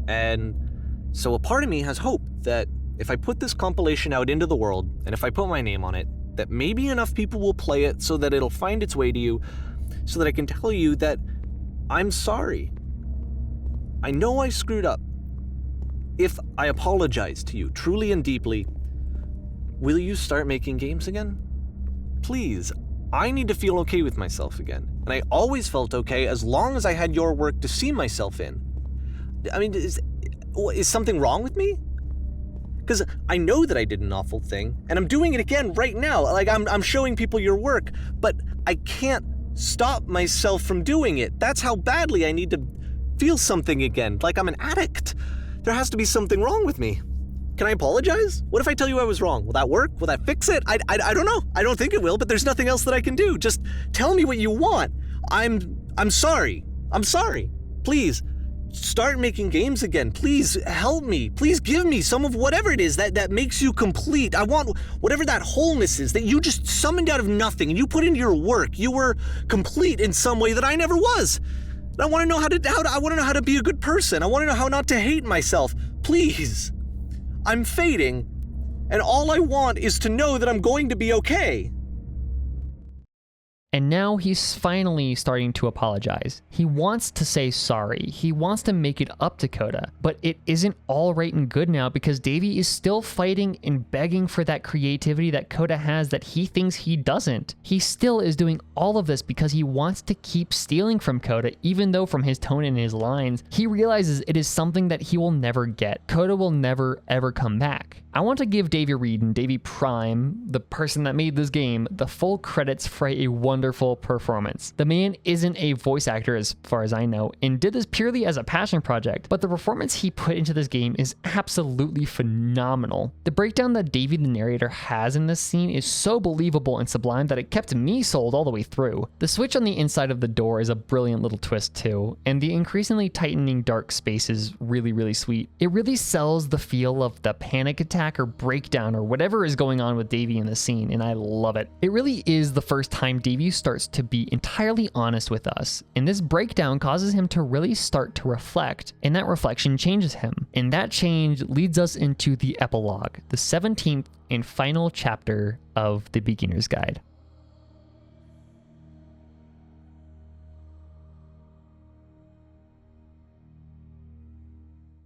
And so a part of me has hope that if I put this compilation out into the world, and if I put my name on it, that maybe enough people will play it so that it'll find its way to you, so that I can tell you that I'm sorry. I know I screwed up. If I apologize to you truly and deeply, will you start making games again? Please, I need to feel okay with myself again. And I always felt okay as long as I had your work to see myself in. I mean, is something wrong with me? Because I know that I did an awful thing, and I'm doing it again right now. Like, I'm showing people your work, but I can't stop myself from doing it. That's how badly I need to feel something again, like I'm an addict. There has to be something wrong with me. Can I apologize? What if I tell you I was wrong? Will that work? Will that fix it? I don't know. I don't think it will, but there's nothing else that I can do. Just tell me what you want. I'm sorry. I'm sorry. Please. Start making games again. Please help me. Please give me some of whatever it is that makes you complete. I want whatever that wholeness is that you just summoned out of nothing and you put into your work. You were complete in some way that I never was. I want to know I want to know how to be a good person. I want to know how not to hate myself. Please. I'm fading, and all I want is to know that I'm going to be okay. And now he's finally starting to apologize. He wants to say sorry. He wants to make it up to Coda, but it isn't all right and good now because Davey is still fighting and begging for that creativity that Coda has that he thinks he doesn't. He still is doing all of this because he wants to keep stealing from Coda, even though from his tone and his lines, he realizes it is something that he will never get. Coda will never ever come back. I want to give Davey Reed and Davey Prime, the person that made this game, the full credits for a wonderful performance. The man isn't a voice actor as far as I know, and did this purely as a passion project, but the performance he put into this game is absolutely phenomenal. The breakdown that Davey the narrator has in this scene is so believable and sublime that it kept me sold all the way through. The switch on the inside of the door is a brilliant little twist too, and the increasingly tightening dark space is really, really sweet. It really sells the feel of the panic attack or breakdown or whatever is going on with Davey in the scene, and I love it. It really is the first time Davey starts to be entirely honest with us, and this breakdown causes him to really start to reflect, and that reflection changes him. And that change leads us into the epilogue, the 17th and final chapter of the Beginner's Guide.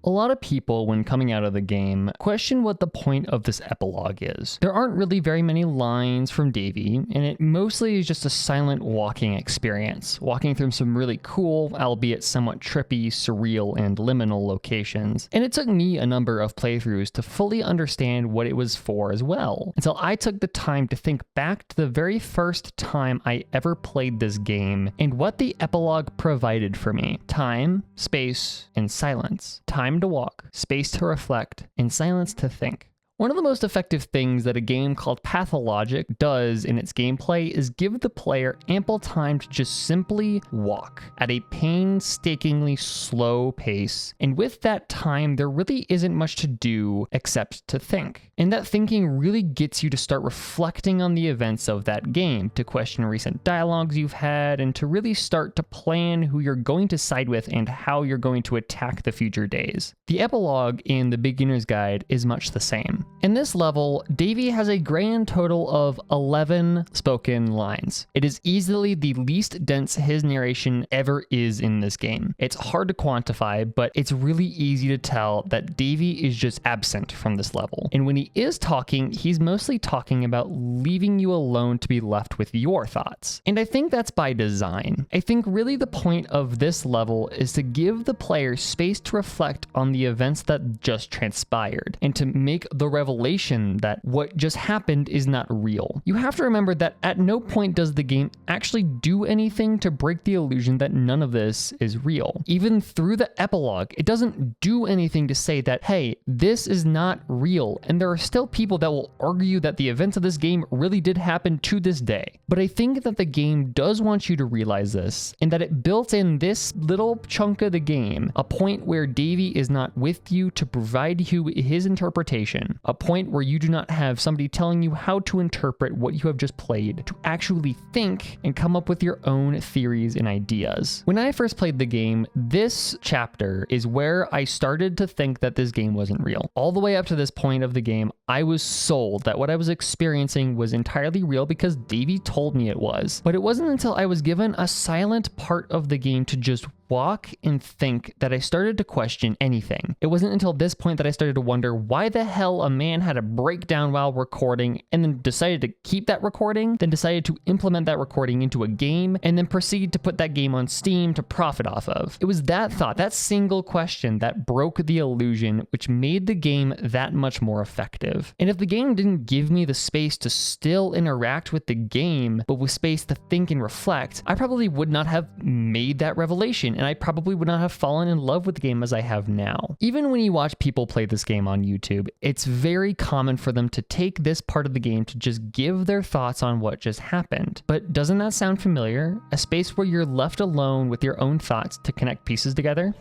A lot of people, when coming out of the game, question what the point of this epilogue is. There aren't really very many lines from Davy, and it mostly is just a silent walking experience, walking through some really cool, albeit somewhat trippy, surreal, and liminal locations. And it took me a number of playthroughs to fully understand what it was for as well, until I took the time to think back to the very first time I ever played this game and what the epilogue provided for me. Time, space, and silence. Time to walk, space to reflect, and silence to think. One of the most effective things that a game called Pathologic does in its gameplay is give the player ample time to just simply walk at a painstakingly slow pace, and with that time there really isn't much to do except to think. And that thinking really gets you to start reflecting on the events of that game, to question recent dialogues you've had, and to really start to plan who you're going to side with and how you're going to attack the future days. The epilogue in the Beginner's Guide is much the same. In this level, Davy has a grand total of 11 spoken lines. It is easily the least dense his narration ever is in this game. It's hard to quantify, but it's really easy to tell that Davy is just absent from this level. And when he is talking, he's mostly talking about leaving you alone to be left with your thoughts. And I think that's by design. I think really the point of this level is to give the player space to reflect on the events that just transpired, and to make the revelation that what just happened is not real. You have to remember that at no point does the game actually do anything to break the illusion that none of this is real. Even through the epilogue, it doesn't do anything to say that, hey, this is not real, and there are still people that will argue that the events of this game really did happen to this day. But I think that the game does want you to realize this, and that it built in this little chunk of the game a point where Davy is not with you to provide you his interpretation, a point where you do not have somebody telling you how to interpret what you have just played, to actually think and come up with your own theories and ideas. When I first played the game, this chapter is where I started to think that this game wasn't real. All the way up to this point of the game, I was sold that what I was experiencing was entirely real because Davy told me it was. But it wasn't until I was given a silent part of the game to just walk and think that I started to question anything. It wasn't until this point that I started to wonder why the hell a man had a breakdown while recording, and then decided to keep that recording, then decided to implement that recording into a game, and then proceed to put that game on Steam to profit off of. It was that thought, that single question, that broke the illusion, which made the game that much more effective. And if the game didn't give me the space to still interact with the game, but with space to think and reflect, I probably would not have made that revelation, and I probably would not have fallen in love with the game as I have now. Even when you watch people play this game on YouTube, it's very common for them to take this part of the game to just give their thoughts on what just happened. But doesn't that sound familiar? A space where you're left alone with your own thoughts to connect pieces together?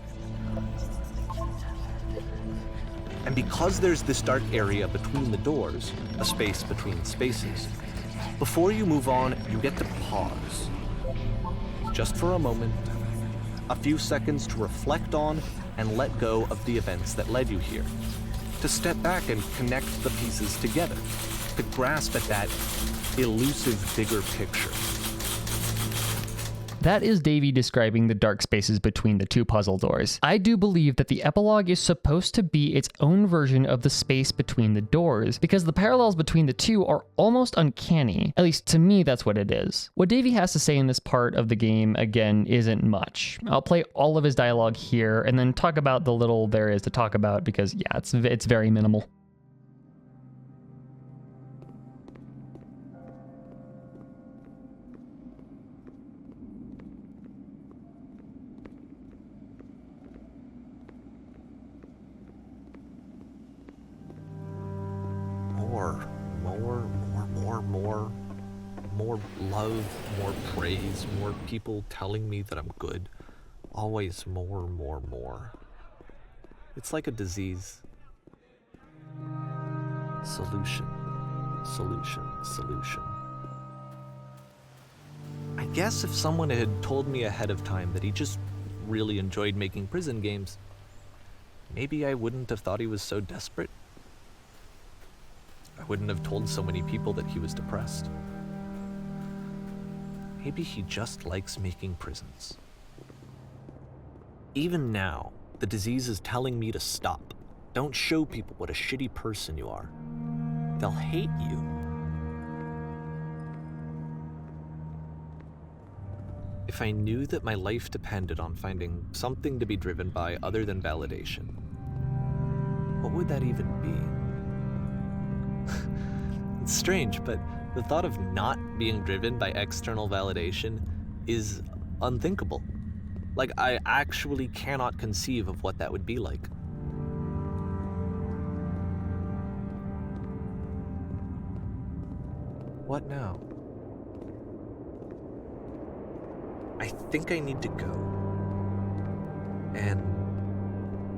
And because there's this dark area between the doors, a space between spaces, before you move on, you get to pause. Just for a moment, a few seconds to reflect on and let go of the events that led you here. To step back and connect the pieces together. To grasp at that elusive bigger picture. That is Davy describing the dark spaces between the two puzzle doors. I do believe that the epilogue is supposed to be its own version of the space between the doors, because the parallels between the two are almost uncanny. At least to me, that's what it is. What Davy has to say in this part of the game, again, isn't much. I'll play all of his dialogue here and then talk about the little there is to talk about, because yeah, it's very minimal. More love, more praise, more people telling me that I'm good. Always more. It's like a disease. Solution. I guess if someone had told me ahead of time that he just really enjoyed making prison games, maybe I wouldn't have thought he was so desperate. I wouldn't have told so many people that he was depressed. Maybe he just likes making prisons. Even now, the disease is telling me to stop. Don't show people what a shitty person you are. They'll hate you. If I knew that my life depended on finding something to be driven by other than validation, what would that even be? It's strange, but the thought of not being driven by external validation is unthinkable. Like, I actually cannot conceive of what that would be like. What now? I think I need to go. And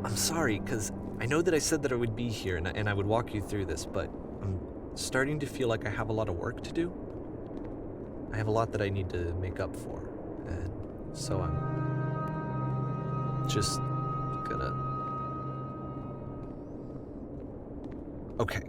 I'm sorry, because I know that I said that I would be here and I would walk you through this, but I'm starting to feel like I have a lot of work to do. I have a lot that I need to make up for, and so I'm just gonna... Okay.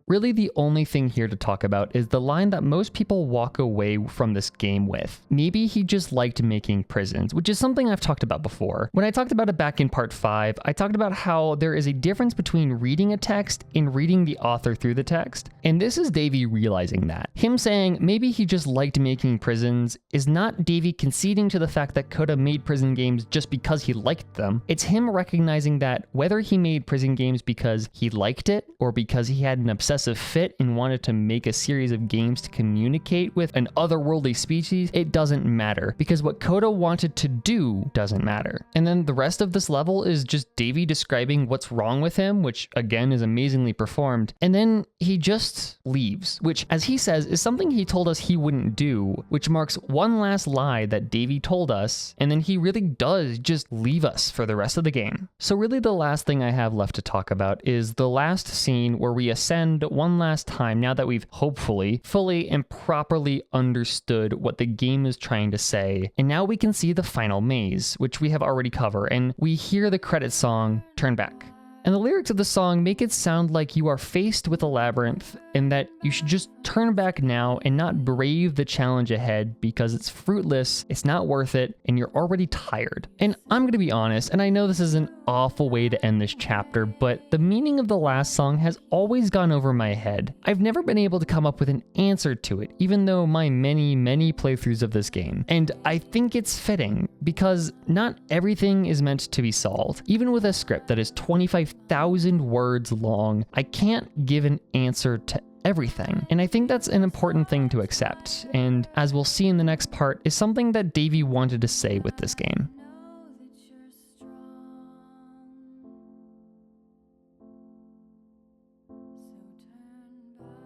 Really, the only thing here to talk about is the line that most people walk away from this game with. Maybe he just liked making prisons, which is something I've talked about before. When I talked about it back in part 5, I talked about how there is a difference between reading a text and reading the author through the text. And this is Davey realizing that. Him saying maybe he just liked making prisons is not Davey conceding to the fact that Coda made prison games just because he liked them. It's him recognizing that whether he made prison games because he liked it or because he had an obsessive fit and wanted to make a series of games to communicate with an otherworldly species, it doesn't matter, because what Coda wanted to do doesn't matter. And then the rest of this level is just Davey describing what's wrong with him, which again is amazingly performed, and then he just leaves, which, as he says, is something he told us he wouldn't do, which marks one last lie that Davey told us, and then he really does just leave us for the rest of the game. So really the last thing I have left to talk about is the last scene where we ascend one last time, now that we've hopefully fully and properly understood what the game is trying to say. And now we can see the final maze, which we have already covered, and we hear the credit song, Turn Back. And the lyrics of the song make it sound like you are faced with a labyrinth and that you should just turn back now and not brave the challenge ahead because it's fruitless, it's not worth it, and you're already tired. And I'm gonna be honest, and I know this is an awful way to end this chapter, but the meaning of the last song has always gone over my head. I've never been able to come up with an answer to it, even though my many playthroughs of this game. And I think it's fitting, because not everything is meant to be solved. Even with a script that is 25,000 words long, I can't give an answer to everything. And I think that's an important thing to accept. And as we'll see in the next part, is something that Davey wanted to say with this game.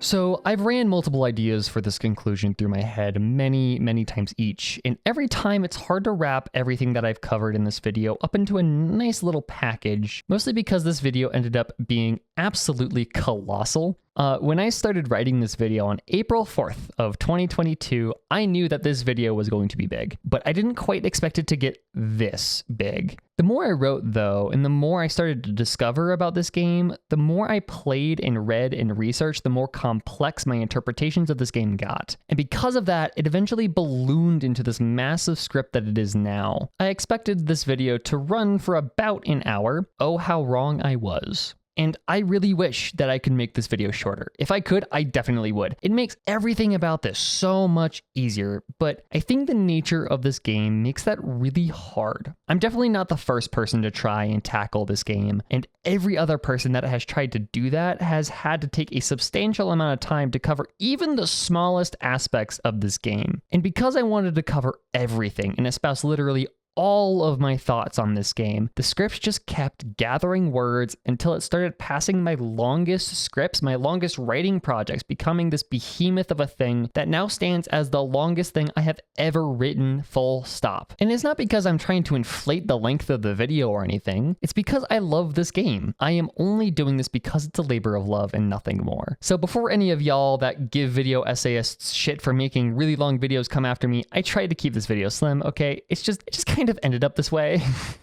So I've ran multiple ideas for this conclusion through my head many times each, and every time it's hard to wrap everything that I've covered in this video up into a nice little package, mostly because this video ended up being absolutely colossal. When I started writing this video on April 4th of 2022, I knew that this video was going to be big, but I didn't quite expect it to get this big. The more I wrote though, and the more I started to discover about this game, the more I played and read and researched, the more complex my interpretations of this game got. And because of that, it eventually ballooned into this massive script that it is now. I expected this video to run for about an hour. Oh, how wrong I was. And I really wish that I could make this video shorter. If I could, I definitely would. It makes everything about this so much easier, but I think the nature of this game makes that really hard. I'm definitely not the first person to try and tackle this game, and every other person that has tried to do that has had to take a substantial amount of time to cover even the smallest aspects of this game. And because I wanted to cover everything and espouse literally all of my thoughts on this game, the scripts just kept gathering words until it started passing my longest scripts, my longest writing projects, becoming this behemoth of a thing that now stands as the longest thing I have ever written, full stop. And it's not because I'm trying to inflate the length of the video or anything, it's because I love this game. I am only doing this because it's a labor of love and nothing more. So before any of y'all that give video essayists shit for making really long videos come after me, I tried to keep this video slim, okay? It's just kind kind of ended up this way.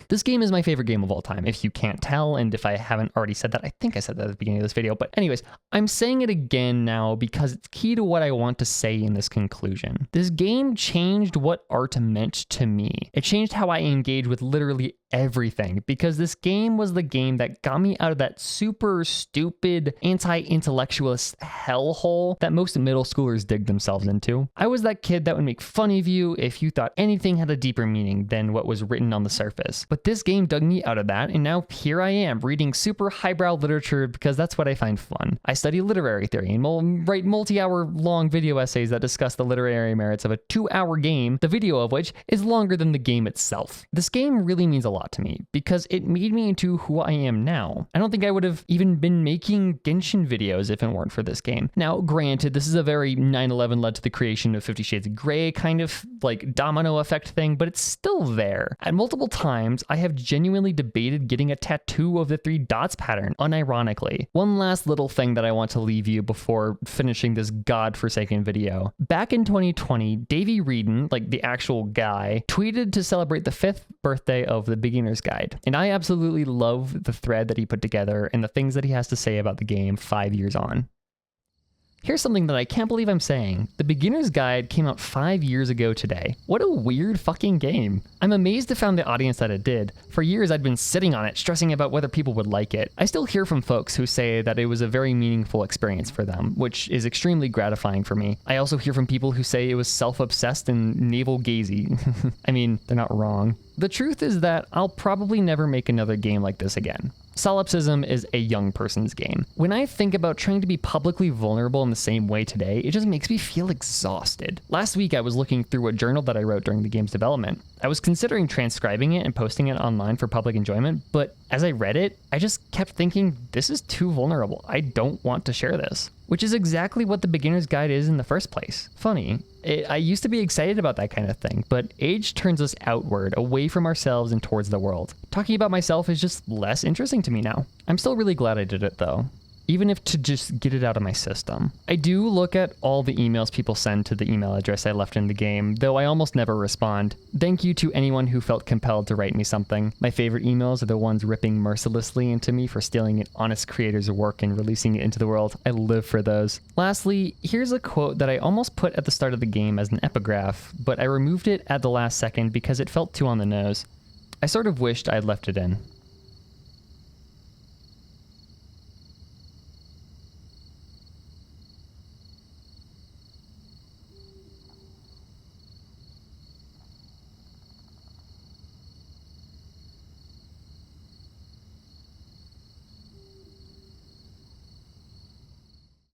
This game is my favorite game of all time, if you can't tell, and if I haven't already said that, I think I said that at the beginning of this video, but anyways, I'm saying it again now because it's key to what I want to say in this conclusion. This game changed what art meant to me. It changed how I engage with literally everything, because this game was the game that got me out of that super stupid anti-intellectualist hellhole that most middle schoolers dig themselves into. I was that kid that would make fun of you if you thought anything had a deeper meaning than what was written on the surface. But this game dug me out of that, and now here I am reading super highbrow literature because that's what I find fun. I study literary theory and write multi-hour long video essays that discuss the literary merits of a 2-hour game, the video of which is longer than the game itself. This game really means a lot to me because it made me into who I am now. I don't think I would have even been making Genshin videos if it weren't for this game. Now, granted, this is a very 9/11 led to the creation of 50 Shades of Grey kind of like domino effect thing, but it's still there. At multiple times, I have genuinely debated getting a tattoo of the 3 dots pattern, unironically. One last little thing that I want to leave you before finishing this godforsaken video. Back in 2020, Davey Reedon, like the actual guy, tweeted to celebrate the 5th birthday of the Beginner's Guide. And I absolutely love the thread that he put together and the things that he has to say about the game 5 years on. Here's something that I can't believe I'm saying. The Beginner's Guide came out 5 years ago today. What a weird fucking game. I'm amazed to found the audience that it did. For years I'd been sitting on it, stressing about whether people would like it. I still hear from folks who say that it was a very meaningful experience for them, which is extremely gratifying for me. I also hear from people who say it was self-obsessed and navel-gazy. I mean, they're not wrong. The truth is that I'll probably never make another game like this again. Solipsism is a young person's game. When I think about trying to be publicly vulnerable in the same way today, it just makes me feel exhausted. Last week I was looking through a journal that I wrote during the game's development. I was considering transcribing it and posting it online for public enjoyment, but as I read it, I just kept thinking, this is too vulnerable. I don't want to share this. Which is exactly what the Beginner's Guide is in the first place. Funny, I used to be excited about that kind of thing, but age turns us outward, away from ourselves and towards the world. Talking about myself is just less interesting to me now. I'm still really glad I did it though. Even if to just get it out of my system. I do look at all the emails people send to the email address I left in the game, though I almost never respond. Thank you to anyone who felt compelled to write me something. My favorite emails are the ones ripping mercilessly into me for stealing an honest creator's work and releasing it into the world. I live for those. Lastly, here's a quote that I almost put at the start of the game as an epigraph, but I removed it at the last second because it felt too on the nose. I sort of wished I'd left it in.